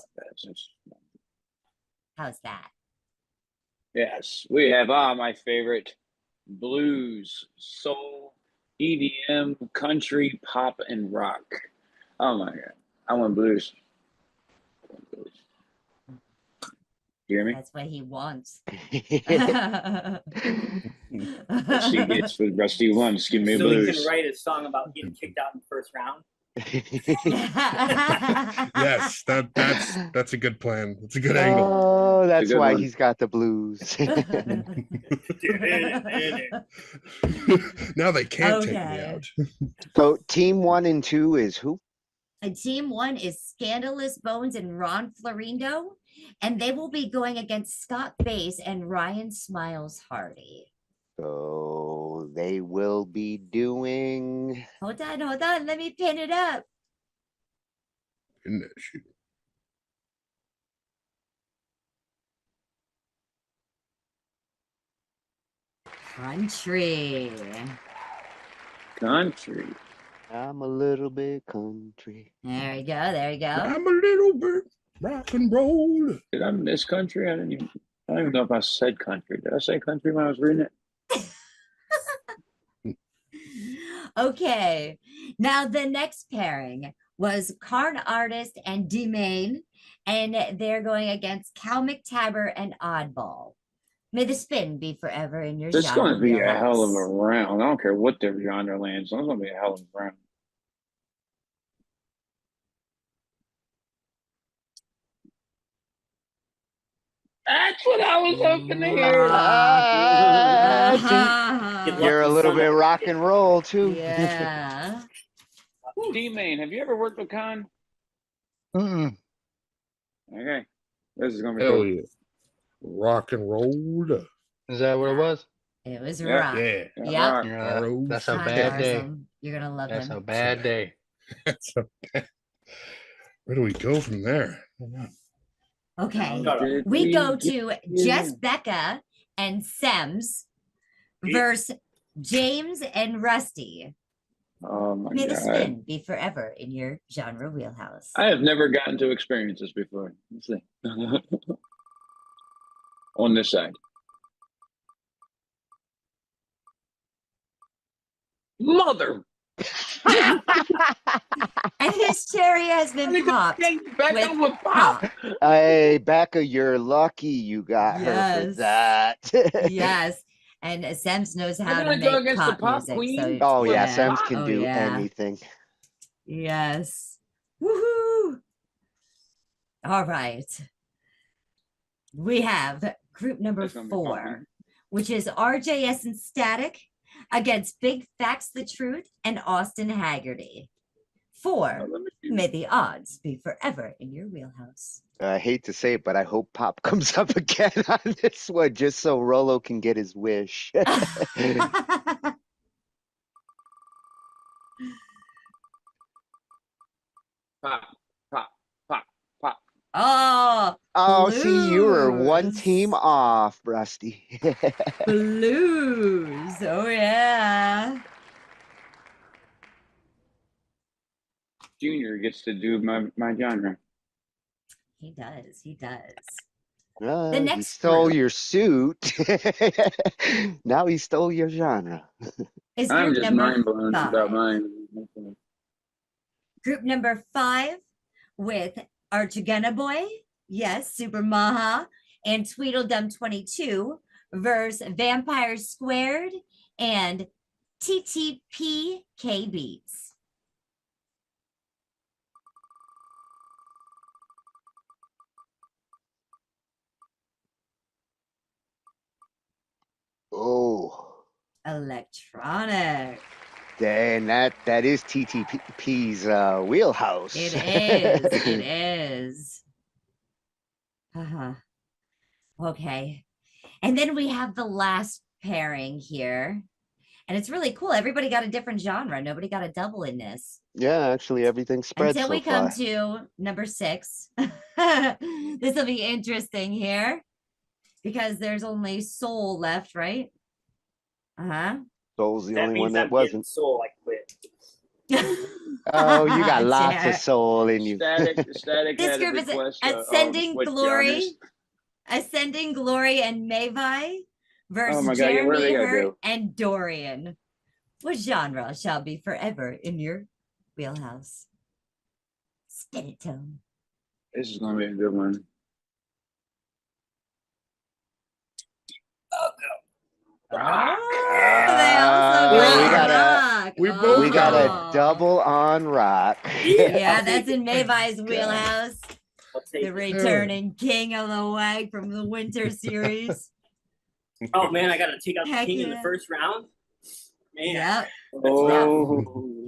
How's that? Yes, we have my favorite blues, soul, EDM, country, pop, and rock. Oh my god, I want blues. You hear me? That's what he wants. Rusty gets for Rusty wants. Give me So we blues. can write a song about getting kicked out in the first round. Yes, that's a good plan. It's a good angle. Oh, that's good why one. he's got the blues. Now they can't take me Okay. out. So team 1 and 2 is who? And team 1 is Scandalous Bones and Ron Florindo. And they will be going against Scott Bass and Ryan Smiles Hardy. So they will be doing. Hold on. Let me pin it up. Isn't it? Shoot. Country. Country. I'm a little bit country. There we go. There we go. I'm a little bit rock and roll. Did I miss country? I don't even know if I said country. Did I say country when I was reading it? Okay. Now the next pairing was Carn Artist and D-Main, and they're going against Cal McTaber and Oddball. May the spin be forever in your It's going genre to be a hell of a wheelhouse. round. I don't care what their genre lands. It's going to be a hell of a round. That's what I was hoping to hear. You're a little bit rock and roll too. Yeah. D-Main, have you ever worked with Con? Mm-mm. Okay. This is going to be Hell cool. yeah. Rock and roll. Is that what it was? It was Yeah. rock. Yeah. Yep. Yeah, that's a Con bad day. Tarzan. You're gonna love That's him. a bad day. Where do we go from there? Okay. We go to Jess Becca and Sems versus James and Rusty. Oh my May the God. spin be forever in your genre wheelhouse. I have never gotten to experience this before. Let's see. On this side. Mother. And his cherry has been popped with pop. Hey, Becca, you're lucky you got her for that. Yes. And Sems knows how gonna to go make against the pop pop music. queen? So Oh yeah, yeah. Sems can Oh, do yeah. anything. Yes. Woohoo. All right. We have group number 4, which is RJS and Static against Big Facts the Truth and Austin Haggerty. 4, may the odds be forever in your wheelhouse. I hate to say it, but I hope Pop comes up again on this one just so Rolo can get his wish. Pop, pop, pop, pop. Oh, see, you were one blues. team off, Rusty. Blues. Oh, yeah. Junior gets to do my genre. He does. He does. He next stole group. your suit. Now he stole your genre. Is I'm group just number mind blown 5. about mine. Group number 5 with Archagena Boy, yes, Super Maha, and Tweedledum 22 versus Vampires Squared and TTPK Beats. Oh. Electronic. Dang, that is TTP's wheelhouse. It is. It is. Okay. And then we have the last pairing here. And it's really cool. Everybody got a different genre. Nobody got a double in this. Yeah, actually everything spreads Until so we come far. to number 6. This will be interesting here because there's only Soul left, right? Soul's the That only means one that I'm getting wasn't. soul. I quit. Oh, you got lots Jer. of soul in you. Static This had a group is request Ascending switch Glory, genres. Ascending Glory and Mavi versus Oh my God, yeah, what are they Jeremy gonna Hurt do? and Dorian. What genre shall be forever in your wheelhouse? Spin it, Tone. This is gonna be a good one. Rock. They also got we rock. got a double on rock. Yeah, that's in Mavi's wheelhouse. The returning king of the WAG from the winter series. Oh man, I gotta take out the Heck king in yeah. the first round. Man. Yep. Oh,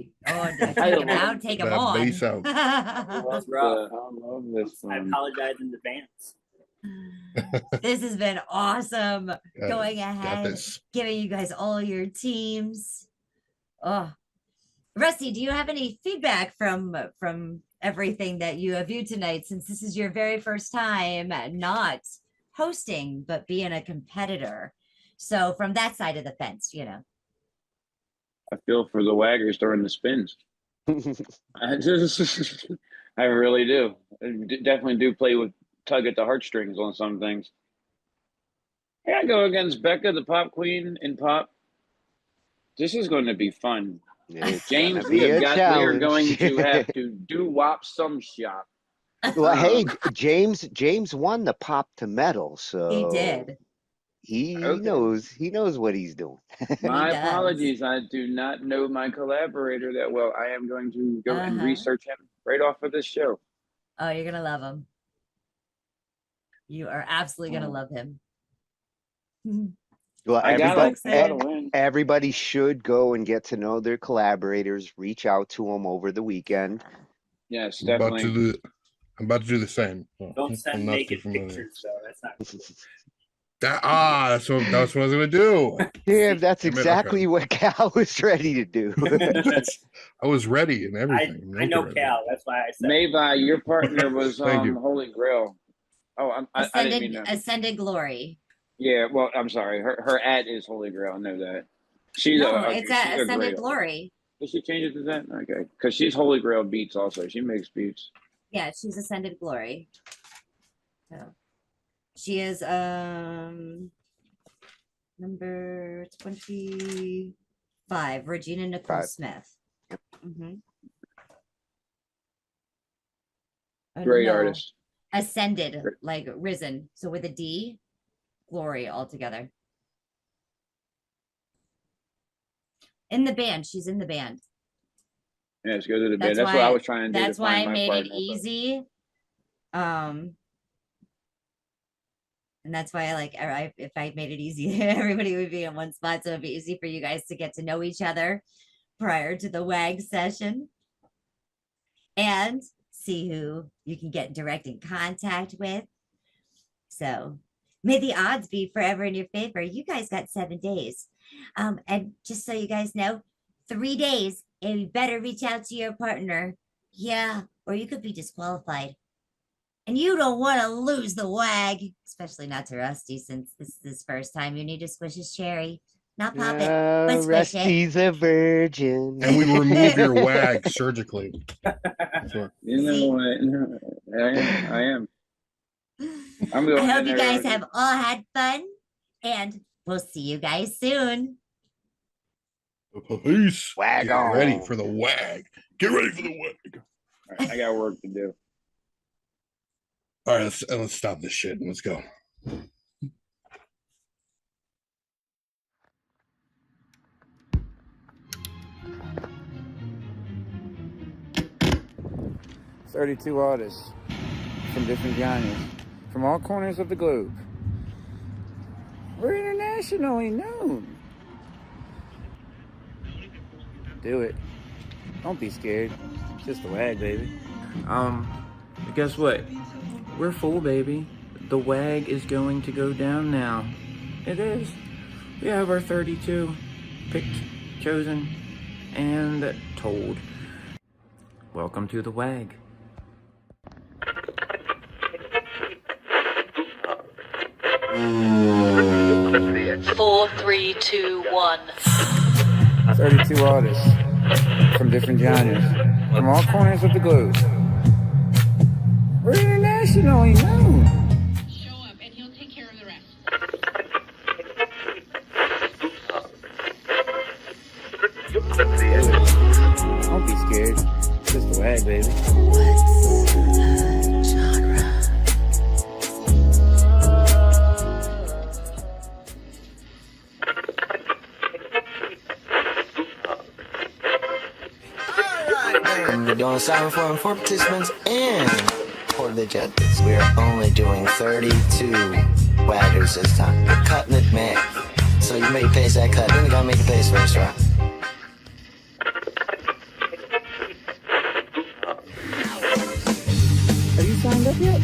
take him out, take him That on. bass out. That's rough. I love this I one. apologize in advance. This has been awesome. Going got ahead, this. giving you guys all your teams. Oh, Rusty, do you have any feedback from everything that you have viewed tonight? Since this is your very first time not hosting, but being a competitor. So from that side of the fence, you know. I feel for the waggers during the spins. I just, I really do. Definitely do play with tug at the heartstrings on some things. Here I go against Becca, the pop queen in pop. This is going to be fun. It's James, gonna be a we are challenge. going to have to do wop some shop. Well, hey, James won the pop to metal, so He did. he Okay. knows what he's doing. My does. apologies. I do not know my collaborator that well. I am going to go and research him right off of this show. Oh, you're gonna love him. You are absolutely gonna love him. Well, I everybody, gotta win. everybody should go and get to know their collaborators. Reach out to them over the weekend. Yes, I'm about definitely. I'm about to do the same. Don't I'm send not naked too familiar. pictures though. That's not cool. That's what I was gonna do. Damn, that's Damn it, exactly okay. what Cal was ready to do. I was ready and everything. I know ready. Cal. That's why I said. Mavi, your partner was Thank you. Holy Grail. Oh, I didn't mean that. Ascended glory. Yeah, well, I'm sorry. Her ad is Holy Grail. I know that. She's No, okay, it's she's a ascended great. glory. Did she change it to that? Okay, because she's Holy Grail beats also. She makes beats. Yeah, she's ascended glory. So she is number 25, Regina Nicole Smith. Great artist. Ascended, like risen. So with a D, glory altogether. In the band, she's in the band. Yeah, let's go to the band. That's what I was trying to do. That's why I made it easy. And that's why if I made it easy, everybody would be in one spot. So it'd be easy for you guys to get to know each other prior to the WAG session. And see who you can get direct in contact with. So may the odds be forever in your favor. You guys got 7 days. And just so you guys know, 3 days, and you better reach out to your partner. Yeah, or you could be disqualified. And you don't want to lose the WAG, especially not to Rusty, since this is his first time. You need to squish his cherry. Not pop it, but squish Rusty's a virgin. And we remove your WAG surgically. Sure. You know what? I am. I'm going I hope you guys have all had fun, and we'll see you guys soon. Peace. WAG Get on. ready for the WAG. Get ready for the WAG. I got work to do. All right, let's stop this shit and let's go. "32 artists from different genres, from all corners of the globe. We're internationally known. Do it. Don't be scared. Just the WAG, baby." Guess what? We're full, baby. The WAG is going to go down now. It is. We have our 32 picked, chosen, and told. Welcome to the WAG. Four, three, two, one. 32 artists from different genres, from all corners of the globe. We're internationally known. Show up and he'll take care of the rest. Don't be scared. Just the WAG, baby. We're doing silent form for participants and for the judges. We are only doing 32 waggers this time. We're cutting it mad. So you make pace that cut, then you gotta make a pace first, right? Have you signed up yet?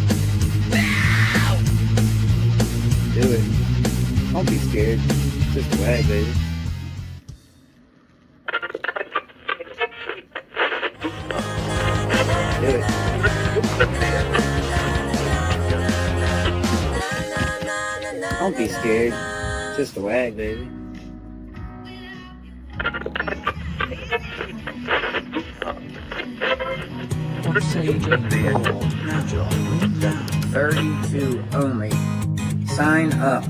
Do it. Don't be scared. Just the WAG, baby. Do it. Don't be scared. Just the WAG, baby. 32 only. Sign up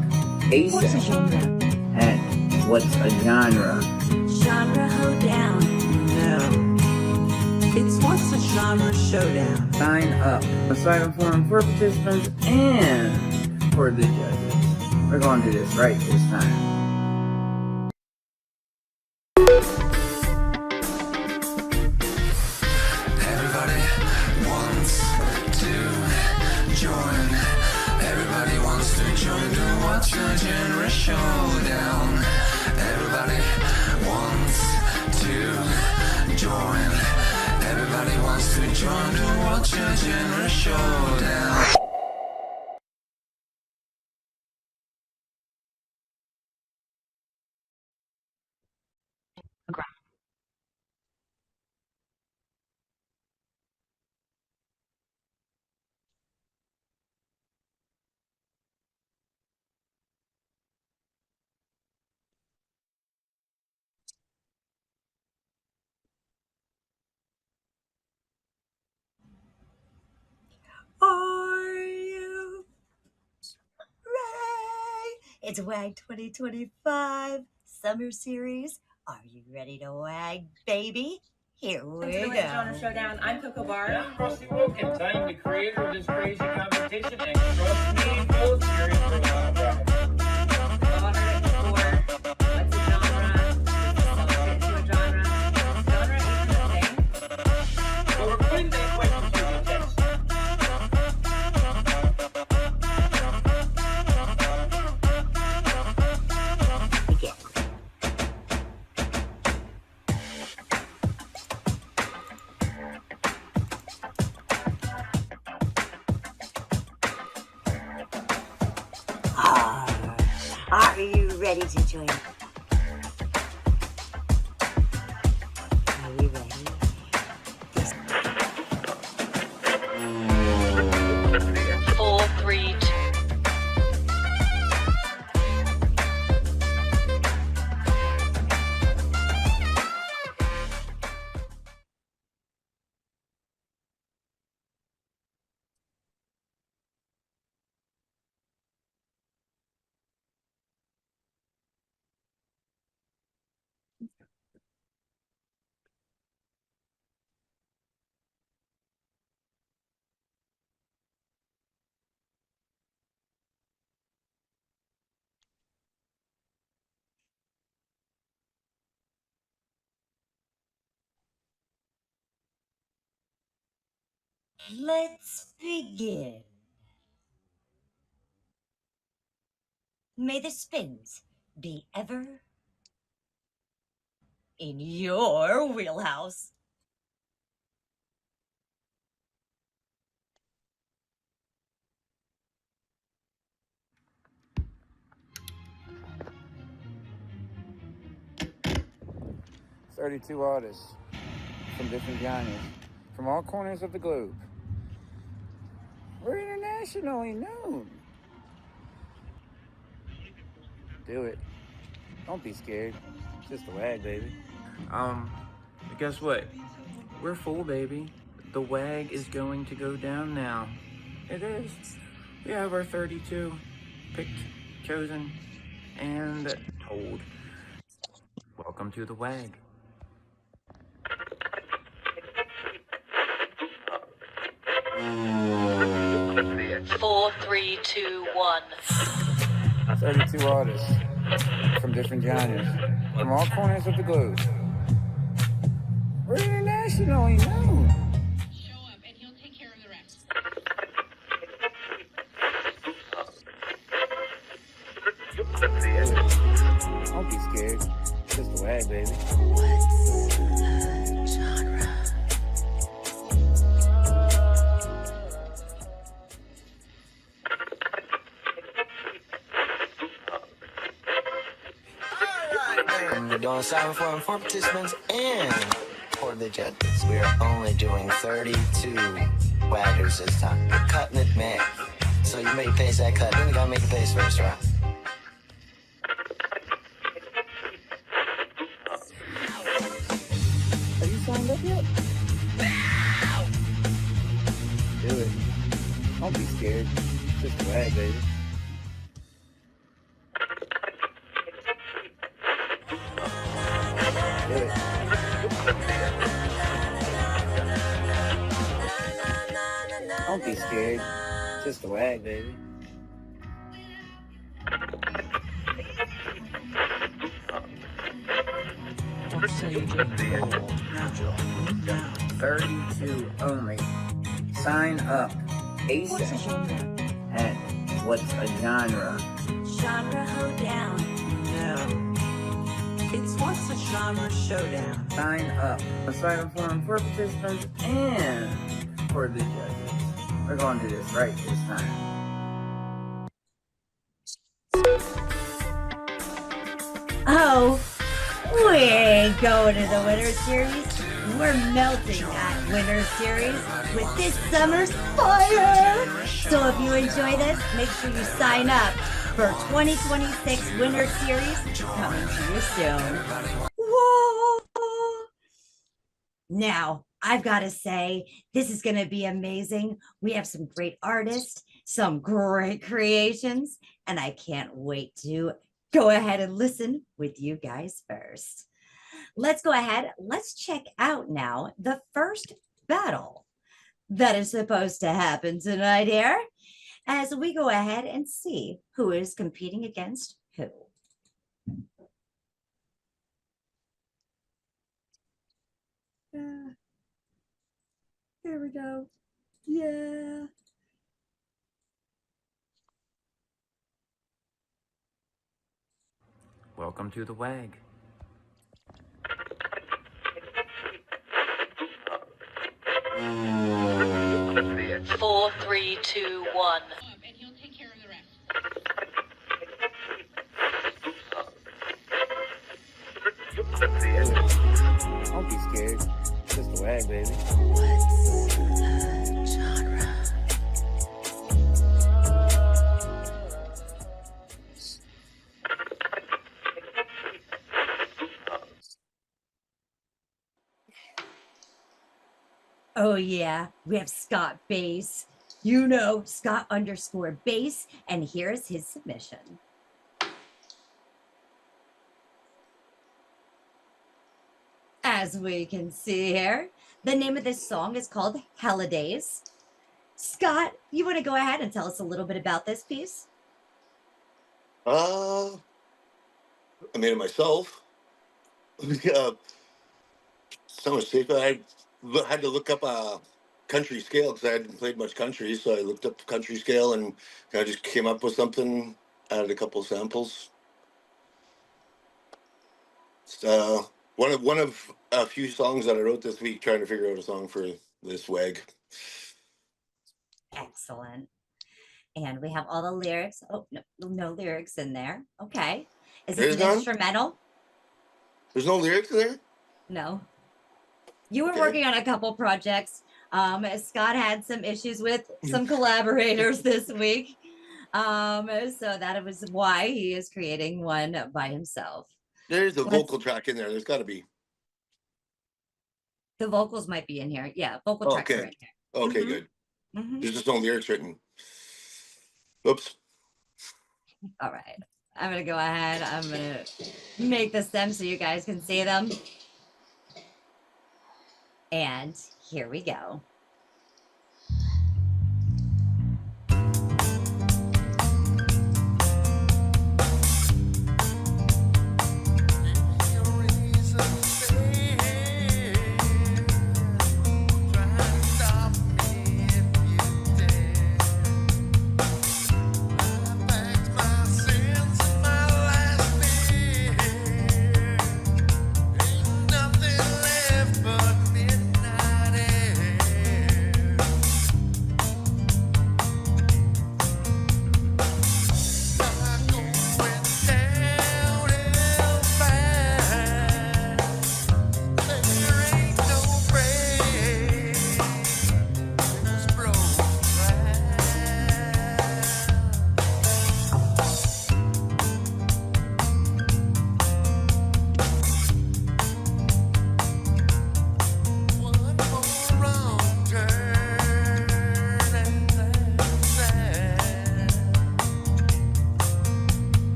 ASAP. And what's a genre? Genre hoedown. No. It's what's a genre showdown. Sign up. A silent forum for participants and for the judges. We're going to do this right this time. Everybody wants to join. Everybody wants to join to watch the genre showdown. Everybody wants to join. Everybody wants to join to watch the genre showdown. Are you ready? It's WAG 2025 Summer Series. Are you ready to WAG, baby? Here we Welcome to the go. WAG Genre Showdown. I'm Coco Bar. And I'm Rusty Wilkins. I am the creator of this crazy competition, and trust me, folks, you're in for a lot of ride. We've all heard it before. What's a genre? Does it fit into a genre? Genre even a thing? Well, we're putting that question to the test. Are you ready to join? Are you ready? 4, 3, 2. Let's begin. May the spins be ever in your wheelhouse. "32 artists from different genres, from all corners of the globe. We're internationally known. Do it. Don't be scared. It's just a WAG, baby." Guess what? We're full, baby. The WAG is going to go down now. It is. We have our 32 picked, chosen, and told. Welcome to the WAG. Four, 3, 2, 1. 32 artists from different genres, from all corners of the globe. We're internationally known. Show up and he'll take care of the rest. Don't be scared. It's just a WAG, baby. What's a genre? We're doing silent forum for participants and for the judges. We're only doing 32 waggers this time. We're cutting it mad. So you make pace that cut, then you gotta make a pace first, right? Have you signed up yet? Don't be scared. Just the WAG, baby. Do it. Don't be scared. Just the WAG, baby. What say you just call? 32 only. Sign up ASAP. And what's a genre? Genre hoedown. No. It's what's a genre showdown. Sign up. Sign up form for participants and for the judges. We're going to do this right this time. Oh, we ain't going to the Winter Series. We're melting that Winter Series with this summer's fire. So if you enjoy this, make sure you sign up for 2026 Winter Series coming to you soon. Whoa! Now, I've got to say, this is going to be amazing. We have some great artists, some great creations, and I can't wait to go ahead and listen with you guys first. Let's go ahead. Let's check out now the first battle that is supposed to happen tonight here as we go ahead and see who is competing against who. Here we go. Yeah. Welcome to the WAG. Four, three, two, one. And he'll take care of the rest. Don't be scared. Just the WAG, baby. What's a genre? Oh yeah, we have Scott Bass. You know, Scott_Bass, and here's his submission. As we can see here, the name of this song is called HELLIDAZE. Scott, you want to go ahead and tell us a little bit about this piece? I made it myself. So much safer. I had to look up a country scale because I hadn't played much country, so I looked up the country scale and I just came up with something. Added a couple samples. It's, one of a few songs that I wrote this week, trying to figure out a song for this WAG. Excellent. And we have all the lyrics. Oh, no lyrics in there. Okay. Is this an instrumental? There's no lyrics in there? No. You were Okay. working on a couple projects. Scott had some issues with some collaborators this week. So that was why he is creating one by himself. There's a vocal track in there. There's got to be. The vocals might be in here. Yeah, vocal tracks are in here. Okay, good. There's just no lyrics written. Oops. All right. I'm going to go ahead. I'm going to make this them so you guys can see them. And here we go.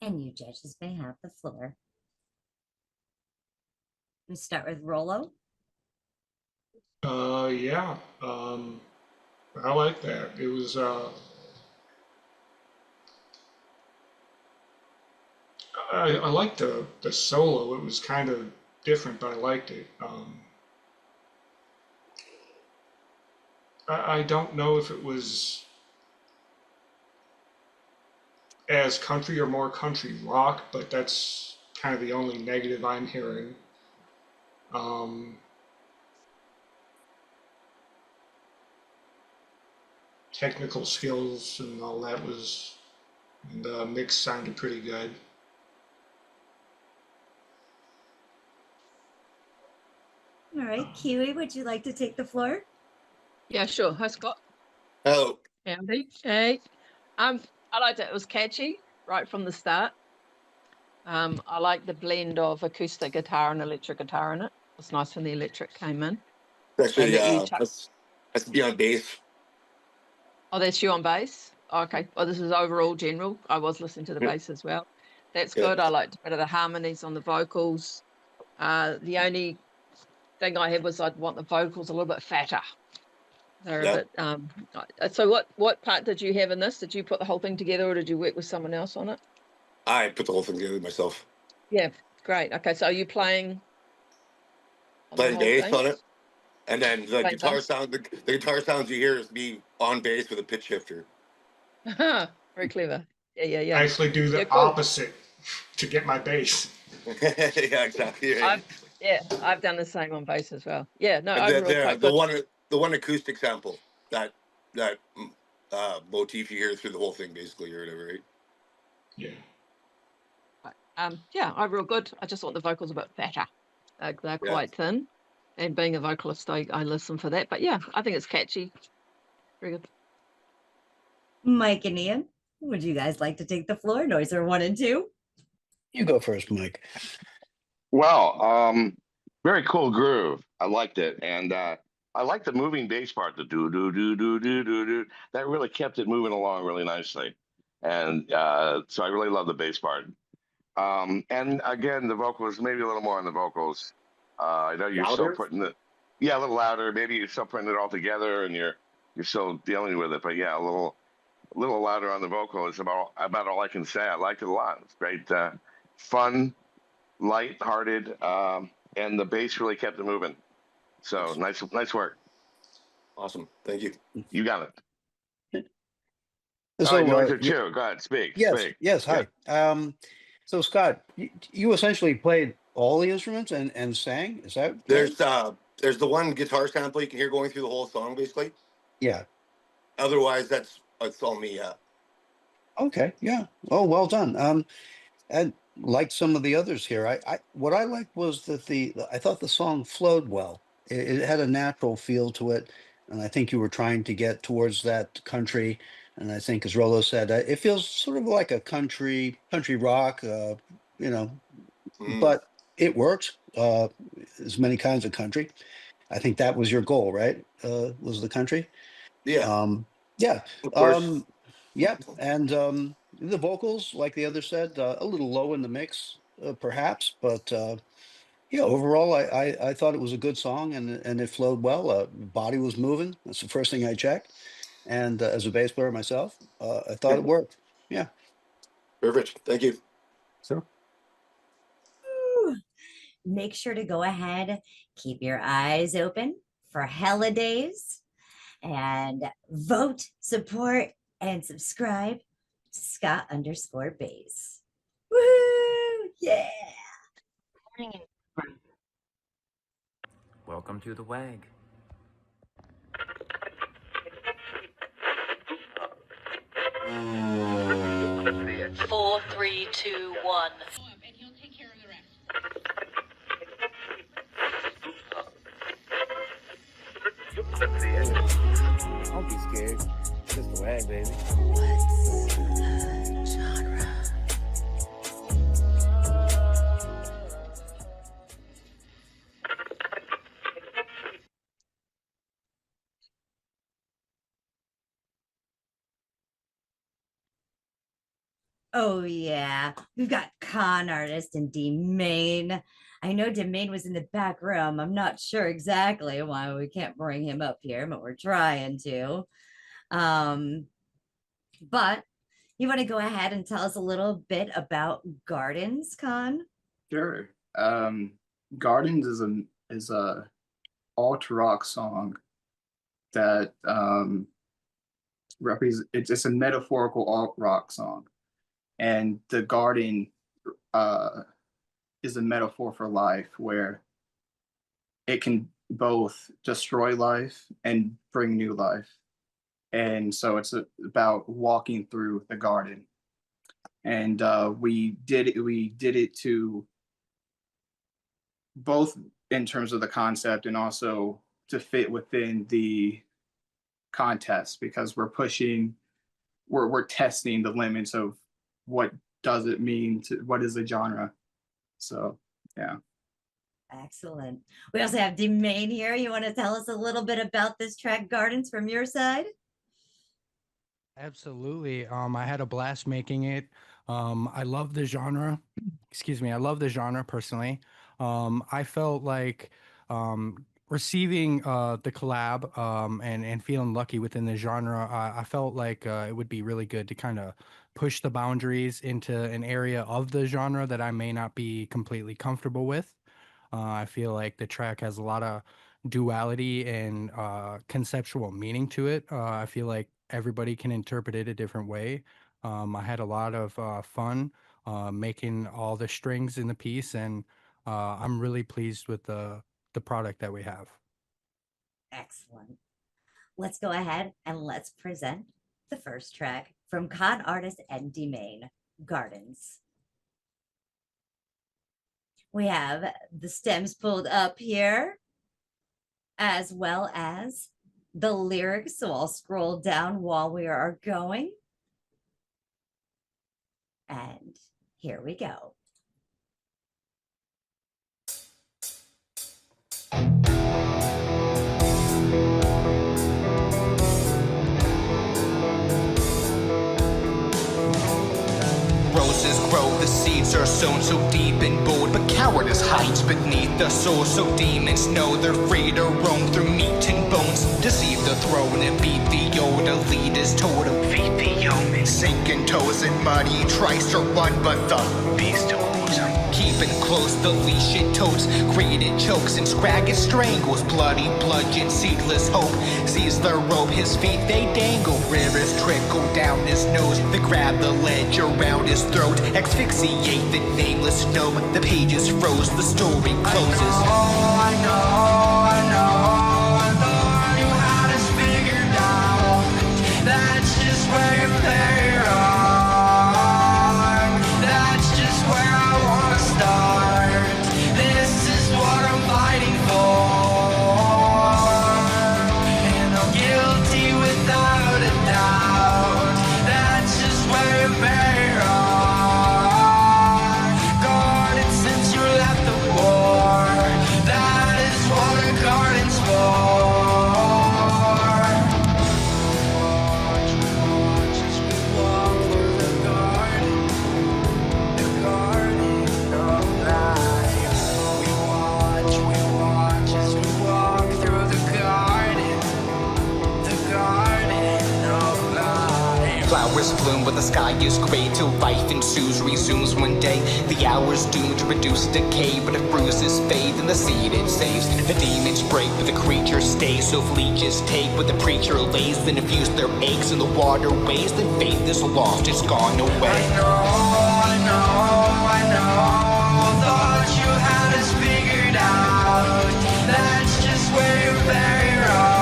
And you judges may have the floor. We start with Rolo. Yeah. I like that. It was I liked the solo. It was kind of different, but I liked it. I don't know if it was as country or more country rock, but that's kind of the only negative I'm hearing. Technical skills and all that was, and the mix sounded pretty good. All right, Kiwi, would you like to take the floor? Yeah, sure. Hi, Scott. Oh, Howdy. Hey. I liked it. It was catchy right from the start. I like the blend of acoustic guitar and electric guitar in it. It was nice when the electric came in. actually, that you chuck- that's be on bass. Oh, that's you on bass? Oh, okay. Well, this is overall general. I was listening to the Yeah. bass as well. That's Yeah. good. I liked a bit of the harmonies on the vocals. The only thing I had was I'd want the vocals a little bit fatter. They're Yeah. a bit. So what part did you have in this? Did you put the whole thing together, or did you work with someone else on it? I put the whole thing together myself. Yeah, great. Okay, so are you playing on the Playing whole bass thing? on it, and then the Playing guitar bass? sound. The guitar sounds you hear is me on bass with a pitch shifter. Very clever. Yeah. I actually do the Yeah, cool. opposite to get my bass. Yeah, exactly. Right. I've done the same on bass as well. Yeah, no, And overall quite the good. one acoustic sample that motif you hear through the whole thing basically or whatever, right? Yeah. Yeah, overall good. I just want the vocals a bit fatter. They're quite thin. And being a vocalist, I listen for that. But yeah, I think it's catchy. Very good. Mike and Ian, would you guys like to take the floor? Noiser 1 and 2. You go first, Mike. Well, very cool groove. I liked it, and I like the moving bass part. The do do do do do do do. That really kept it moving along really nicely, and so I really love the bass part. And again, the vocals, maybe a little more on the vocals. I know you're still Louder? putting a little louder. Maybe you're still putting it all together, and you're still dealing with it. But yeah, a little louder on the vocal is about all I can say. I liked it a lot. It's great, fun, light-hearted, and the bass really kept it moving. So nice work. Awesome. Thank you. You got it. So, Noiser too. Go ahead, speak. Yes, Speak. yes. Hi. So Scott, you essentially played all the instruments and sang. Is that right? There's the one guitar sample you can hear going through the whole song, basically. Yeah. Otherwise, it's all me. Yeah. Okay. Yeah. Oh, well done. And like some of the others here, I what I liked was that I thought the song flowed well. It had a natural feel to it, and I think you were trying to get towards that country. And I think, as Rolo said, it feels sort of like a country rock, but it works. There's many kinds of country. I think that was your goal, right? Was the country? Yeah. Yeah. Of course. Yeah. And the vocals, like the other said, a little low in the mix, perhaps, but yeah, overall, I thought it was a good song and it flowed well. Body was moving. That's the first thing I checked. And as a bass player myself, I thought it worked. Yeah. Perfect. Thank you. Sure. Make sure to go ahead, keep your eyes open for HELLIDAZE, and vote, support, and subscribe to Scott_Bass. Woo! Yeah. Welcome to the WAG. Four, three, two, one. Don't be scared. It's just the WAG, baby. Oh yeah, we've got con artist and D-Main. I know D-Main was in the back room. I'm not sure exactly why we can't bring him up here, but we're trying to. Um, but you want to go ahead and tell us a little bit about Gardens, Con? Sure. Gardens is a alt rock song that it's a metaphorical alt rock song, and the garden uh, is a metaphor for life, where it can both destroy life and bring new life. And so it's about walking through the garden. And we did it to both in terms of the concept and also to fit within the contest, because we're testing the limits of what does it mean to what is the genre. So yeah. Excellent. We also have D-Main here. You want to tell us a little bit about this track Gardens from your side? Absolutely. I had a blast making it. I love the genre. Excuse me. I love the genre personally. I felt like receiving the collab and feeling lucky within the genre. I felt like it would be really good to kind of push the boundaries into an area of the genre that I may not be completely comfortable with. I feel like the track has a lot of duality and conceptual meaning to it. I feel like everybody can interpret it a different way. I had a lot of fun making all the strings in the piece, and I'm really pleased with the product that we have. Excellent. Let's go ahead and let's present the first track from Con Artist and D-Main, Gardens. We have the stems pulled up here, as well as the lyrics. So I'll scroll down while we are going. And here we go. Roses grow, the seeds are sown so deep and bold, but cowardice hides beneath the soul. So demons know they're free to roam through meat and bones, deceive the throne and beat the old elitist totem. Feed the omen, sinking toes in muddy tries to run, but the beast holds him. Keeping close, the leash it totes, created chokes and scraggy strangles. Bloody bludgeon, seedless hope sees the rope, his feet they dangle. Rivers trickle down his nose, they grab the ledge around his throat, asphyxiate the nameless gnome. The pages froze, the story closes. I thought you had us figured out. That's just where you play wrong. That's just where I wanna start. This is what I'm fighting for, and I'm guilty without a doubt. That's just where you play wrong. Guarded since you left the war. That is what a garden's for. Watch as we walk through the garden of life. We watch as we walk through the garden of life. Flowers bloom, but the sky is gray till life ensues, resumes one day. The hours doomed to reduce decay, but if bruises fade, then the seed it saves. The demons break, but the creatures stay. So if leeches take what the preacher lays, then infuse their eggs in the waterways, then faith is lost, it's gone away. I know. Thought you had us figured out. That's just where you're very wrong.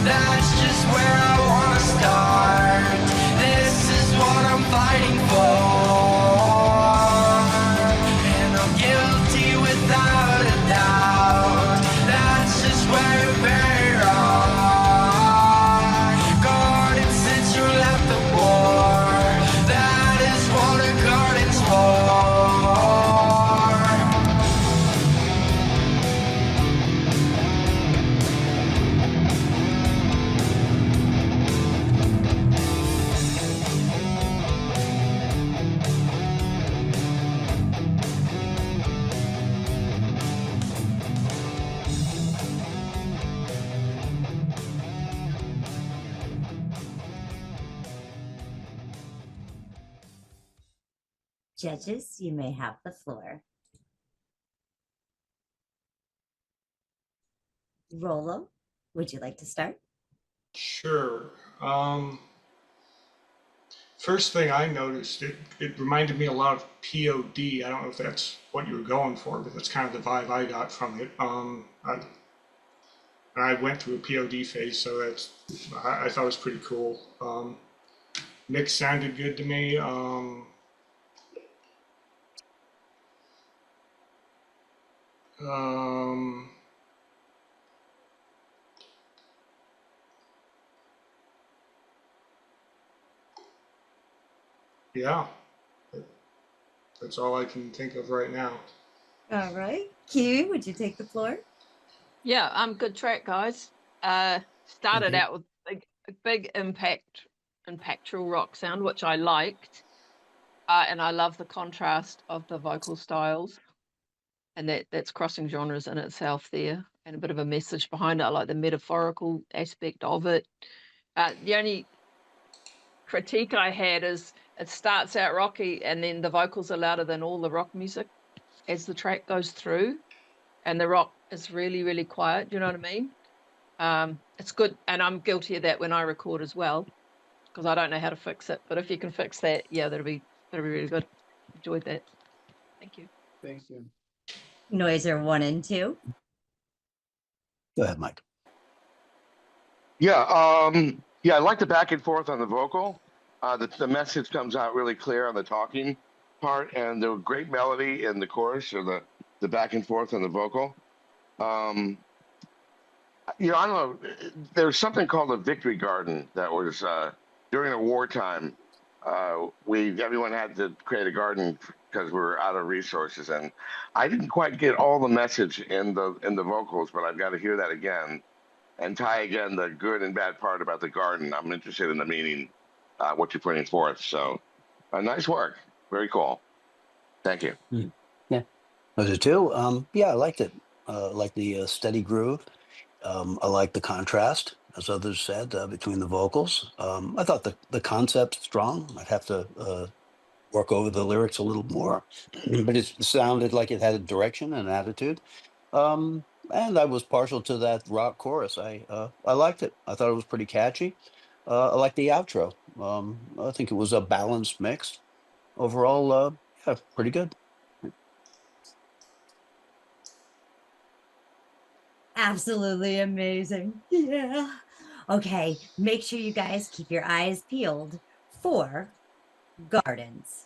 That's just where I wanna start. This is what I'm fighting for, and I'm guilty without a doubt. That's just where you're very wrong. Guarded since you left the war. That is what a garden's for. Judges, you may have the floor. Rolo, would you like to start? Sure. First thing I noticed, it reminded me a lot of POD. I don't know if that's what you were going for, but that's kind of the vibe I got from it. I went through a POD phase, so I thought it was pretty cool. Mix sounded good to me. Yeah, that's all I can think of right now. All right. Q, would you take the floor? Yeah, good track, guys. Started out with a big impactful rock sound, which I liked. And I love the contrast of the vocal styles. And that's crossing genres in itself there. And a bit of a message behind it. I like the metaphorical aspect of it. The only critique I had is it starts out rocky and then the vocals are louder than all the rock music as the track goes through. And the rock is really, really quiet. Do you know what I mean? It's good. And I'm guilty of that when I record as well, because I don't know how to fix it. But if you can fix that, yeah, that'll be really good. Enjoyed that. Thank you. Thank you. Noiser 1 and 2. Go ahead, Mike. Yeah, I like the back and forth on the vocal. The message comes out really clear on the talking part, and the great melody in the chorus, or the back and forth on the vocal. I don't know. There's something called a victory garden that was during a wartime. Everyone had to create a garden because we were out of resources, and I didn't quite get all the message in the vocals, but I've got to hear that again and tie again the good and bad part about the garden. I'm interested in the meaning, what you're putting forth. So, nice work, very cool. Thank you. Yeah, those are two. Yeah, I liked it. Like the steady groove. I like the contrast, as others said, between the vocals. I thought the concept's strong. I'd have to work over the lyrics a little more, but it sounded like it had a direction and an attitude. And I was partial to that rock chorus. I liked it. I thought it was pretty catchy. I liked the outro. I think it was a balanced mix. Overall, yeah, pretty good. Absolutely amazing. Yeah. Okay, make sure you guys keep your eyes peeled for gardens.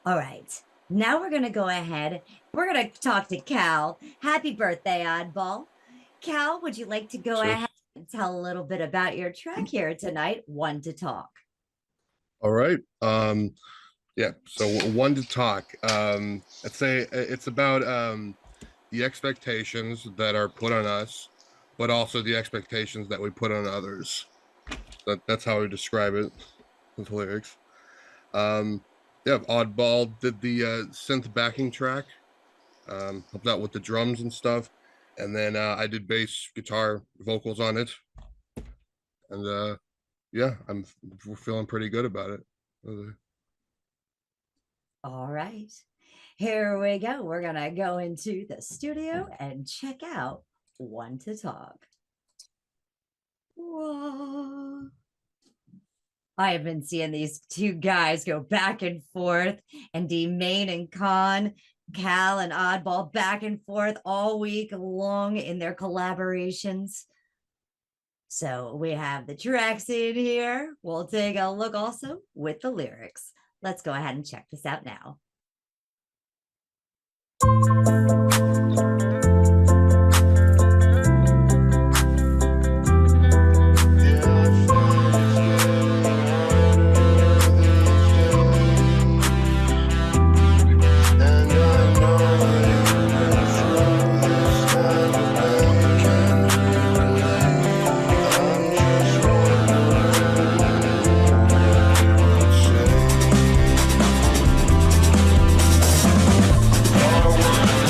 All right, now we're going to go ahead. We're going to talk to Cal. Happy birthday, Oddball. Cal, would you like to go ahead and tell a little bit about your track here tonight, One to Talk? All right. Yeah, so One to Talk. I'd say it's about the expectations that are put on us, but also the expectations that we put on others. That's how I describe it with lyrics. Yeah, Oddball did the synth backing track, helped out with the drums and stuff, and then I did bass, guitar, vocals on it, and yeah, we're feeling pretty good about it. All right, here we go. We're gonna go into the studio and check out One to Talk. Whoa. I have been seeing these two guys go back and forth, and D-Main and Con, Cal and Oddball back and forth all week long in their collaborations. So we have the tracks in here. We'll take a look also with the lyrics. Let's go ahead and check this out now. All I wanna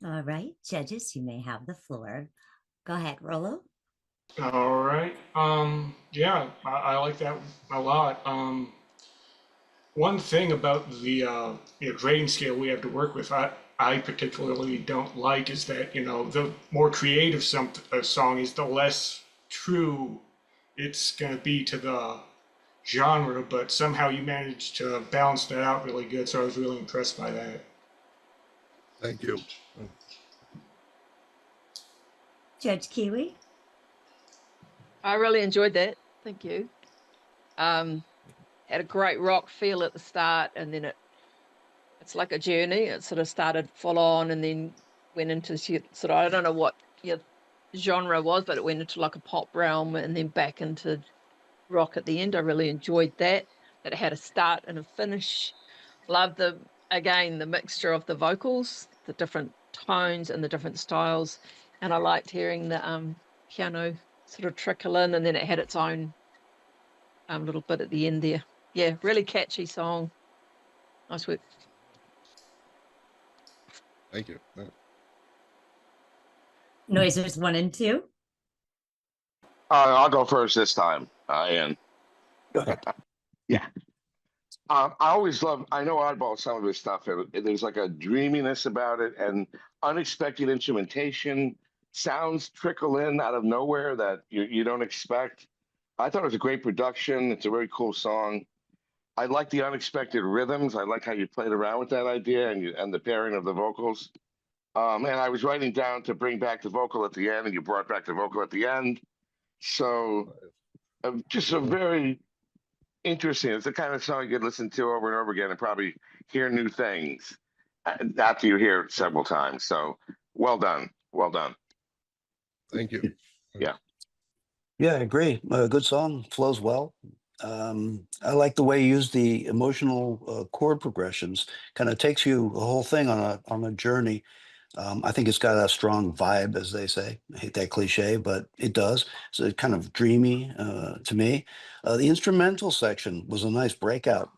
All right, judges, you may have the floor. Go ahead, Rolo. All right. Yeah, I like that a lot. One thing about the grading scale we have to work with, I particularly don't like is that the more creative a song is, the less true it's gonna be to the genre. But somehow you managed to balance that out really good, so I was really impressed by that. Thank you. Judge Kiwi. I really enjoyed that. Thank you. Had a great rock feel at the start, and then it's like a journey. It sort of started full on, and then went into sort of, I don't know what your genre was, but it went into like a pop realm, and then back into rock at the end. I really enjoyed that. That it had a start and a finish. Love the mixture of the vocals, the different tones and the different styles, and I liked hearing the piano sort of trickle in, and then it had its own little bit at the end there. Yeah, really catchy song. Nice work. Thank you. Noisers 1 and 2. I'll go first this time, Ian. Go ahead. Yeah. I always love, I know Oddball, some of his stuff, there's like a dreaminess about it and unexpected instrumentation, sounds trickle in out of nowhere that you don't expect. I thought it was a great production. It's a very cool song. I like the unexpected rhythms. I like how you played around with that idea and the pairing of the vocals. And I was writing down to bring back the vocal at the end, and you brought back the vocal at the end. So just a very interesting. It's the kind of song you could listen to over and over again and probably hear new things after you hear it several times. So well done. Well done. Thank you. Yeah. Yeah, I agree. Good song, flows well. I like the way you use the emotional chord progressions. Kind of takes you the whole thing on a journey. I think it's got a strong vibe, as they say. I hate that cliche, but it does. So it's kind of dreamy to me. The instrumental section was a nice breakout.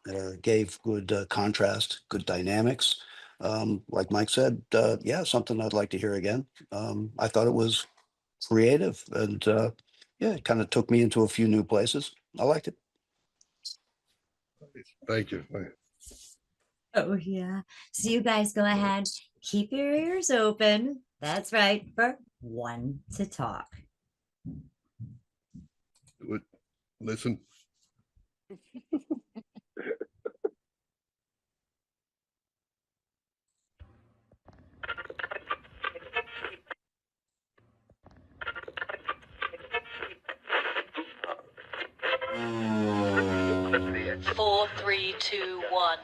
Gave good contrast, good dynamics. Like Mike said, yeah, something I'd like to hear again. I thought it was creative and yeah, it kind of took me into a few new places. I liked it. Thank you. Oh, yeah. So you guys go ahead, keep your ears open. That's right, for one to talk. Listen. Four, three, two, one.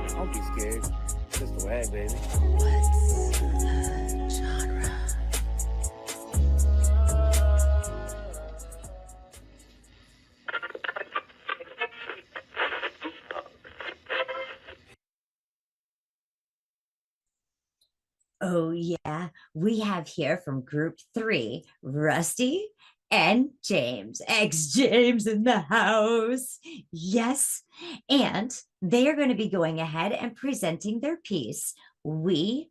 Don't be scared. It's just the WAG, baby. Oh, yeah. We have here from group 3, Rusty and James. Ex James in the house. Yes. And they are going to be going ahead and presenting their piece. We're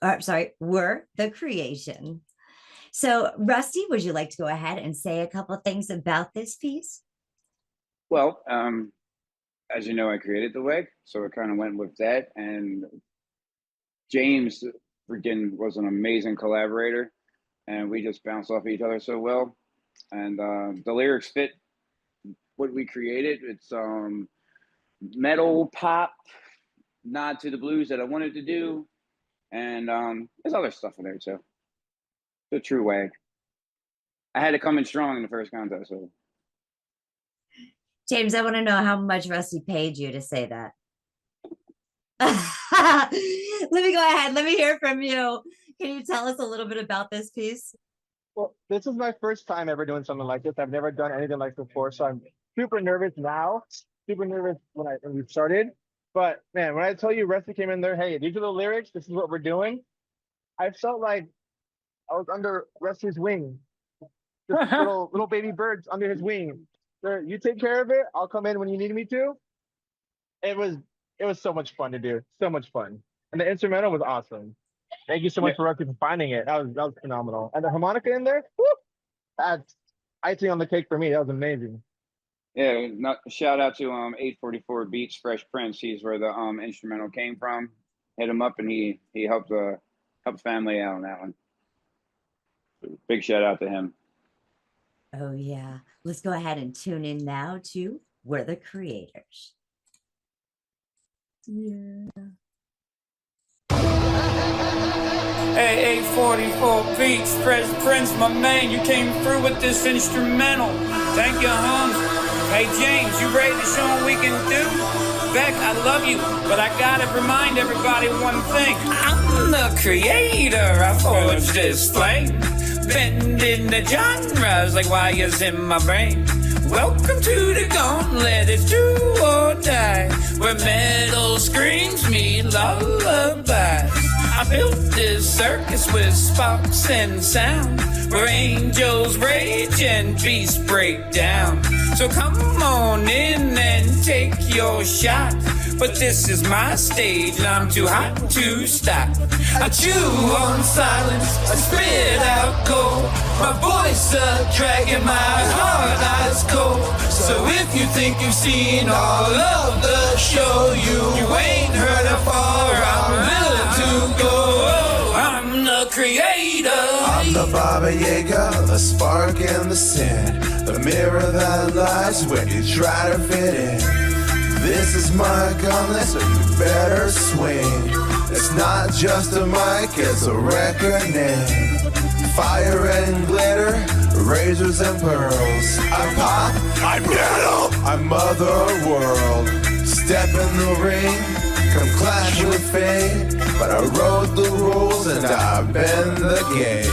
the creation. So, Rusty, would you like to go ahead and say a couple of things about this piece? Well, as you know, I created the WAG, so it kind of went with that. And James freaking was an amazing collaborator, and we just bounced off each other so well. And the lyrics fit what we created. It's metal pop, nod to the blues that I wanted to do, and there's other stuff in there too. The true WAG. I had to come in strong in the first contest. So. James, I want to know how much Rusty paid you to say that. Let me go ahead. Let me hear from you. Can you tell us a little bit about this piece? Well, this is my first time ever doing something like this. I've never done anything like this before, so I'm super nervous now. Super nervous when we started. But man, when I tell you Rusty came in there, hey, these are the lyrics. This is what we're doing. I felt like I was under Rusty's wing. Just little baby birds under his wing. sir, you take care of it. I'll come in when you need me to. It was it was so much fun to do. So much fun. And the instrumental was awesome. Thank you so much Yeah, for Rocky for finding it. That was phenomenal. And the harmonica in there, whoop, that's icing on the cake for me. That was amazing. yeah. Not, shout out to 844 Beats Fresh Prince. He's where the instrumental came from. Hit him up and he helped family out on that one. Big shout out to him. Oh, yeah. Let's go ahead and tune in now to We're the Creators. Yeah. Hey, 844 Beats, Fresh Prince, my man, you came through with this instrumental. Thank you, Holmes. Hey, James, you ready to show them we can do? Beck, I love you, but I gotta remind everybody one thing. I'm the creator, I forged this flame. Bending the genres like wires in my brain. Welcome to the gauntlet, it's do or die, where metal screams me lullabies. I built this circus with sparks and sound, where angels rage and beasts break down. So come on in and take your shot, but this is my stage and I'm too hot to stop. I chew on silence, I spit out cold, my voice a dragon, my heart ice cold. So if you think you've seen all of the show, you ain't heard how far I'm willing to go. I'm the creator. I'm the Baba Yaga, the spark and the sin, the mirror that lies when you try to fit in. This is my gauntlet, so you better swing. It's not just a mic, it's a reckoning. Fire and glitter, razors and pearls. I'm pop, I'm metal, I'm mother world. Step in the ring, come clash with fate. But I wrote the rules and I bend the gate.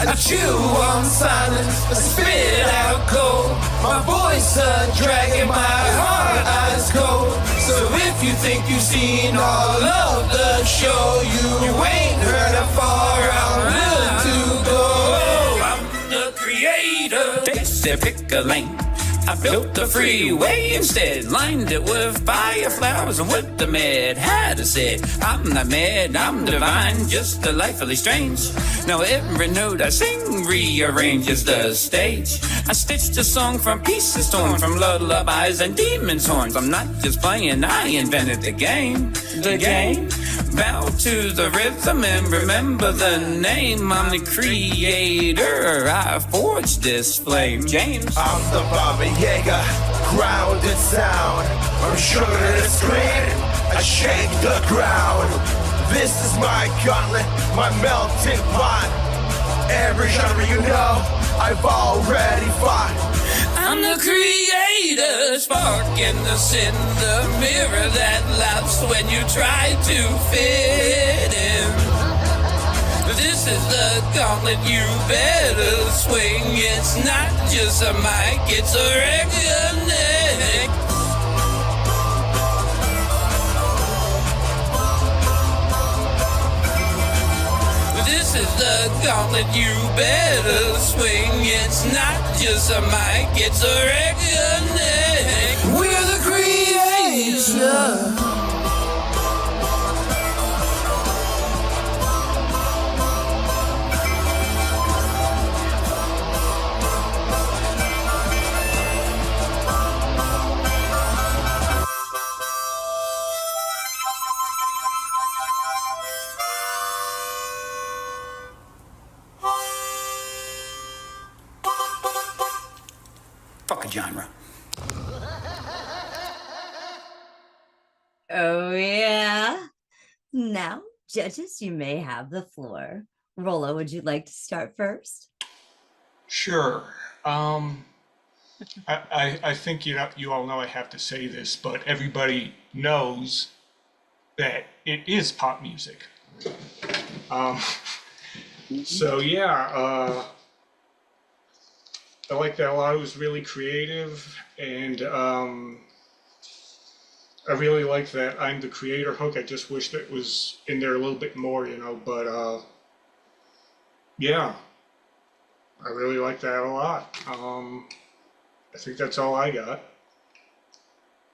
I chew on silence, I spit out cold, my voice a dragon, my heart ice cold. So if you think you've seen all of the show, you ain't heard how far I'm willing to go. I'm the creator. They said pick a lane, I built the freeway instead, lined it with fire flowers and with the Mad Hatter said, I'm not mad, I'm divine, just delightfully strange. Now every note I sing rearranges the stage. I stitched a song from pieces torn from lullabies and demon's horns. I'm not just playing, I invented the game. The game? Bow to the rhythm and remember the name. I'm the creator, I forged this flame. James? I'm the Baba Yaga, grounded sound. I'm sugar to scream, I shake the ground. This is my gauntlet, my melting pot. Every genre you know, I've already fought. I'm the creator, spark in the cinder, mirror that laughs when you try to fit in. This is the gauntlet, you better swing. It's not just a mic, it's a reckoning. This is the gauntlet, you better swing. It's not just a mic, it's a reckoning. We're the creators. Fuck a genre. Oh, yeah. Now, judges, you may have the floor. Rollo, would you like to start first? Sure. I think you all know I have to say this, but everybody knows that it is pop music. So yeah, I like that a lot. It was really creative, and I really like that I'm the creator hook. I just wish that was in there a little bit more, but yeah, I really like that a lot. I think that's all I got.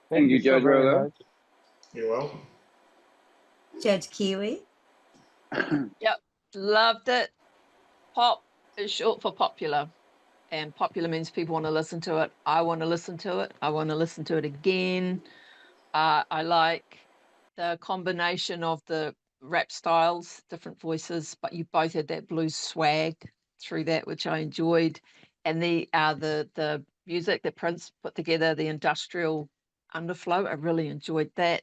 Thank you, so Judge very Rolo. much. You're welcome. Judge Kiwi. Yep, loved it. Pop is short for popular, and popular means people want to listen to it. I want to listen to it. I want to listen to it again. I like the combination of the rap styles, different voices, but you both had that blues swag through that, which I enjoyed. And the music that Prince put together, the industrial underflow, I really enjoyed that.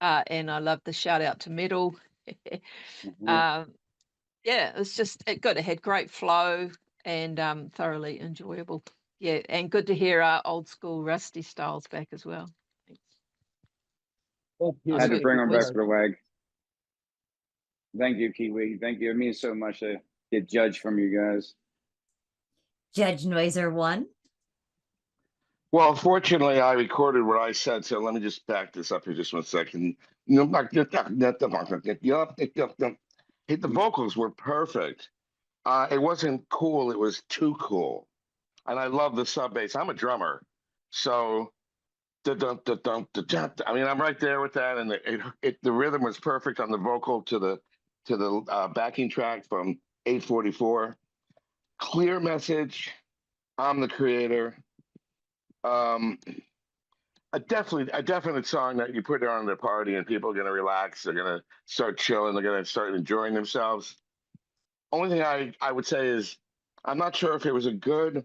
And I love the shout out to metal. Yeah, it's just good. It had great flow and thoroughly enjoyable. Yeah, and good to hear our old school Rusty Styles back as well. I Had to bring them back voice. for the WAG. Thank you, Kiwi. Thank you. It means so much to get judged from you guys. Judge Noiser 1. Well, fortunately, I recorded what I said, so let me just back this up here just 1 second. The vocals were perfect. It wasn't cool, it was too cool. And I love the sub bass. I'm a drummer, so I mean, I'm right there with that, and the rhythm was perfect on the vocal to the backing track from 844. Clear message. I'm the creator. A definite song that you put on the party and people are gonna relax. They're gonna start chilling. They're gonna start enjoying themselves. Only thing I would say is I'm not sure if it was a good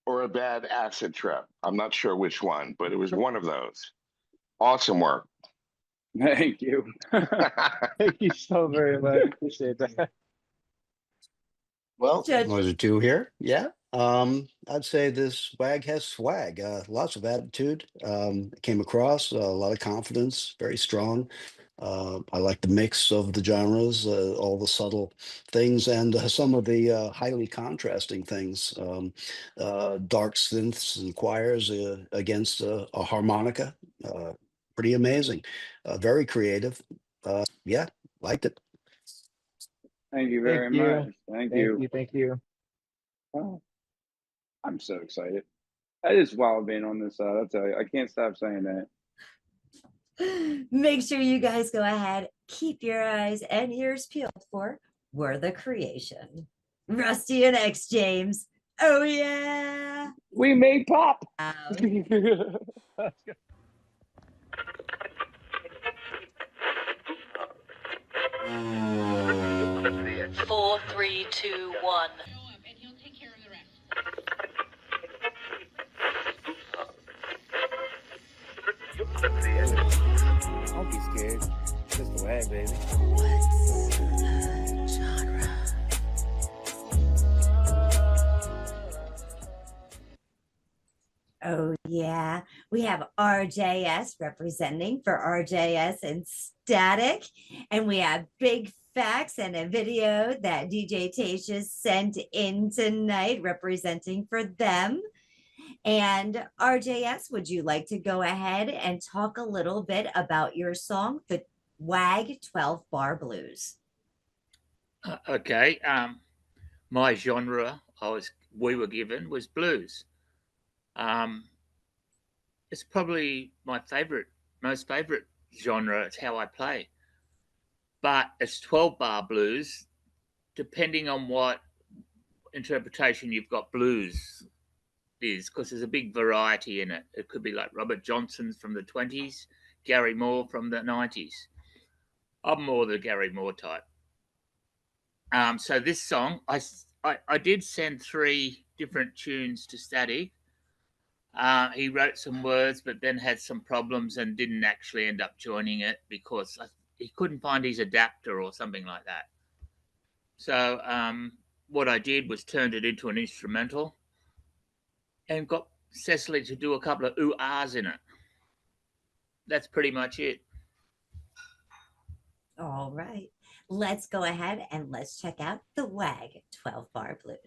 or a bad acid trip. I'm not sure which one, but it was one of those. Awesome work. Thank you. Thank you so very much. Appreciate that. Well, Judge. was it two here? Yeah. I'd say this WAG has swag, lots of attitude. Came across a lot of confidence, very strong. I like the mix of the genres, all the subtle things, and some of the highly contrasting things. Dark synths and choirs against a harmonica. Pretty amazing. Very creative. Yeah, liked it. Thank you Thank very you. much. Thank you. Thank you. Oh, I'm so excited. That is wild being on this side. I'll tell you, I can't stop saying that. Make sure you guys go ahead, keep your eyes and ears peeled for We're the Creation. Rusty and X James. Oh yeah. We made pop. Four, three, two, one. Don't be scared. Just the WAG, baby. Oh yeah, we have RJS representing for RJS and Static, and we have big facts and a video that DJ Tasha sent in tonight representing for them. And RJS, would you like to go ahead and talk a little bit about your song, the WAG 12 Bar Blues? Okay. My genre we were given was blues. It's probably my most favorite genre. It's how I play. But it's 12 bar blues, depending on what interpretation you've got blues is, because there's a big variety in it. It could be like Robert Johnson's from the 20s, Gary Moore from the 90s. I'm more the Gary Moore type. So this song, I did send 3 different tunes to Static. He wrote some words, but then had some problems and didn't actually end up joining it because he couldn't find his adapter or something like that. So what I did was turned it into an instrumental and got Cecily to do a couple of ooh-ahs in it. That's pretty much it. All right, let's go ahead and let's check out the WAG 12 Bar Blues.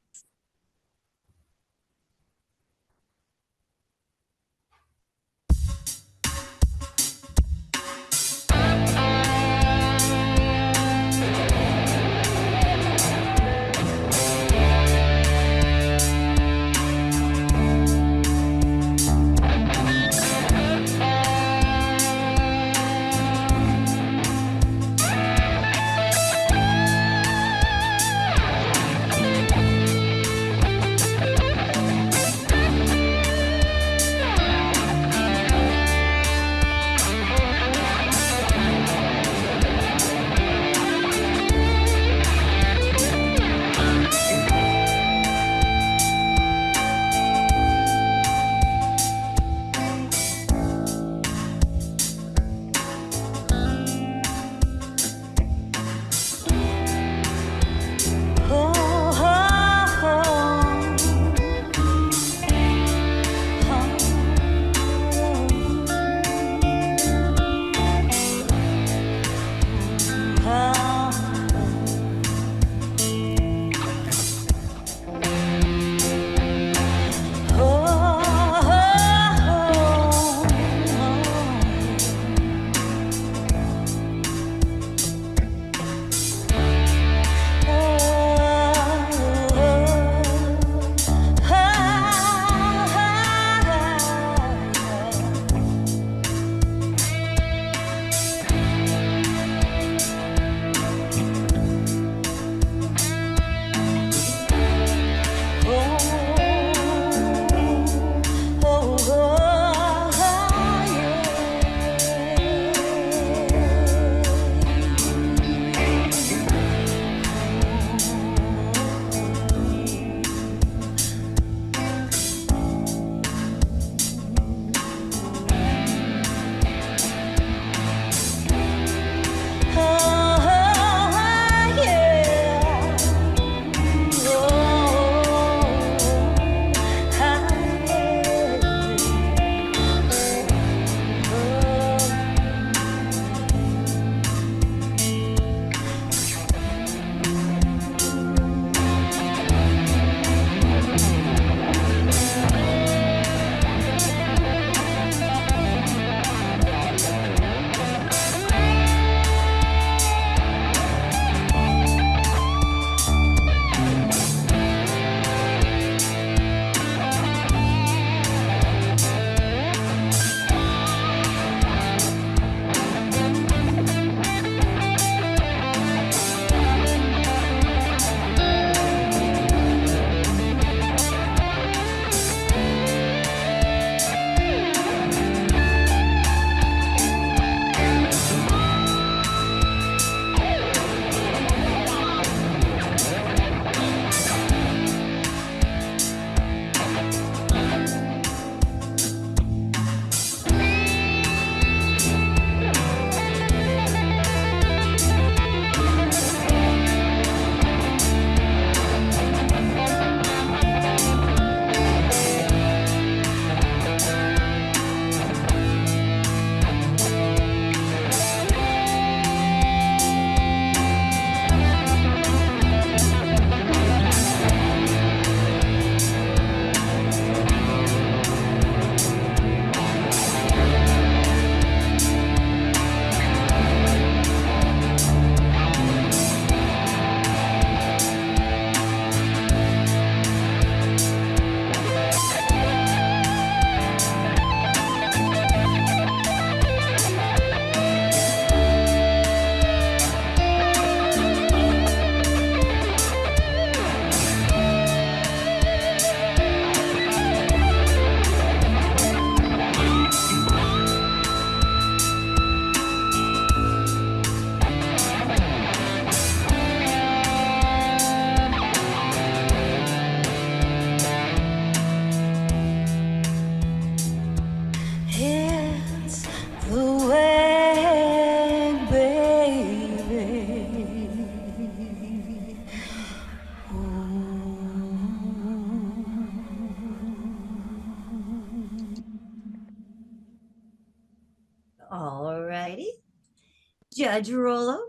Judge Rollo,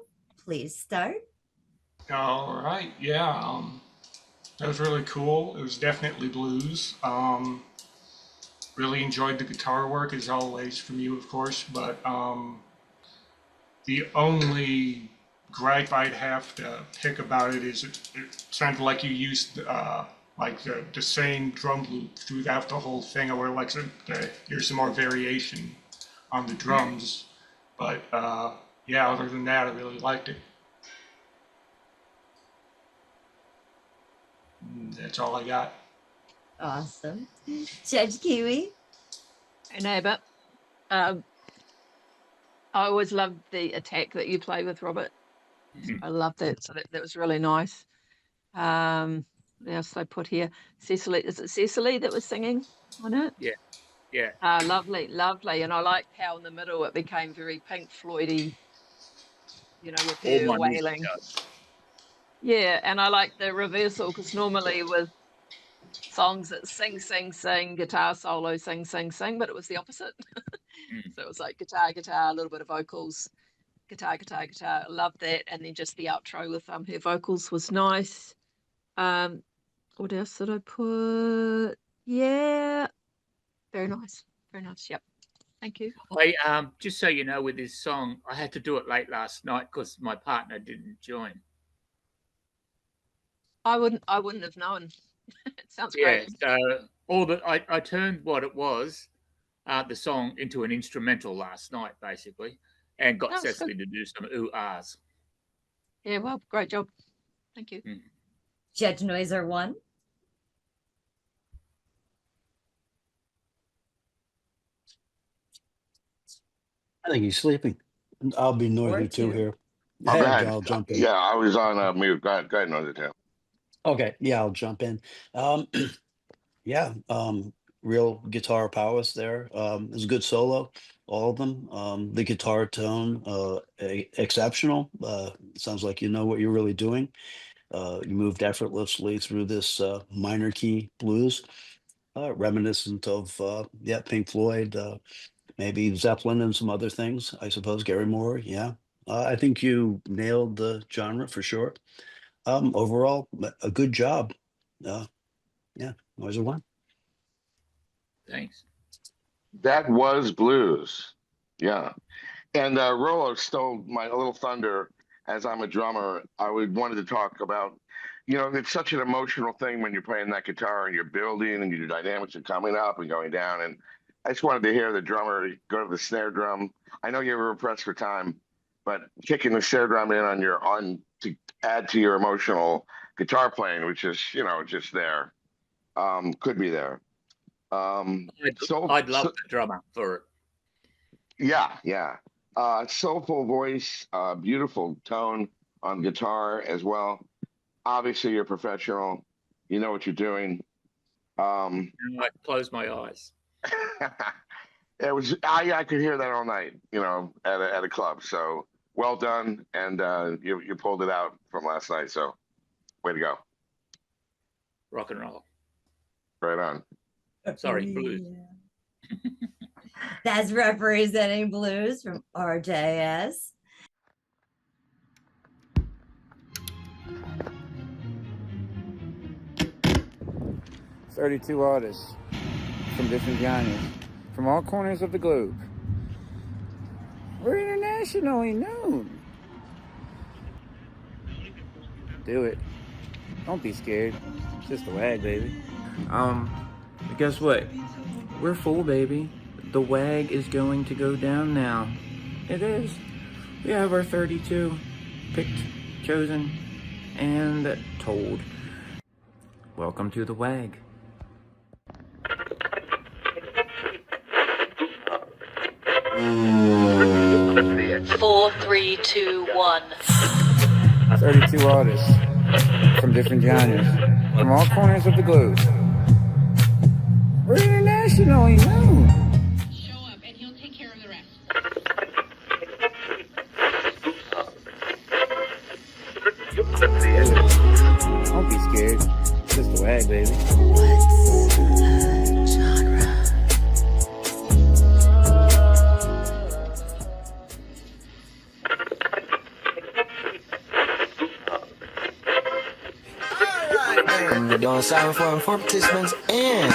please start. All right, yeah, that was really cool. It was definitely blues. Really enjoyed the guitar work as always from you, of course, but the only gripe I'd have to pick about it is it sounded like you used like the same drum loop throughout the whole thing. I would have liked to hear some more variation on the drums, but yeah, other than that, I really liked it. That's all I got. Awesome. Judge Kiwi. And Abbott. I always loved the attack that you play with, Robert. I love that. So that was really nice. What else did I put here? Cecily, is it Cecily that was singing on it? Yeah, yeah. Lovely, lovely. And I liked how in the middle it became very Pink Floydy, you know, with All her my music wailing. does. Yeah, and I like the reversal because normally with songs that sing, sing, sing, guitar solo, sing, sing, sing, but it was the opposite. So it was like guitar, guitar, a little bit of vocals, guitar, guitar, guitar. I loved that. And then just the outro with her vocals was nice. What else did I put? Yeah, very nice. Very nice. Yep. Thank you. I just so you know, with this song, I had to do it late last night because my partner didn't join. I wouldn't have known. It sounds Yeah, great. so I turned what it was, the song, into an instrumental last night, basically, and got That's Cecily good. to do some ooh-ahs. Yeah, well, great job. Thank you. Judge Noiser 1. I think he's sleeping. I'll be noisy too two. here. My Hey, bad. I'll jump in. Yeah, I was on mute. Go ahead, Noisy Tail. Okay, yeah, I'll jump in. Yeah, real guitar prowess there. It was a good solo, all of them. The guitar tone, exceptional. Sounds like you know what you're really doing. You moved effortlessly through this minor key blues, reminiscent of Pink Floyd, maybe Zeppelin and some other things. I suppose Gary Moore. Yeah, I think you nailed the genre for sure. Overall, a good job. Yeah, Noiser 1. Thanks. That was blues. Yeah. And Rollo stole my little thunder. As I'm a drummer, wanted to talk about, it's such an emotional thing when you're playing that guitar and you're building and your dynamics are coming up and going down. And I just wanted to hear the drummer go to the snare drum. I know you were pressed for time, but kicking the snare drum in to add to your emotional guitar playing, which is, just there, could be there. I'd love the drummer for it. Yeah. Soulful voice, beautiful tone on guitar as well. Obviously, you're professional. You know what you're doing. I close my eyes. I could hear that all night, at a club. So well done, and you pulled it out from last night. So way to go. Rock and roll. Right on. Sorry, blues. That's representing blues from RJS. "32 artists from different genres, from all corners of the globe. We're internationally known. Do it. Don't be scared. It's just a WAG, baby." Guess what? We're full, baby. The WAG is going to go down now. It is. We have our 32 picked, chosen, and told. Welcome to the WAG. Four, three, two, one. 32 artists from different genres, from all corners of the globe. We're internationally known. Show up and he'll take care of the rest. Don't be scared. It's just a WAG, baby. What's the genre? styrofoam for participants and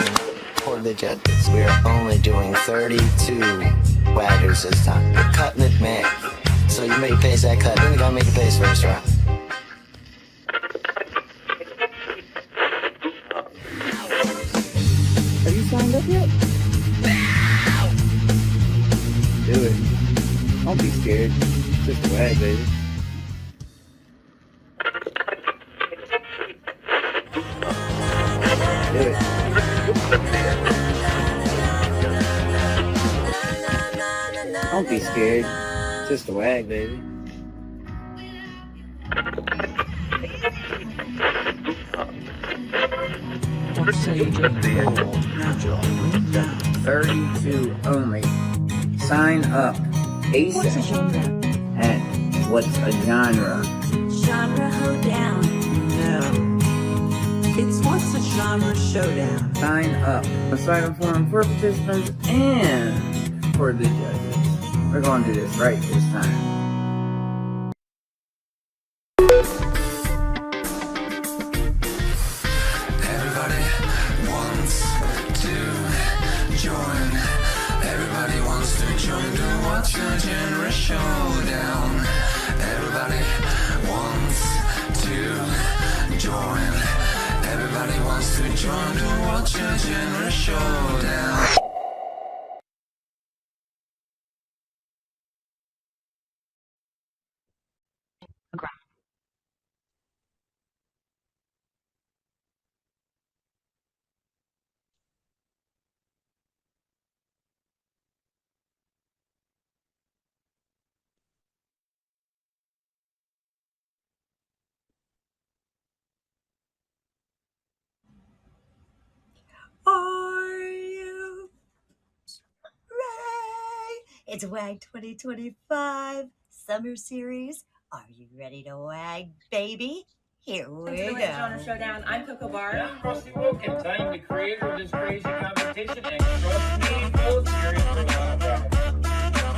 for the judges. We are only doing 32 waggers this time. We're cutting it, man. So you make pace that cut, then you gotta make a pace first round. Have you signed up yet? Do it. Don't be scared. Just WAG, baby. Do it. Don't be scared. Just WAG, baby. What say you get the old natural? 32 only. Sign up ASAP. And what's a genre? Genre hoedown. No. It's what's a genre showdown. Sign up. A styrofoam for participants and for the judges. We're going to do this right this time. Everybody wants to join. Everybody wants to join the What's Your Genre Showdown. Everybody wants to join. Everybody wants to join the What's Your Genre Showdown. Are you ready? It's WAG 2025 Summer Series. Are you ready to WAG, baby? Here we go. Genre Showdown. I'm Coco Bar. And I'm Rusty Wilkins. I am the creator of this crazy competition, and trust me, folks, you're in for a lot of fun.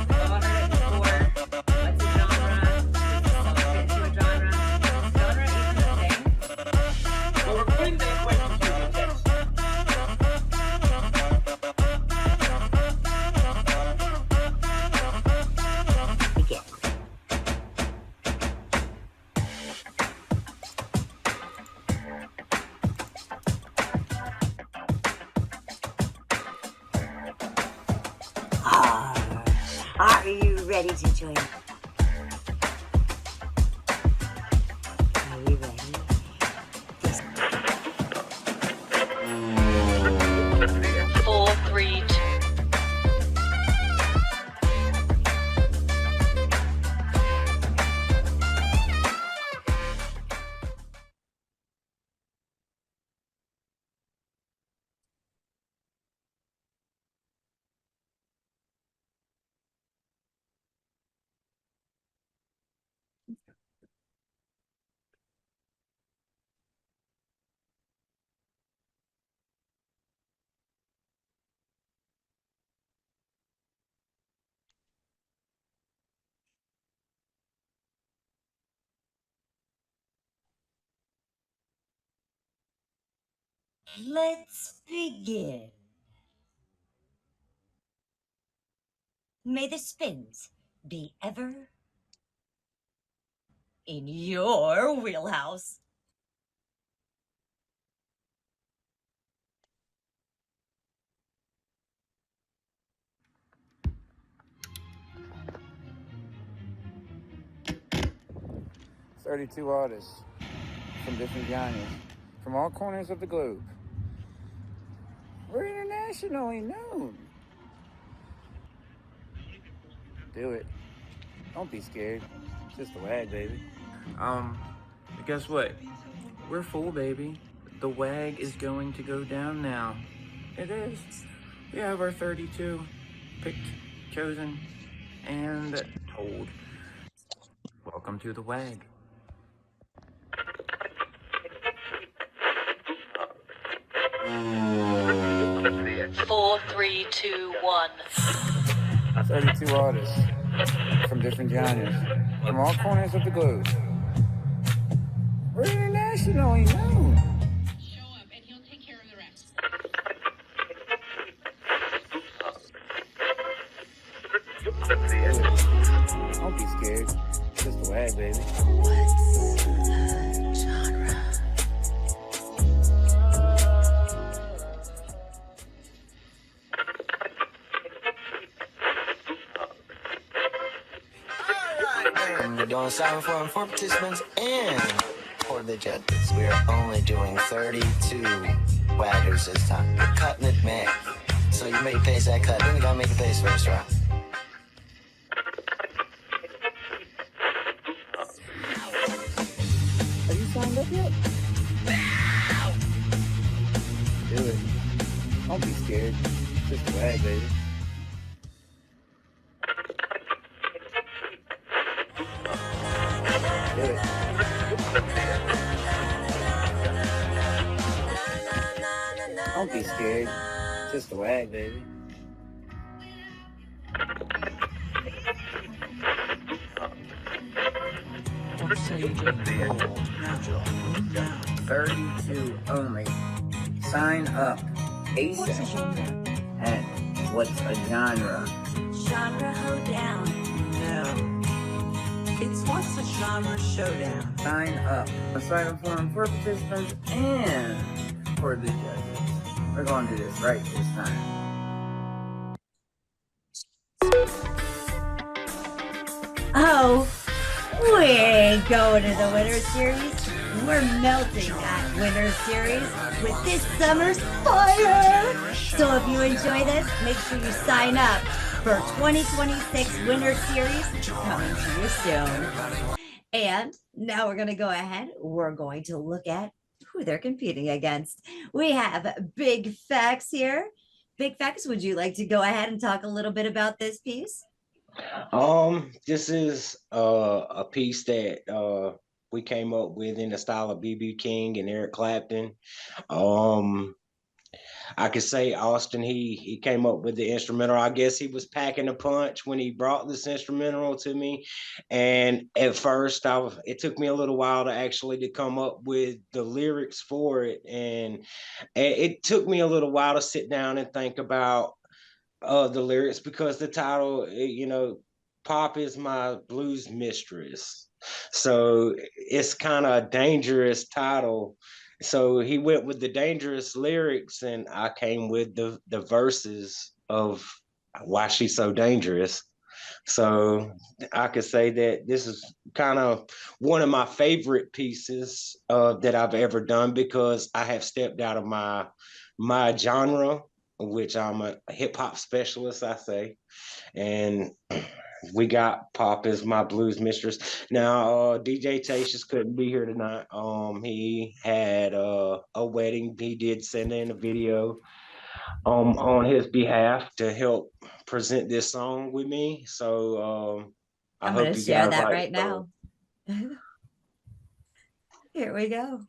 Well, I've heard it before. What's a genre? Does it fit into a genre? Is genre even a thing? Well, we're putting that question to the test. Are you ready to join? Are you ready? 4, 3, 2. Let's begin. May the spins be ever in your wheelhouse. "32 artists from different genres, from all corners of the globe. We're internationally known. Do it. Don't be scared. Just WAG, baby." Guess what? We're full, baby. The WAG is going to go down now. It is. We have our 32 picked, chosen, and told. Welcome to the WAG. Four, 3, 2, 1. 32 artists from different genres, from all corners of the globe. We're internationally known. Don't be scared. It's just the WAG, baby. We're doing 7 for participants and for the judges. We are only doing 32 waggers this time. We're cutting it, man. So you make pace that cut, then you gotta make a pace first, right? Have you signed up yet? Do it. Don't be scared. It's just the WAG, baby. Do it. Don't be scared. It's just the WAG, baby. $32 only. Sign up ASAP. And what's a genre? Genre hoedown. No. It's what's a genre showdown. Sign up. A sign-up form for participants and for the judges. We're going to do this right this time. Oh, we ain't going to the Winter Series. We're melting that Winter Series with this summer's fire. So if you enjoy this, make sure you sign up for 2026 Winter Series coming to you soon. And now we're going to go ahead. We're going to look at who they're competing against. We have Big Facts here. Big Facts, would you like to go ahead and talk a little bit about this piece? This is a piece that we came up with in the style of B.B. King and Eric Clapton. I could say Austin, he came up with the instrumental. I guess he was packing a punch when he brought this instrumental to me. And at first it took me a little while to come up with the lyrics for it. And it took me a little while to sit down and think about the lyrics, because the title, Pop Is My Blues Mistress. So it's kind of a dangerous title. So he went with the dangerous lyrics, and I came with the verses of why she's so dangerous. So I could say that this is kind of one of my favorite pieces that I've ever done, because I have stepped out of my genre, which I'm a hip hop specialist, I say. And we got Pop Is My Blues Mistress. Now, DJ Tatius couldn't be here tonight. He had a wedding. He did send in a video on his behalf to help present this song with me. So I I'm hope going to you share guys that like right now. Here we go.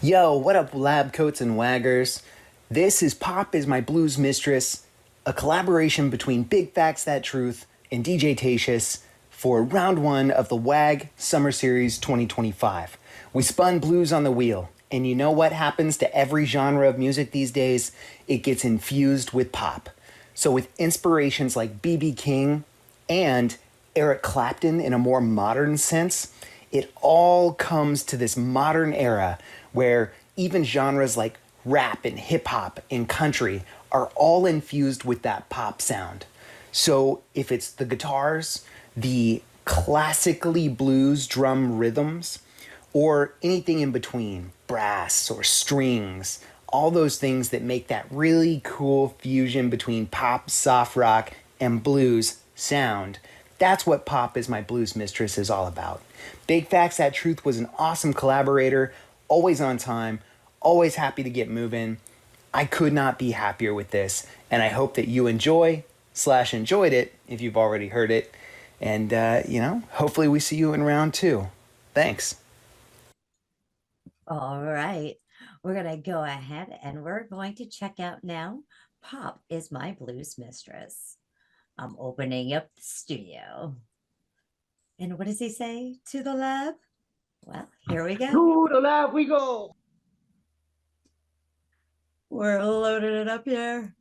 Yo, what up, lab coats and waggers? This is Pop Is My Blues Mistress, a collaboration between Big Facts That Truth and DJ Tatius for round 1 of the WAG Summer Series 2025. We spun blues on the wheel, and you know what happens to every genre of music these days? It gets infused with pop. So with inspirations like B.B. King and Eric Clapton in a more modern sense, it all comes to this modern era where even genres like rap and hip hop and country are all infused with that pop sound. So if it's the guitars, the classically blues drum rhythms, or anything in between, brass or strings, all those things that make that really cool fusion between pop, soft rock, and blues sound, that's what Pop Is My Blues Mistress is all about. Big Facts That Truth was an awesome collaborator, always on time, always happy to get moving. I could not be happier with this, and I hope that you enjoyed it if you've already heard it. And, hopefully we see you in round 2. Thanks. All right. We're going to go ahead and we're going to check out now. Pop Is My Blues Mistress. I'm opening up the studio. And what does he say to the lab? Well, here we go. To the lab we go. We're loading it up here.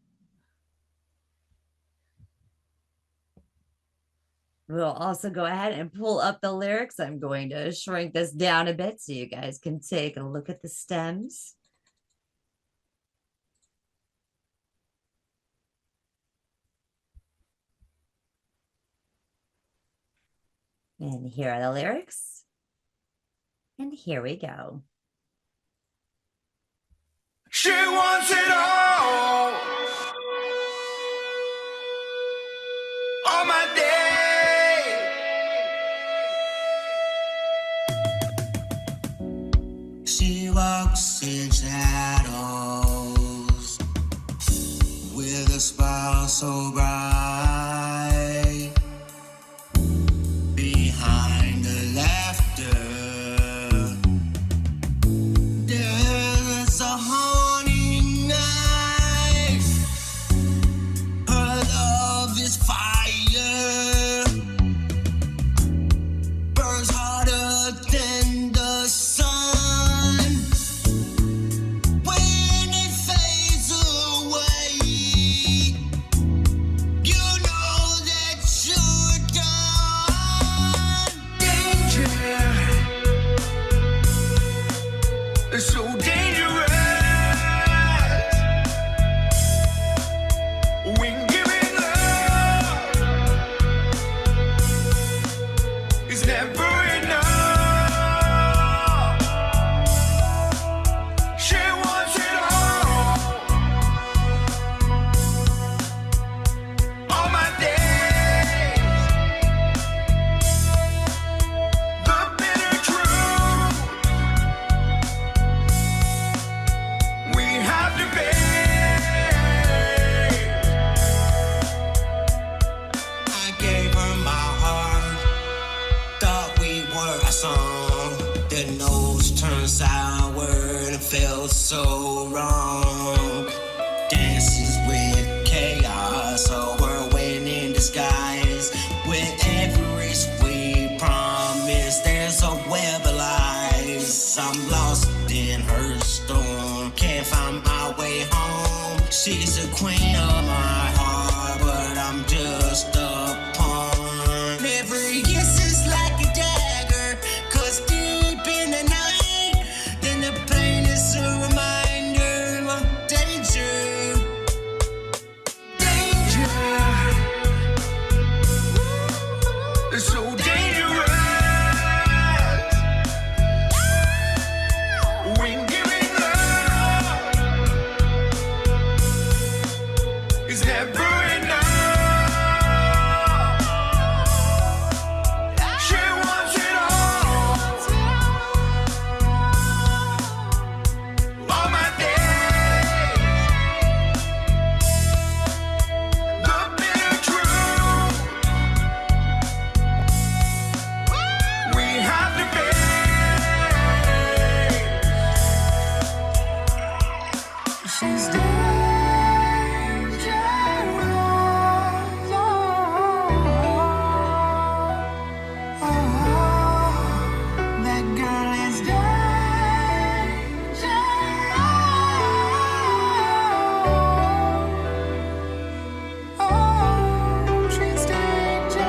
We'll also go ahead and pull up the lyrics. I'm going to shrink this down a bit so you guys can take a look at the stems. And here are the lyrics. And here we go. She wants it all. On my day. She walks in shadows with a smile so bright. Behind the laughter, there's a haunting night. Her love is fire, burns harder than the sun. When it fades away, you know that you're done. Danger, it's so dangerous. When giving love is never enough. She wants it all. On my days, the bitter truth we have to face. I gave her my heart, thought we were a song. The notes turned sour and it felt so wrong. Dances with chaos, a whirlwind in disguise. With every sweet promise, there's a web of lies. I'm lost in her storm, can't find my way home. She's the queen of my heart, but I'm just a pawn. Every kiss is like a dagger, 'cause deep in the night, then the pain is a reminder of danger. Danger, it's so dangerous. When giving love is never enough. She wants it all. On my days, the bitter truth we have to face. She's that girl is dangerous. Oh, she's dangerous.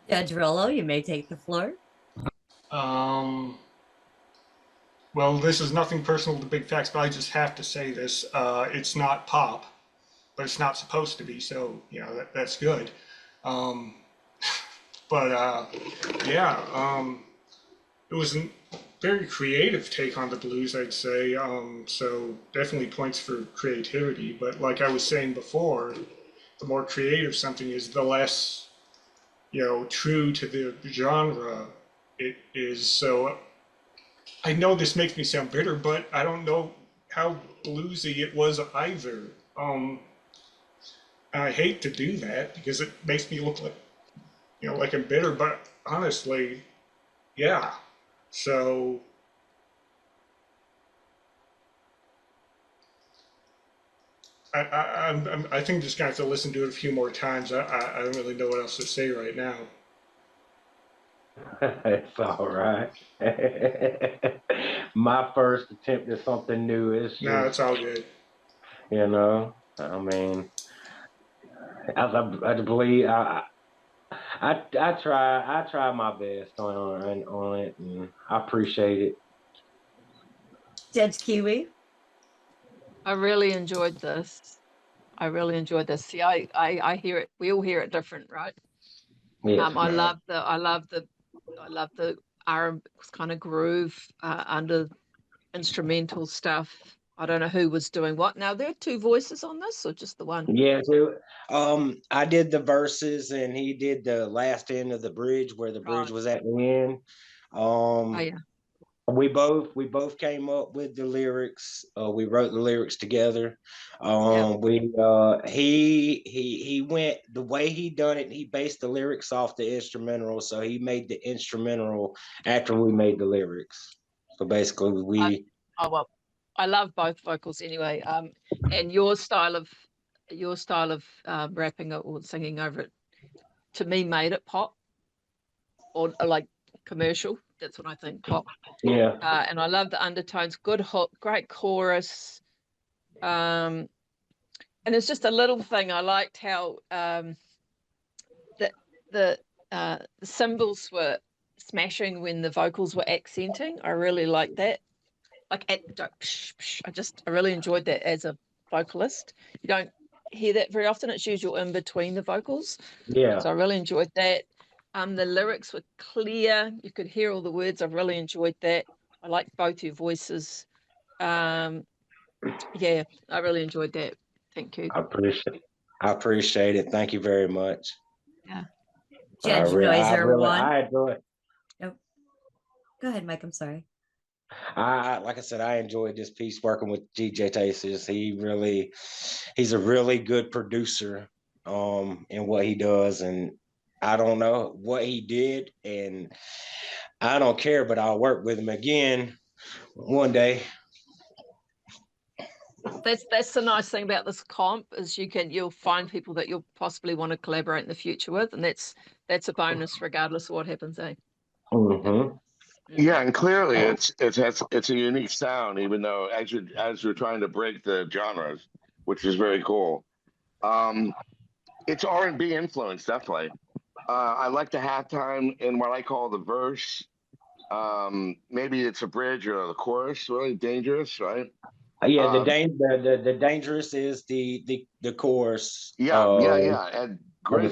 Judge Rollo, you may take the floor. Well, this is nothing personal to Big Facts, but I just have to say this. It's not pop, but it's not supposed to be, so, you know, that's good. It was a very creative take on the blues, I'd say. So definitely points for creativity. But like I was saying before, the more creative something is, the less, you know, true to the genre it is. So I know this makes me sound bitter, but I don't know how bluesy it was either. I hate to do that because it makes me look like, you know, like I'm bitter, but honestly, yeah. So I think I'm just gonna have to listen to it a few more times. I don't really know what else to say right now. It's all right. My first attempt at something new is No, it's all good. You know, I mean, I believe I try my best on it, and I appreciate it. Judge Kiwi. I really enjoyed this. I really enjoyed this. See, I hear it. We all hear it different, right? Yes, I ma'am. love the R kind of groove under instrumental stuff. I don't know who was doing what. Now there are two voices on this, or just the one? Yeah, so I did the verses and he did the last end of the bridge where the bridge Right. was at the end. Oh yeah. We both came up with the lyrics. We wrote the lyrics together. We he went the way he done it. He based the lyrics off the instrumental, so he made the instrumental after we made the lyrics. So basically, Oh well, I love both vocals anyway. And your style of rapping it or singing over it, to me, made it pop or like commercial. That's what I think, pop. Yeah. And I love the undertones. Good hook, great chorus. And it's just a little thing. I liked how the cymbals were smashing when the vocals were accenting. I really liked that. Like I really enjoyed that as a vocalist. You don't hear that very often. It's usually in between the vocals. Yeah. So I really enjoyed that. The lyrics were clear. You could hear all the words. I really enjoyed that. I liked both your voices. Yeah, I really enjoyed that. Thank you. I appreciate it. Thank you very much. Yeah. Judge Noiser one. I enjoy it. Oh. Go ahead, Mike. I'm sorry. Like I said, I enjoyed this piece working with DJ Taces. He's a really good producer in what he does, and I don't know what he did, and I don't care, but I'll work with him again one day. That's the nice thing about this comp is you'll find people that you'll possibly want to collaborate in the future with, and that's a bonus regardless of what happens, eh? Mm-hmm. Yeah, and clearly it's a unique sound, even though as you're trying to break the genres, which is very cool. It's R&B influence, definitely. I like the halftime in what I call the verse. Maybe it's a bridge or the chorus, really dangerous, right? Yeah, the dangerous is the chorus. Yeah, and great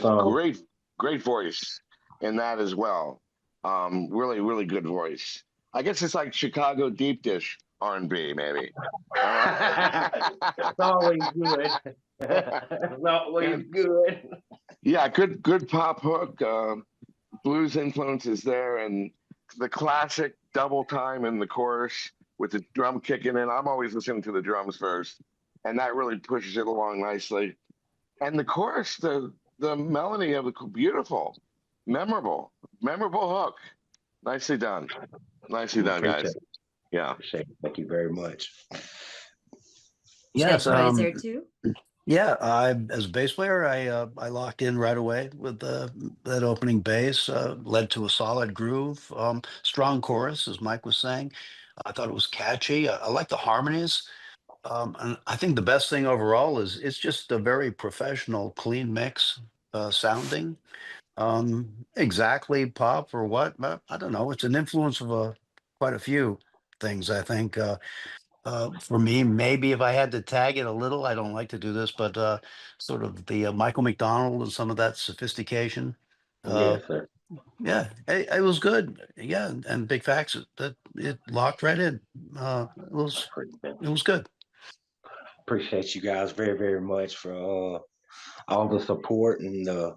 voice in that as well. Really, really good voice. I guess it's like Chicago deep dish R&B, maybe. It's always good. It's always good. Yeah, good pop hook. Blues influence is there, and the classic double time in the chorus with the drum kicking in. I'm always listening to the drums first, and that really pushes it along nicely. And the chorus, the melody of the beautiful, memorable hook. Nicely done. Nicely done, guys. Yeah. Thank you very much. Yes. Noiser too. Yeah, as a bass player, I locked in right away with that opening bass. Led to a solid groove, strong chorus, as Mike was saying. I thought it was catchy. I like the harmonies, and I think the best thing overall is it's just a very professional, clean mix sounding. Exactly pop or what? I don't know. It's an influence of quite a few things, I think. For me, maybe if I had to tag it a little, I don't like to do this, but sort of the Michael McDonald and some of that sophistication. Yes, sir. Yeah, it was good. Yeah, and Big Facts that it locked right in. It was good. Appreciate you guys very, very much for all the support and the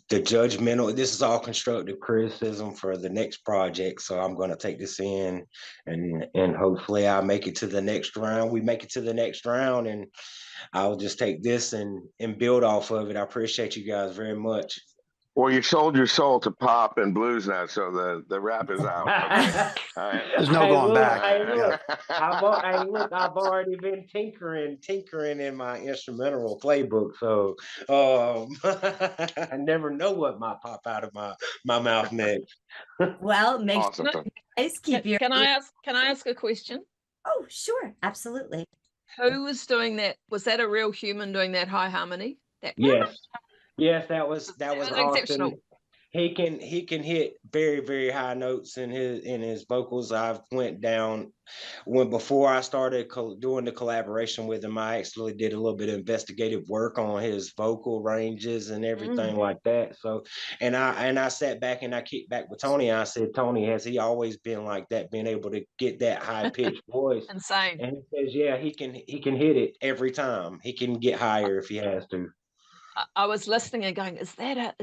judgmental. This is all constructive criticism for the next project. So I'm going to take this in, and hopefully I make it to the next round. We make it to the next round, and I'll just take this and build off of it. I appreciate you guys very much. Well, you sold your soul to pop and blues now, so the rap is out. Okay. All right. There's no going back. I've already been tinkering in my instrumental playbook, so I never know what might pop out of my mouth next. Well, make awesome. sure you guys keep your. Can I ask a question? Oh, sure, absolutely. Who was doing that? Was that a real human doing that high harmony? That Yes, that was it was Austin. exceptional. He can hit very, very high notes in his vocals. I've went down when before I started doing the collaboration with him. I actually did a little bit of investigative work on his vocal ranges and everything like that. So, and I sat back and I kicked back with Tony. I said, Tony, has he always been like that, being able to get that high pitched voice? Insane. And he says, yeah, he can hit it every time. He can get higher if he has to. I was listening and going, is that a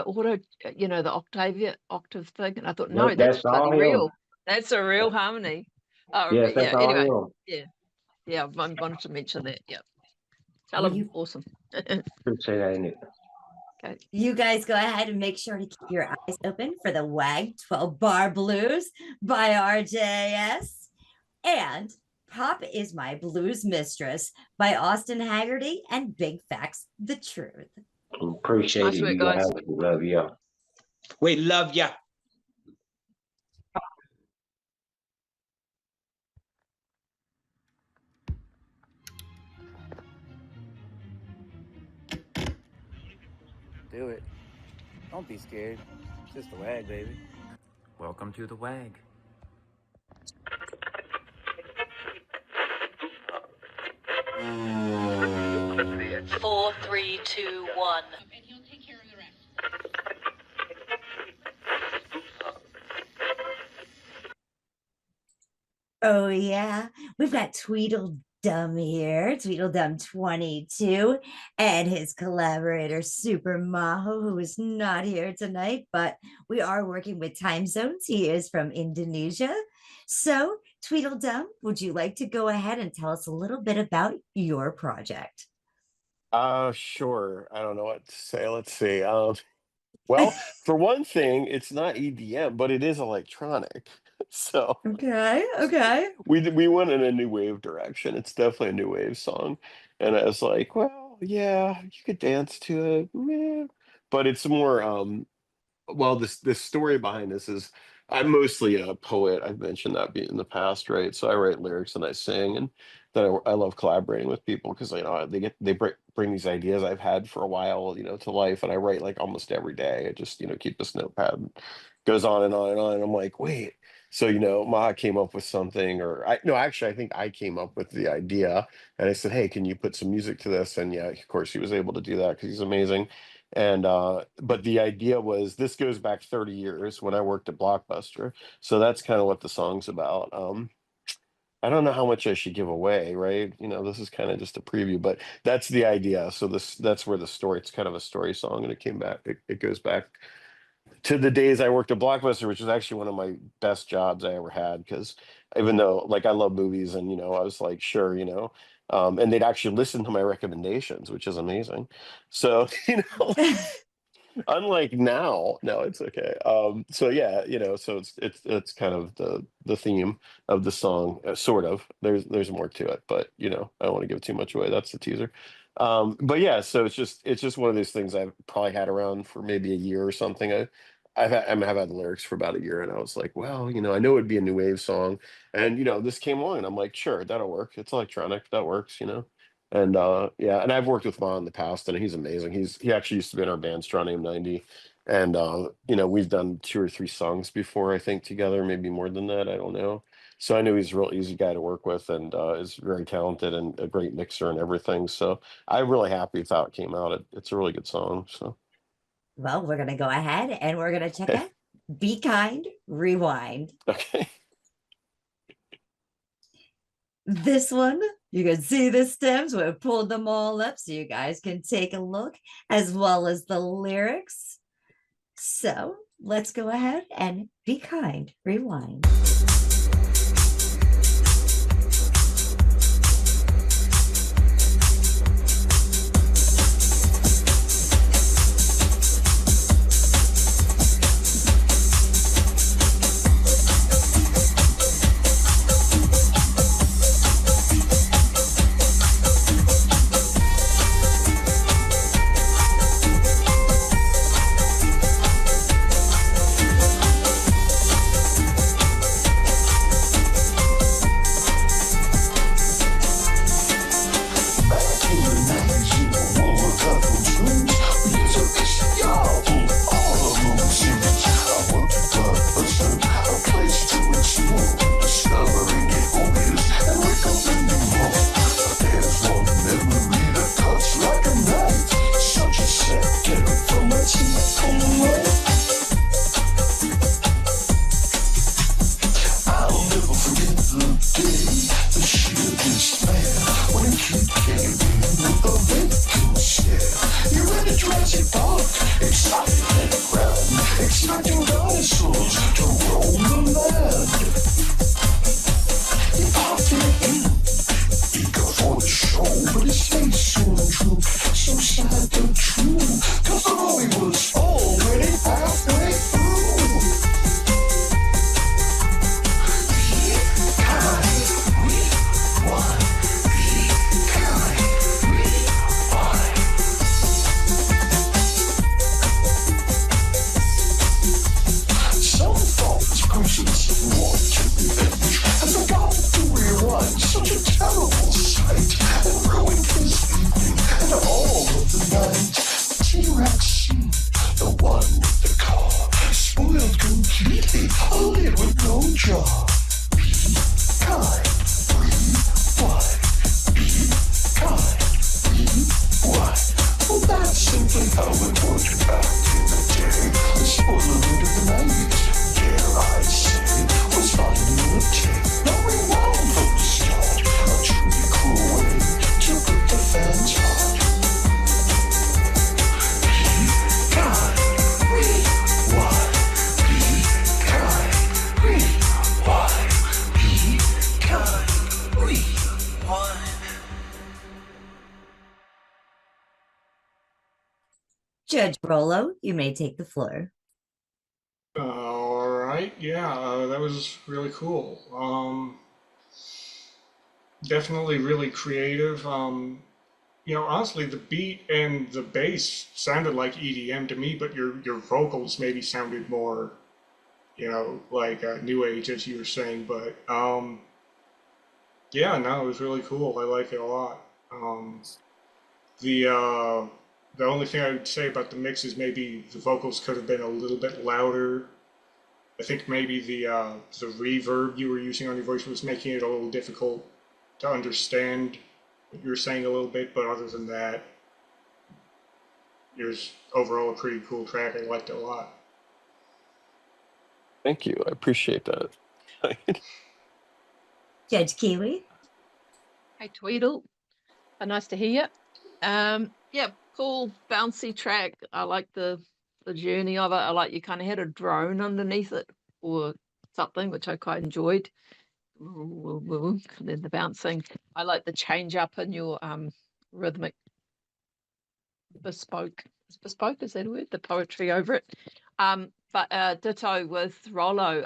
auto, the octave thing? And I thought, no, Nope, that's all bloody him. real. That's a real harmony. Yes, that's all Anyway, him. yeah. I wanted to mention that. Yeah, tell Well, him awesome. Appreciate that, Nick. Okay. You guys go ahead and make sure to keep your eyes open for the WAG 12 Bar Blues by RJS and Pop Is My Blues Mistress by Austin Haggerty and Big Facts The Truth. Appreciate Nice it, work, you guys. guys. We love you. We love ya. Do it. Don't be scared. It's just the WAG, baby. Welcome to the WAG. Four, three, two, one. Oh, yeah. We've got Tweedledum here, Tweedledum 22, and his collaborator, Super Maho, who is not here tonight, but we are working with time zones. He is from Indonesia. So, Tweedledum, would you like to go ahead and tell us a little bit about your project? Sure. I don't know what to say. Let's see. Well, for one thing, it's not EDM, but it is electronic. So Okay. we went in a new wave direction. It's definitely a new wave song. And I was like, well, yeah, you could dance to it, meh. But it's more well, this story behind this is I'm mostly a poet. I've mentioned that in the past, right? So I write lyrics and I sing, and then I love collaborating with people because they bring these ideas I've had for a while, to life, and I write like almost every day. I just keep this notepad, and goes on and on and on. And I'm like, wait. So Maha came up with something, or I no, actually, I think I came up with the idea, and I said, hey, can you put some music to this? And yeah, of course, he was able to do that because he's amazing. And but the idea was this goes back 30 years when I worked at Blockbuster. So that's kind of what the song's about. I don't know how much I should give away, right? This is kind of just a preview, but that's the idea. So that's where the story, it's kind of a story song, and it goes back to the days I worked at Blockbuster, which was actually one of my best jobs I ever had. Because even though like I love movies, and I was like, sure, and they'd actually listen to my recommendations, which is amazing. So, unlike now, no, it's okay. So yeah, so it's kind of the theme of the song, sort of. There's more to it, but I don't want to give too much away. That's the teaser. But yeah, so it's just one of those things I've probably had around for maybe a year or something. I've had the lyrics for about a year, and I was like, well, I know it'd be a new wave song, and this came along, and I'm like, sure, that'll work. It's electronic, that works. And yeah, and I've worked with Vaughn in the past, and he's amazing. He actually used to be in our band Straw Name 90. And we've done 2 or 3 songs before, I think, together, maybe more than that. I don't know. So I know he's a real easy guy to work with, and is very talented and a great mixer and everything. So I'm really happy with how it came out. It's a really good song. So Well, we're going to go ahead and we're going to check out Be Kind, Rewind. okay. This one, you can see the stems. We've pulled them all up so you guys can take a look, as well as the lyrics. So let's go ahead and Be Kind, Rewind. dinosaurs to roam the land. He popped in, eager for the show, but his face so untrue, so sad but true, 'cause the movie was already halfway through. Some thoughtless persons want to revenge and forgot to rewind such a terrible sight and ruined his evening and all of the night. T-Rex scene, the one with the car, spoiled completely, a lid with no jaw. Be kind, rewind. Be kind, rewind. Well, that's simply how it worked back in the day. The spoiler alert of the 90s, dare I say, was finally obtained. No rewind from the start, a truly cruel way to break the fans' heart. Be kind, rewind. Be kind, rewind. Be kind, rewind. Judge Brolo, you may take the floor. All right, yeah, that was really cool. Definitely really creative. Honestly, the beat and the bass sounded like EDM to me, but your vocals maybe sounded more, like new age, as you were saying. But yeah, no, it was really cool. I like it a lot. The only thing I would say about the mix is maybe the vocals could have been a little bit louder. I think maybe the reverb you were using on your voice was making it a little difficult to understand what you were saying a little bit. But other than that, it was overall a pretty cool track. I liked it a lot. Thank you. I appreciate that. Judge Kiwi. Hey, Tweedle. Nice to hear you. Yeah, cool, bouncy track. I like the journey of it. I like you kind of had a drone underneath it or something, which I quite enjoyed. And then the bouncing. I like the change up in your rhythmic bespoke. Is that a word? The poetry over it. But ditto with Rollo.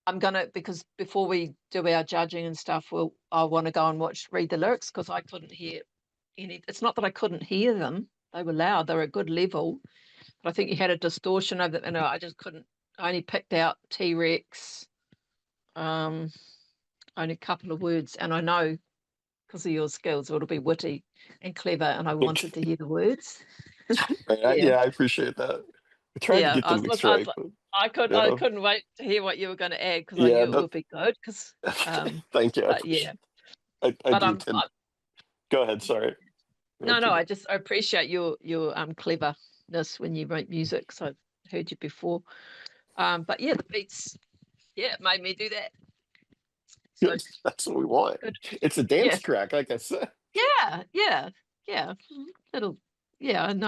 I'm gonna, because before we do our judging and stuff, I want to go and read the lyrics because I couldn't hear any. It's not that I couldn't hear them; they were loud. They were at good level, but I think you had a distortion over them, and I just couldn't. I only picked out T-Rex, only a couple of words, and I know because of your skills, it'll be witty and clever, and I wanted to hear the words. Yeah, I appreciate that. I tried to get the mix right. I couldn't wait to hear what you were going to add because I knew it would be good. Because thank you. I do tend. Go ahead. Sorry. No, I appreciate your cleverness when you write music. So I've heard you before. But yeah, the beats, it made me do that. So, that's what we want. Good. It's a dance track, like I said. Yeah. I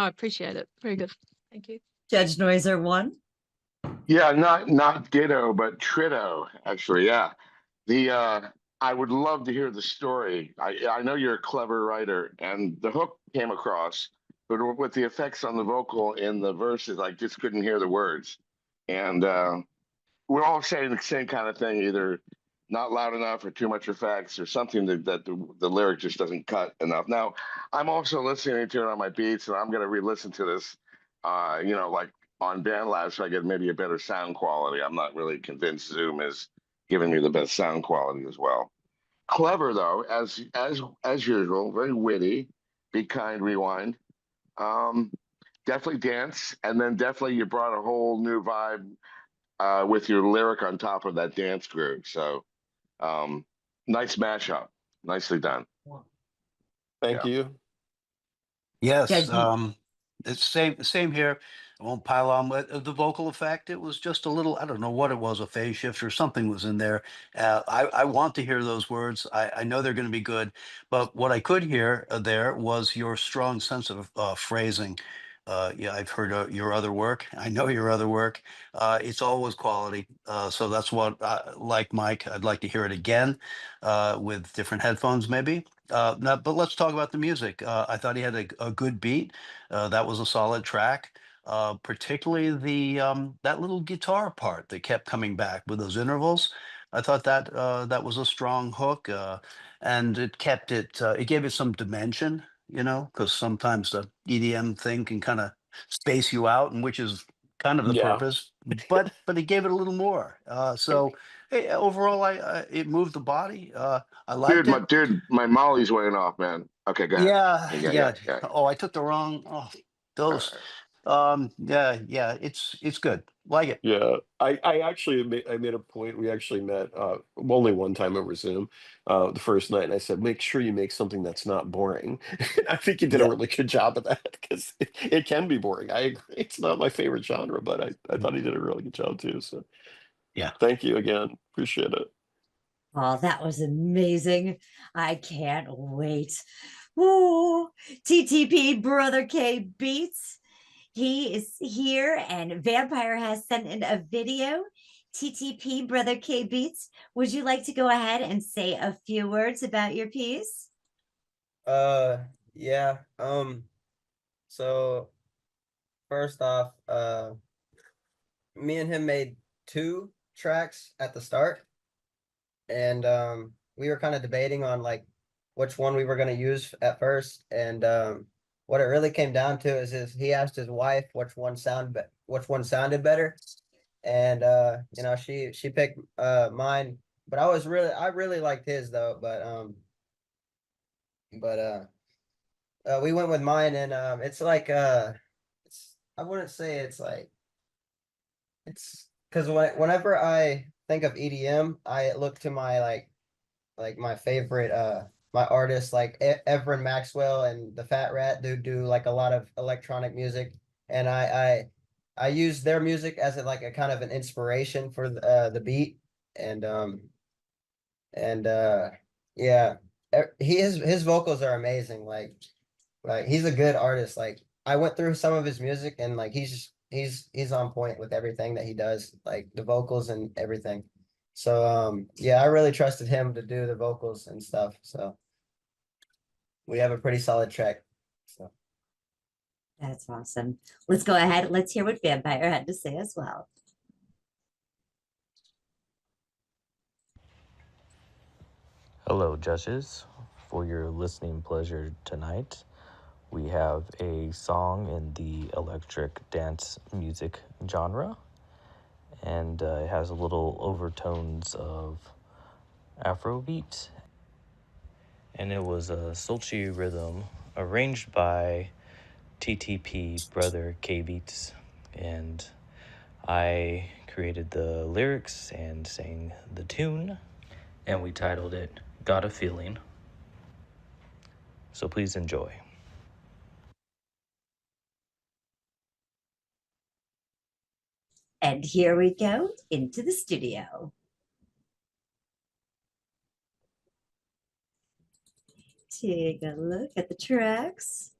appreciate it. Very good. Thank you. Judge Noiser 1. Yeah, not ditto, but tritto, actually. Yeah. I would love to hear the story. I know you're a clever writer, and the hook came across, but with the effects on the vocal in the verses, I just couldn't hear the words. And we're all saying the same kind of thing, either not loud enough or too much effects or something that the lyric just doesn't cut enough. Now, I'm also listening to it on my beats, and I'm going to re-listen to this, like on BandLab, so I get maybe a better sound quality. I'm not really convinced Zoom is giving me the best sound quality as well. Clever though, as usual, very witty. Be kind, rewind. Definitely dance, and then definitely you brought a whole new vibe with your lyric on top of that dance groove. So nice mashup, nicely done. Thank you. Yes, it's same here. I won't pile on with the vocal effect. It was just a little, I don't know what it was, a phase shift or something was in there. I want to hear those words. I know they're going to be good, but what I could hear there was your strong sense of phrasing. Yeah, I've heard your other work. I know your other work. It's always quality. So that's what, like Mike, I'd like to hear it again with different headphones, maybe. Now, but let's talk about the music. I thought he had a good beat. That was a solid track. Particularly that little guitar part that kept coming back with those intervals. I thought that that was a strong hook, and it kept it. It gave it some dimension, because sometimes the EDM thing can kind of space you out, and which is kind of the Yeah. purpose. But it gave it a little more. So hey, overall, it moved the body. I liked it. My Molly's weighing off, man. Okay, go ahead. Yeah, Yeah. yeah. Oh, I took the wrong. Oh, those. Yeah, yeah. It's good. Like it. Yeah, I actually I made a point. We actually met only one time over Zoom the first night, and I said, make sure you make something that's not boring. I think you did a Yeah. really good job of that because it can be boring. I agree. It's not my favorite genre, but I thought he did a really good job too. So Yeah. thank you again. Appreciate it. Oh, that was amazing. I can't wait. Woo! TTP Brother K Beats. He is here and Vampire has sent in a video. TTP Brother K Beats, would you like to go ahead and say a few words about your piece? Yeah. So first off, me and him made 2 tracks at the start, and we were kind of debating on like which one we were going to use at first, and what it really came down to is he asked his wife which one sounded better, and she picked mine, but I really liked his though, but we went with mine, and it's like I wouldn't say it's like it's because whenever I think of EDM, I look to my like my favorite my artists like Everin Maxwell and the Fat Rat do like a lot of electronic music, and I use their music as like a kind of an inspiration for the beat, and and yeah, his vocals are amazing. Like he's a good artist. Like I went through some of his music, and like he's on point with everything that he does, like the vocals and everything. So yeah, I really trusted him to do the vocals and stuff. So we have a pretty solid track. So That's awesome. Let's go ahead. Let's hear what Vampire had to say as well. Hello, judges. For your listening pleasure tonight, we have a song in the electric dance music genre, and it has a little overtones of Afrobeat, and it was a sultry rhythm arranged by TTP Brother K Beats, and I created the lyrics and sang the tune, and we titled it Got a Feeling. So please enjoy. And here we go into the studio. Take a look at the tracks.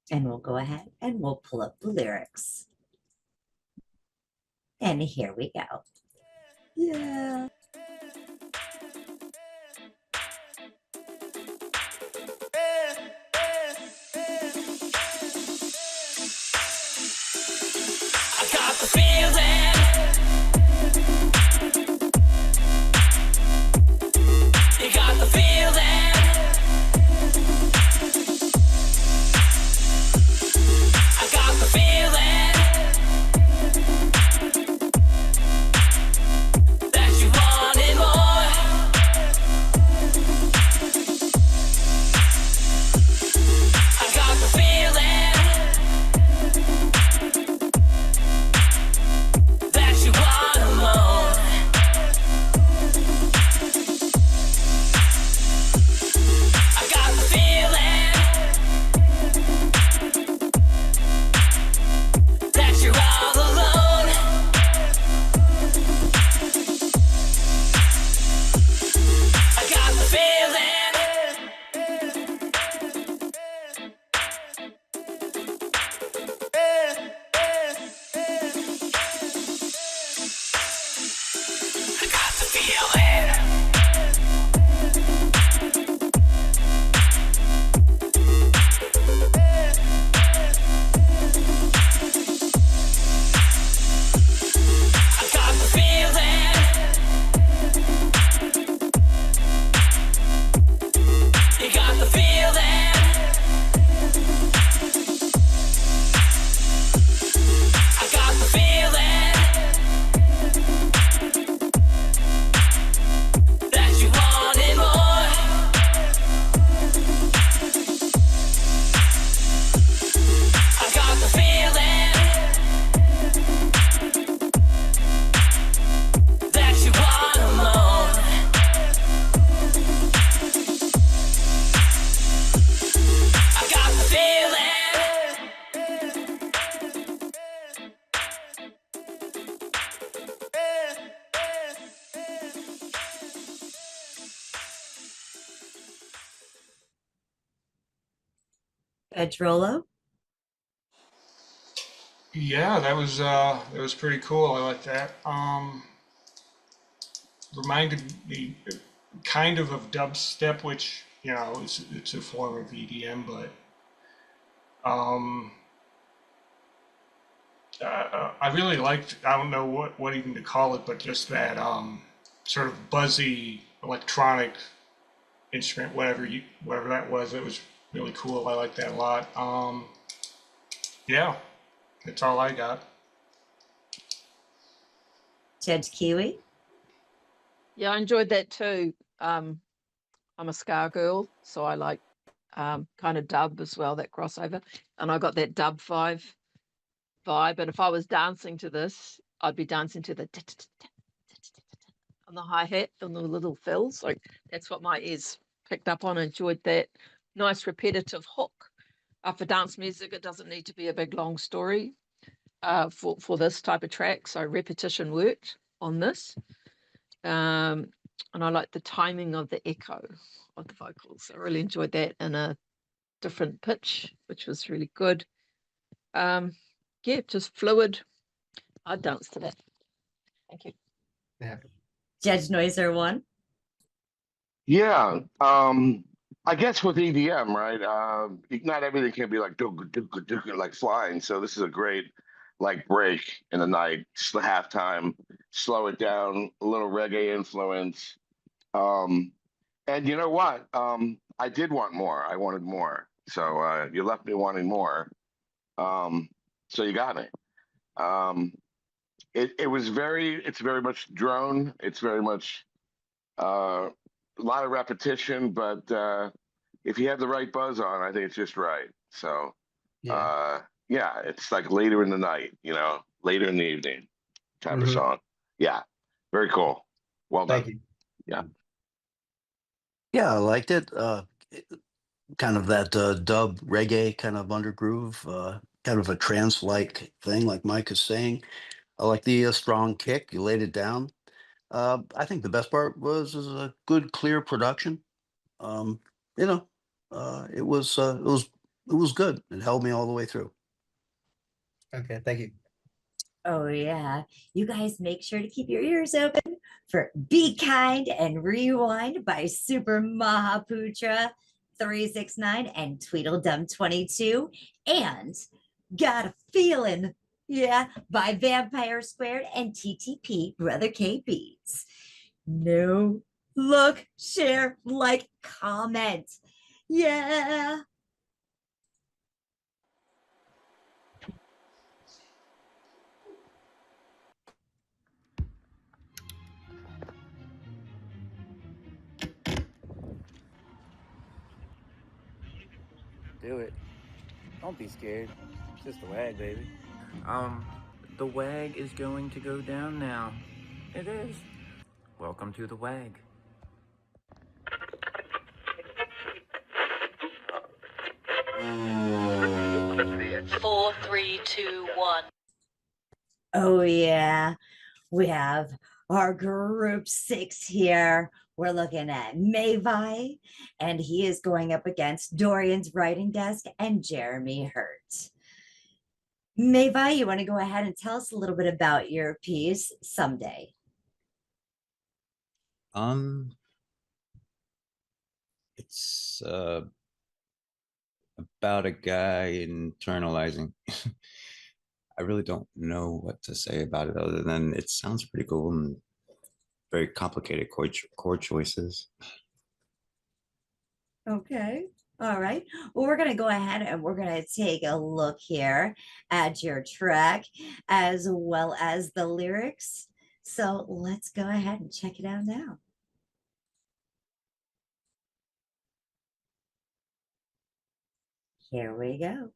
And we'll go ahead and we'll pull up the lyrics. And here we go. Yeah. I got the feeling. You got the feeling. I got the feeling that you want. Petrolo? Yeah, that was pretty cool. I like that. Reminded me kind of dubstep, which it's a form of EDM, but um, I really liked. I don't know what even to call it, but just that sort of buzzy electronic instrument, whatever that was. It was really cool. I like that a lot. Yeah, that's all I got. Judge Kiwi? Yeah, I enjoyed that too. I'm a ska girl, so I like kind of dub as well, that crossover. And I got that dub vibe. And if I was dancing to this, I'd be dancing to the on the hi-hat and the little fills. Like that's what my ears picked up on. I enjoyed that nice repetitive hook. For dance music, it doesn't need to be a big long story for this type of track. So repetition worked on this. And I like the timing of the echo of the vocals. I really enjoyed that in a different pitch, which was really good. Yeah, just fluid. I'd dance to that. Thank you. Yeah. Judge Noiser 1? Yeah, I guess with EDM, right? Not everything can be like like flying. So this is a great like break in the night, halftime, slow it down, a little reggae influence. And you know what? I did want more. I wanted more. So you left me wanting more. So you got me. It's very much drone. It's very much a lot of repetition, but if you have the right buzz on, I think it's just right. So yeah, it's like later in the night, later in the evening type of song. Yeah, very cool. Well done. Thank you. Yeah. Yeah, I liked it. Kind of that dub reggae kind of undergroove, kind of a trance-like thing, like Mike is saying. I like the strong kick. You laid it down. I think the best part was a good, clear production. You know, it was good. It held me all the way through. Okay, thank you. Oh, yeah. You guys make sure to keep your ears open for Be Kind and Rewind by Super Mahaputra 369 and Tweedledum 22. And Got a Feeling, yeah, by Vampire Squared and TTP Brother K Beats. No, look, share, like, comment. Yeah. Do it. Don't be scared. It's just a WAG, baby. The WAG is going to go down now. It is. Welcome to the WAG. Four, three, two, one. Oh, yeah. We have our group 6 here. We're looking at Mavi, and he is going up against Dorian's Writing Desk and Jeremy Hurt. Mavi, you want to go ahead and tell us a little bit about your piece, Someday? It's about a guy internalizing. I really don't know what to say about it other than it sounds pretty cool and very complicated chord choices. Okay. All right. Well, we're going to go ahead and we're going to take a look here at your track as well as the lyrics. So let's go ahead and check it out now. Here we go.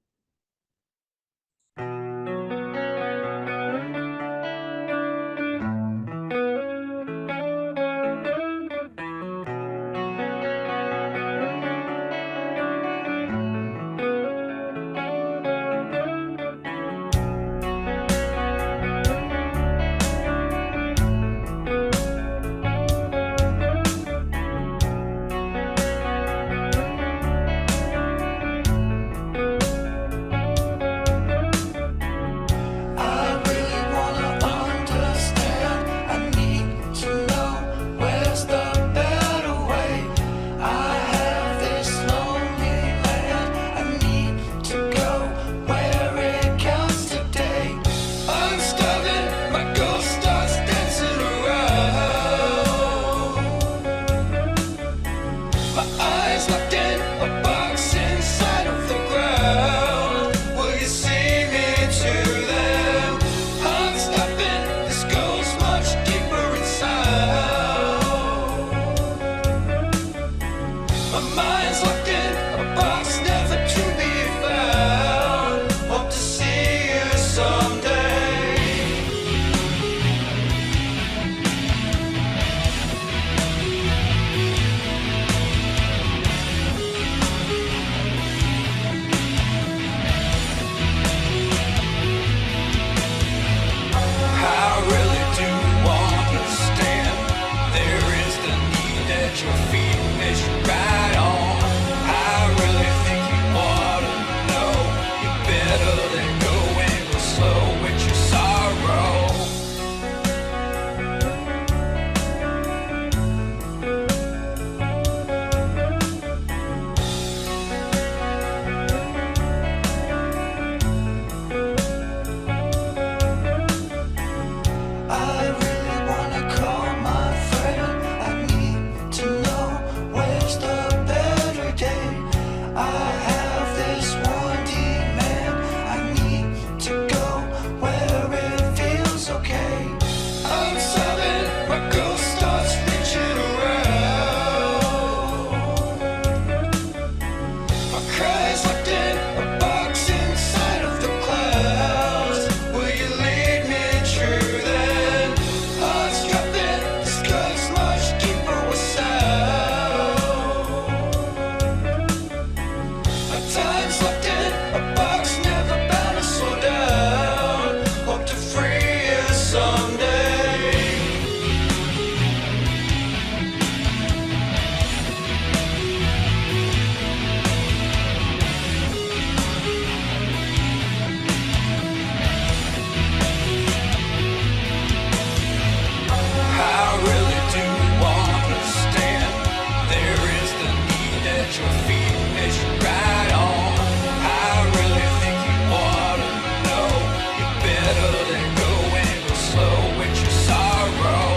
My eyes locked in a box inside of the ground. Will you see me to them? Heart stopping, this goes much deeper inside. My mind's locked in a box never to be found. Hope to see you someday. I really do understand. There is the need that you're feeling that you're right on. I really think you ought to know. You better let go and go slow with your sorrow. I really wanna call my friend. I need to know where's the better day. I have this one demand. I need to go where it feels okay. I'm sobbing, my ghost starts reaching around. My cries locked in a box inside of the clouds. Will you lead me true then? Heart's dropping, this goes much deeper with sound. My time's locked in a box, never bound to slow down. Hope to free you someday. I really do understand. There is the need that you're feeling that you're right on. I really think you ought to know. You better let go and go slow with your sorrow.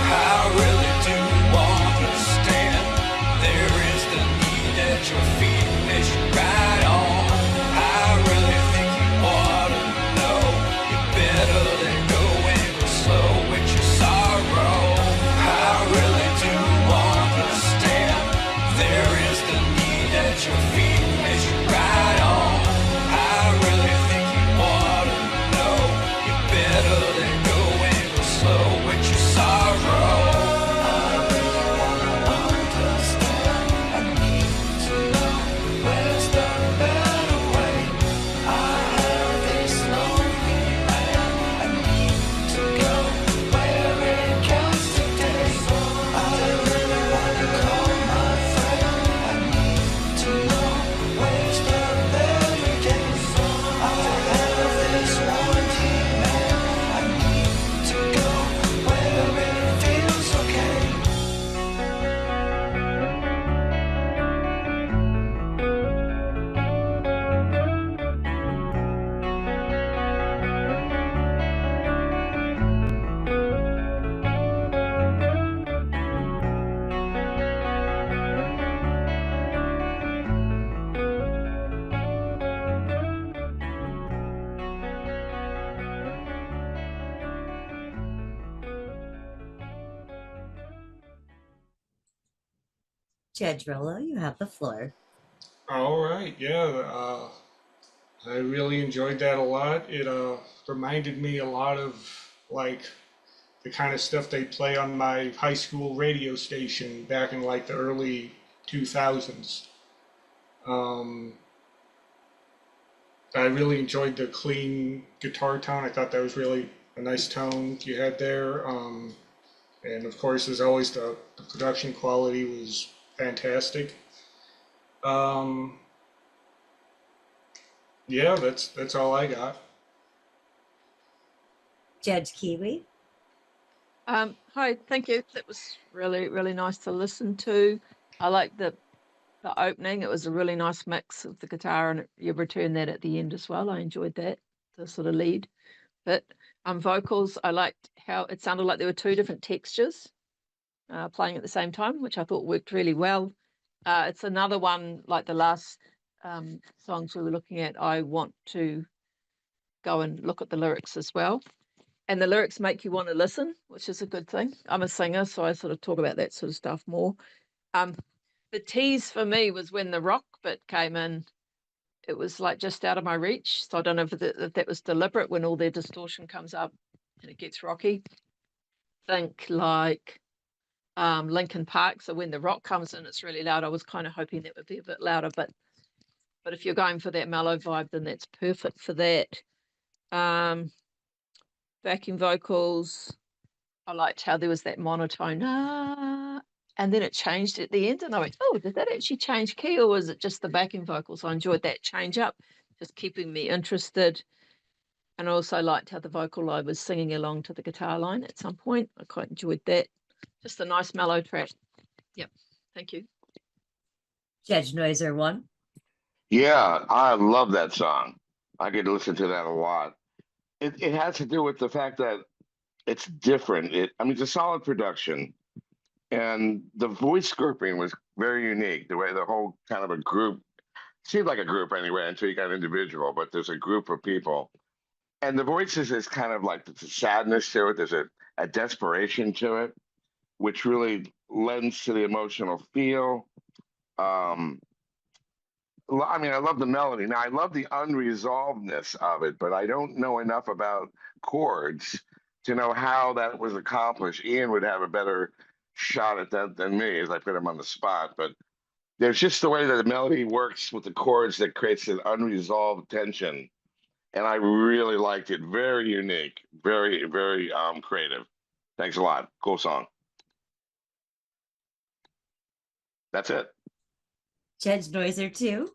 I really do understand. There is the need that you're feeling that you're right on. I really think you ought to know. You better let go and go slow with your sorrow. I really do understand. There is the need that you're feeling that you're right on. I really think you ought to know. You better let go and go slow with your sorrow. I really wanna understand. I need to know where's the better way. I have this lonely man. I need to go where it counts today. I really wanna call my friend. I need to know where's the better day. I have this one demand. I need to go where it feels okay. Judge Rollo, you have the floor. All right, yeah, I really enjoyed that a lot. It reminded me a lot of like the kind of stuff they play on my high school radio station back in like the early 2000s. I really enjoyed the clean guitar tone. I thought that was really a nice tone you had there. And of course, as always, the production quality was fantastic. Um, yeah, that's all I got. Judge Kiwi. Hi, thank you. That was really, really nice to listen to. I like the opening. It was a really nice mix of the guitar, and you returned that at the end as well. I enjoyed that, the sort of lead bit. Vocals, I liked how it sounded like there were two different textures playing at the same time, which I thought worked really well. It's another one like the last songs we were looking at. I want to go and look at the lyrics as well. And the lyrics make you want to listen, which is a good thing. I'm a singer, so I sort of talk about that sort of stuff more. The tease for me was when the rock bit came in. It was like just out of my reach. So I don't know if that was deliberate when all their distortion comes up and it gets rocky. Think like Linkin Park. So when the rock comes in, it's really loud. I was kind of hoping that would be a bit louder, but if you're going for that mellow vibe, then that's perfect for that. Backing vocals, I liked how there was that monotone, and then it changed at the end, and I went, oh, did that actually change key, or was it just the backing vocals? I enjoyed that change up, just keeping me interested. And I also liked how the vocal line was singing along to the guitar line at some point. I quite enjoyed that. Just a nice mellow track. Yep. Thank you. Judge Noiser 1. Yeah, I love that song. I could listen to that a lot. It has to do with the fact that it's different. I mean, it's a solid production, and the voice grouping was very unique. The way the whole kind of a group seemed like a group anyway until you got individual, but there's a group of people, and the voices is kind of like there's a sadness to it. There's a desperation to it, which really lends to the emotional feel. Um, I mean, I love the melody. Now, I love the unresolvedness of it, but I don't know enough about chords to know how that was accomplished. Ian would have a better shot at that than me, as I put him on the spot. But there's just the way that the melody works with the chords that creates an unresolved tension, and I really liked it. Very unique, very, very creative. Thanks a lot. Cool song. That's it. Judge Noiser 2.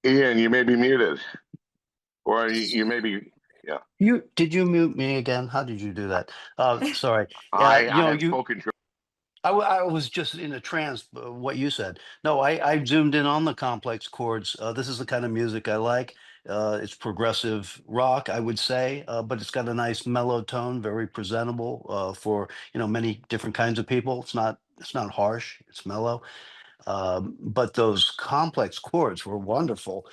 Ian, you may be muted, or you may be. Yeah. Did you mute me again? How did you do that? Sorry. I You know, have full control. I was just in a trance. What you said. No, I zoomed in on the complex chords. This is the kind of music I like. It's progressive rock, I would say, but it's got a nice mellow tone, very presentable for many different kinds of people. It's not harsh. It's mellow. But those complex chords were wonderful.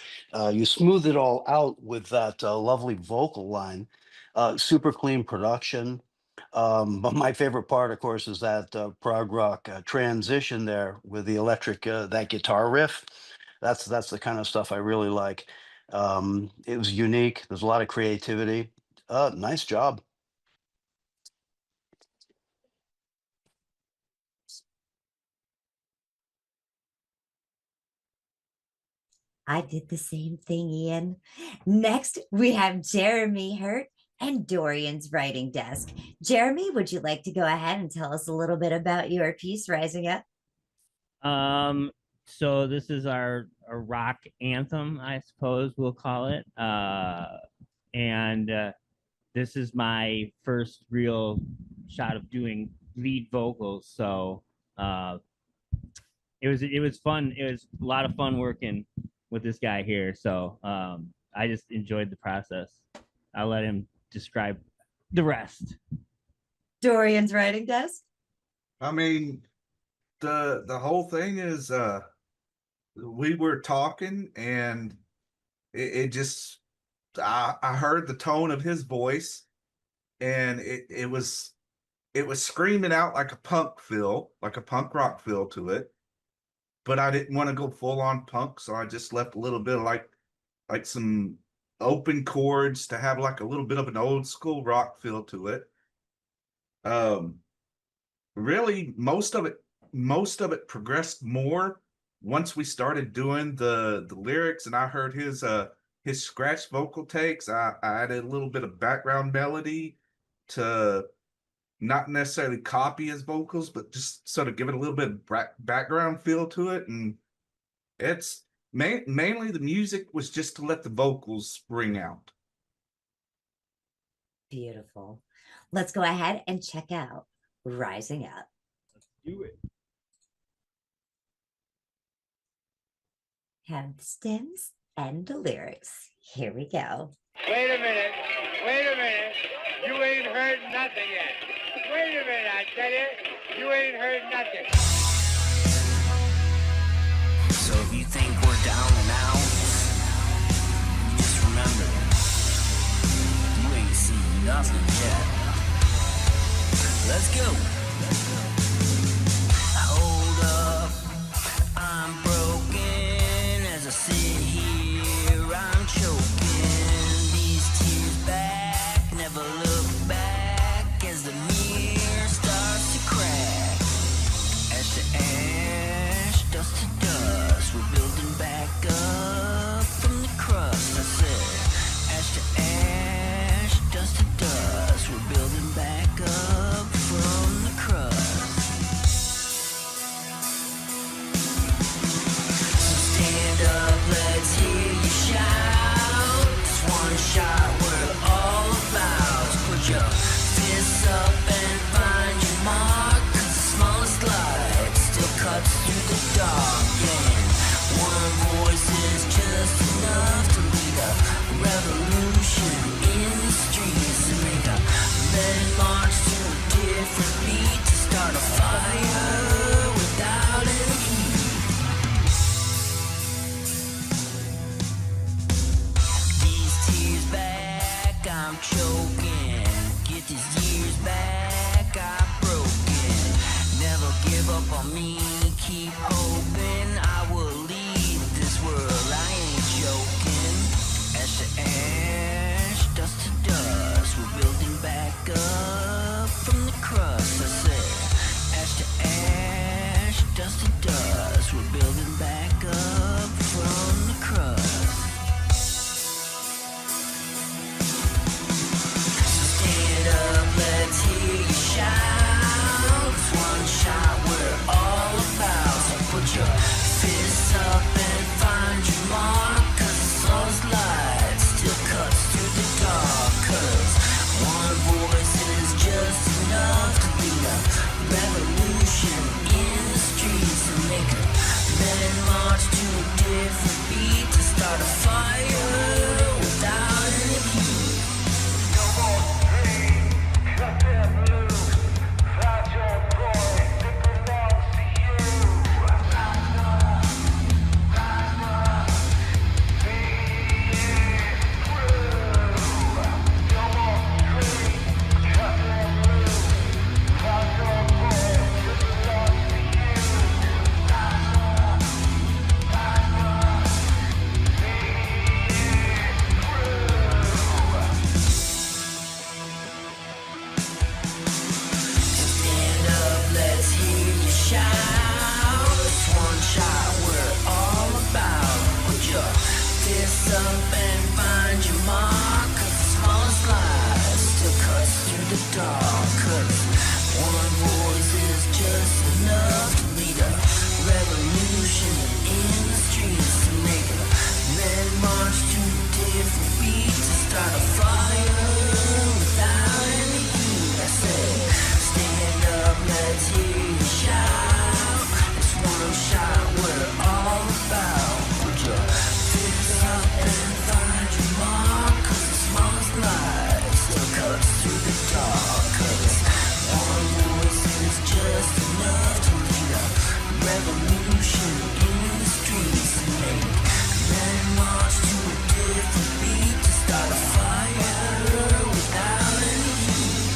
You smooth it all out with that lovely vocal line, super clean production. But my favorite part, of course, is that prog rock transition there with the electric, that guitar riff. That's the kind of stuff I really like. It was unique. There's a lot of creativity. Nice job. I did the same thing, Ian. Next, we have Jeremy Hurt and Dorian's writing desk. Jeremy, would you like to go ahead and tell us a little bit about your piece, Rising Up? So this is our rock anthem, I suppose we'll call it. And this is my first real shot of doing lead vocals. So it was fun. It was a lot of fun working with this guy here. So I just enjoyed the process. I'll let him describe the rest. Dorian's writing desk. I mean, the whole thing is we were talking and it just I heard the tone of his voice and it was screaming out like a punk feel, like a punk rock feel to it. But I didn't want to go full on punk, so I just left a little bit of like some open chords to have like a little bit of an old school rock feel to it. Really most of it progressed more once we started doing the lyrics and I heard his scratch vocal takes. I added a little bit of background melody to not necessarily copy his vocals, but just sort of give it a little bit of background feel to it. And it's mainly the music was just to let the vocals spring out. Beautiful. Let's go ahead and check out Rising Up. Do it. Have the stems and the lyrics. Here we go. Wait a minute. You ain't heard nothing yet. Wait a minute, I tell you. You ain't heard nothing. So if you think we're down and out, just remember, you ain't seen nothing yet. Let's go. Hold up, I'm broken as I sit here, I'm choking. These tears back, never look back as the mirror starts to crack. Ash to ash, dust to dust, we're building back up from the crust. I said, ash to ash, dust to dust, we're building back up from the crust. So stand up, let's hear you shout. This one shot we're all about. Put your fists up and find your mark, 'cause the smallest light still cuts through the dark. And one voice is just enough to lead a revolution in the streets, to make a men march to a different beat, to start a fire without any heat. These tears back, I'm choking. Get these years back, I'm broken. Never give up on me, keep hoping I will lead this world. I ain't joking. Ash to ash, dust to dust, we're building back up from the crust. I said, ash to ash, dust to dust, we're building back up from the crust. So stand up, let's hear you shout. It's one shot we're all about. So put your fists up and find your mark, 'cause the sun's light still cuts through the dark. 'Cause one voice is just enough to lead a revolution in the streets, to make a men march to a different beat, to start a fire without any heat. Stand up, let's hear you shout. It's one shot we're all about. Put your fists up and find your mark, 'cause the smallest light still cuts through the dark. 'Cause one voice is just enough to lead a revolution in the streets, to make a men march to a different beat, to start a fire without any heat. I say, stand up, let's hear you shout. It's one shot we're all about. Put your fists up and find your mark, 'cause the smallest light still cuts through the dark. 'Cause one voice is just enough to lead a revolution in the streets, to make men march to a different beat, to start a fire without any heat.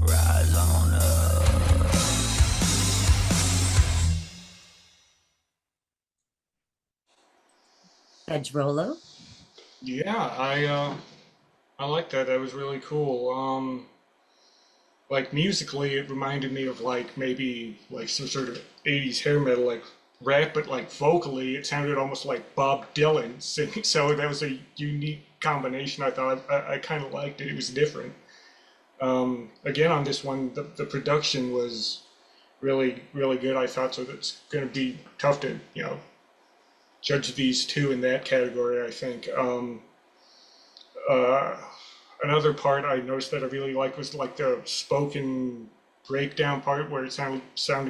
Rise on up. Edge Rolo. Yeah, I like that. That was really cool. Like musically, it reminded me of like maybe like some sort of '80s hair metal, like rap, but like vocally, it sounded almost like Bob Dylan singing. So that was a unique combination. I thought I kind of liked it. It was different. Again, on this one, the production was really, really good. I thought, so it's going to be tough to, judge these two in that category, I think. Another part I noticed that I really liked was like the spoken breakdown part where it sounded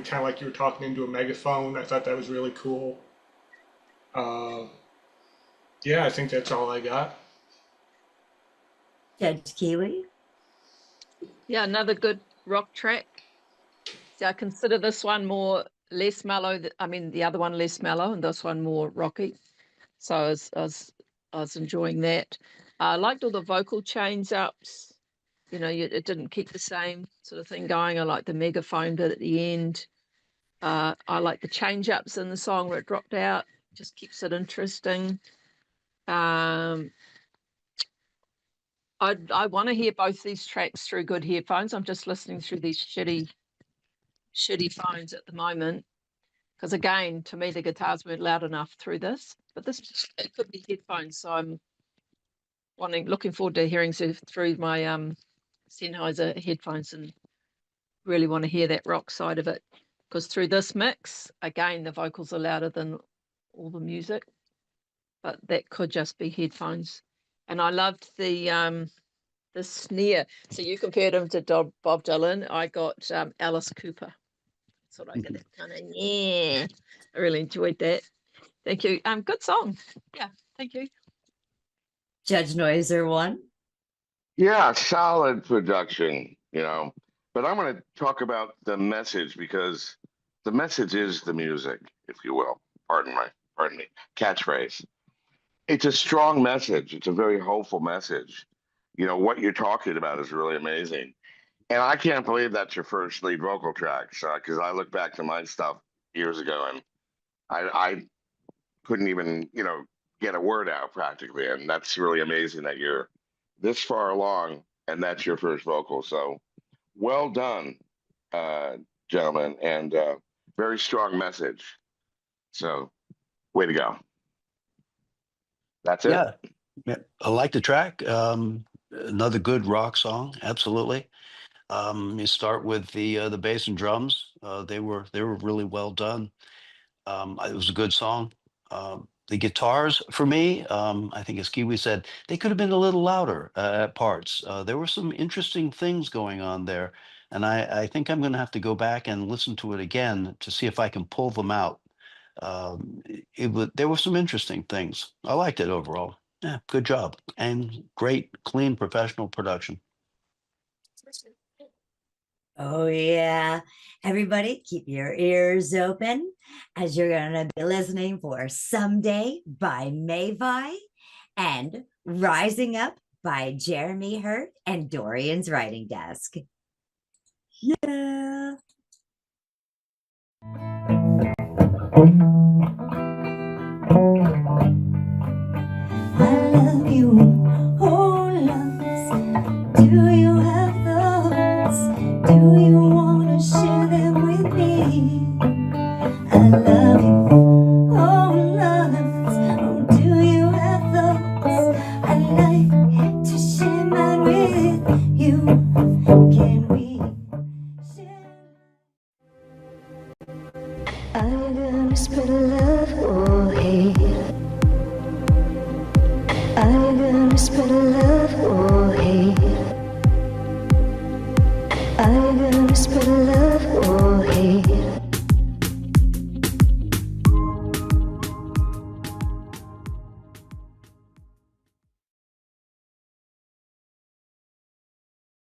kind of like you were talking into a megaphone. I thought that was really cool. Yeah, I think that's all I got. Judge Keeley? Yeah, another good rock track. So I consider this one less mellow. I mean, the other one less mellow, and this one more rocky. So I was enjoying that. I liked all the vocal change ups. It didn't keep the same sort of thing going. I liked the megaphone bit at the end. I like the change ups in the song where it dropped out. Just keeps it interesting. I want to hear both these tracks through good headphones. I'm just listening through these shitty phones at the moment. Because again, to me, the guitars weren't loud enough through this. But it could be headphones. So I'm looking forward to hearing through my Sennheiser headphones and really want to hear that rock side of it. Because through this mix, again, the vocals are louder than all the music. But that could just be headphones. And I loved the snare. So you compared him to Bob Dylan. I got Alice Cooper. So I get that kind of, yeah. I really enjoyed that. Thank you. Good song. Yeah, thank you. Judge Noiser one? Yeah, solid production, But I'm going to talk about the message because the message is the music, if you will. Pardon me, catchphrase. It's a strong message. It's a very hopeful message. What you're talking about is really amazing. And I can't believe that's your first lead vocal track, because I look back to my stuff years ago and I couldn't even, get a word out practically. And that's really amazing that you're this far along and that's your first vocal. So well done, gentlemen, and very strong message. So way to go. That's it. Yeah, I like the track. Another good rock song, absolutely. You start with the bass and drums. They were really well done. It was a good song. The guitars, for me, I think as Kiwi said, they could have been a little louder at parts. There were some interesting things going on there, and I think I'm going to have to go back and listen to it again to see if I can pull them out. There were some interesting things. I liked it overall. Yeah, good job and great, clean, professional production. Oh, yeah. Everybody, keep your ears open as you're going to be listening for Someday by Mayvi and Rising Up by Jeremy Hurt and Dorian's Writing Desk. Yeah. I love you, oh loves. Do you have those? Do you wanna share them with me? I love you, oh loves. Oh, do you have those? I'd like to share mine with you. Can we share? Are you gonna spread love or hate? Are you gonna spread love or hate? Are you gonna spread love or hate?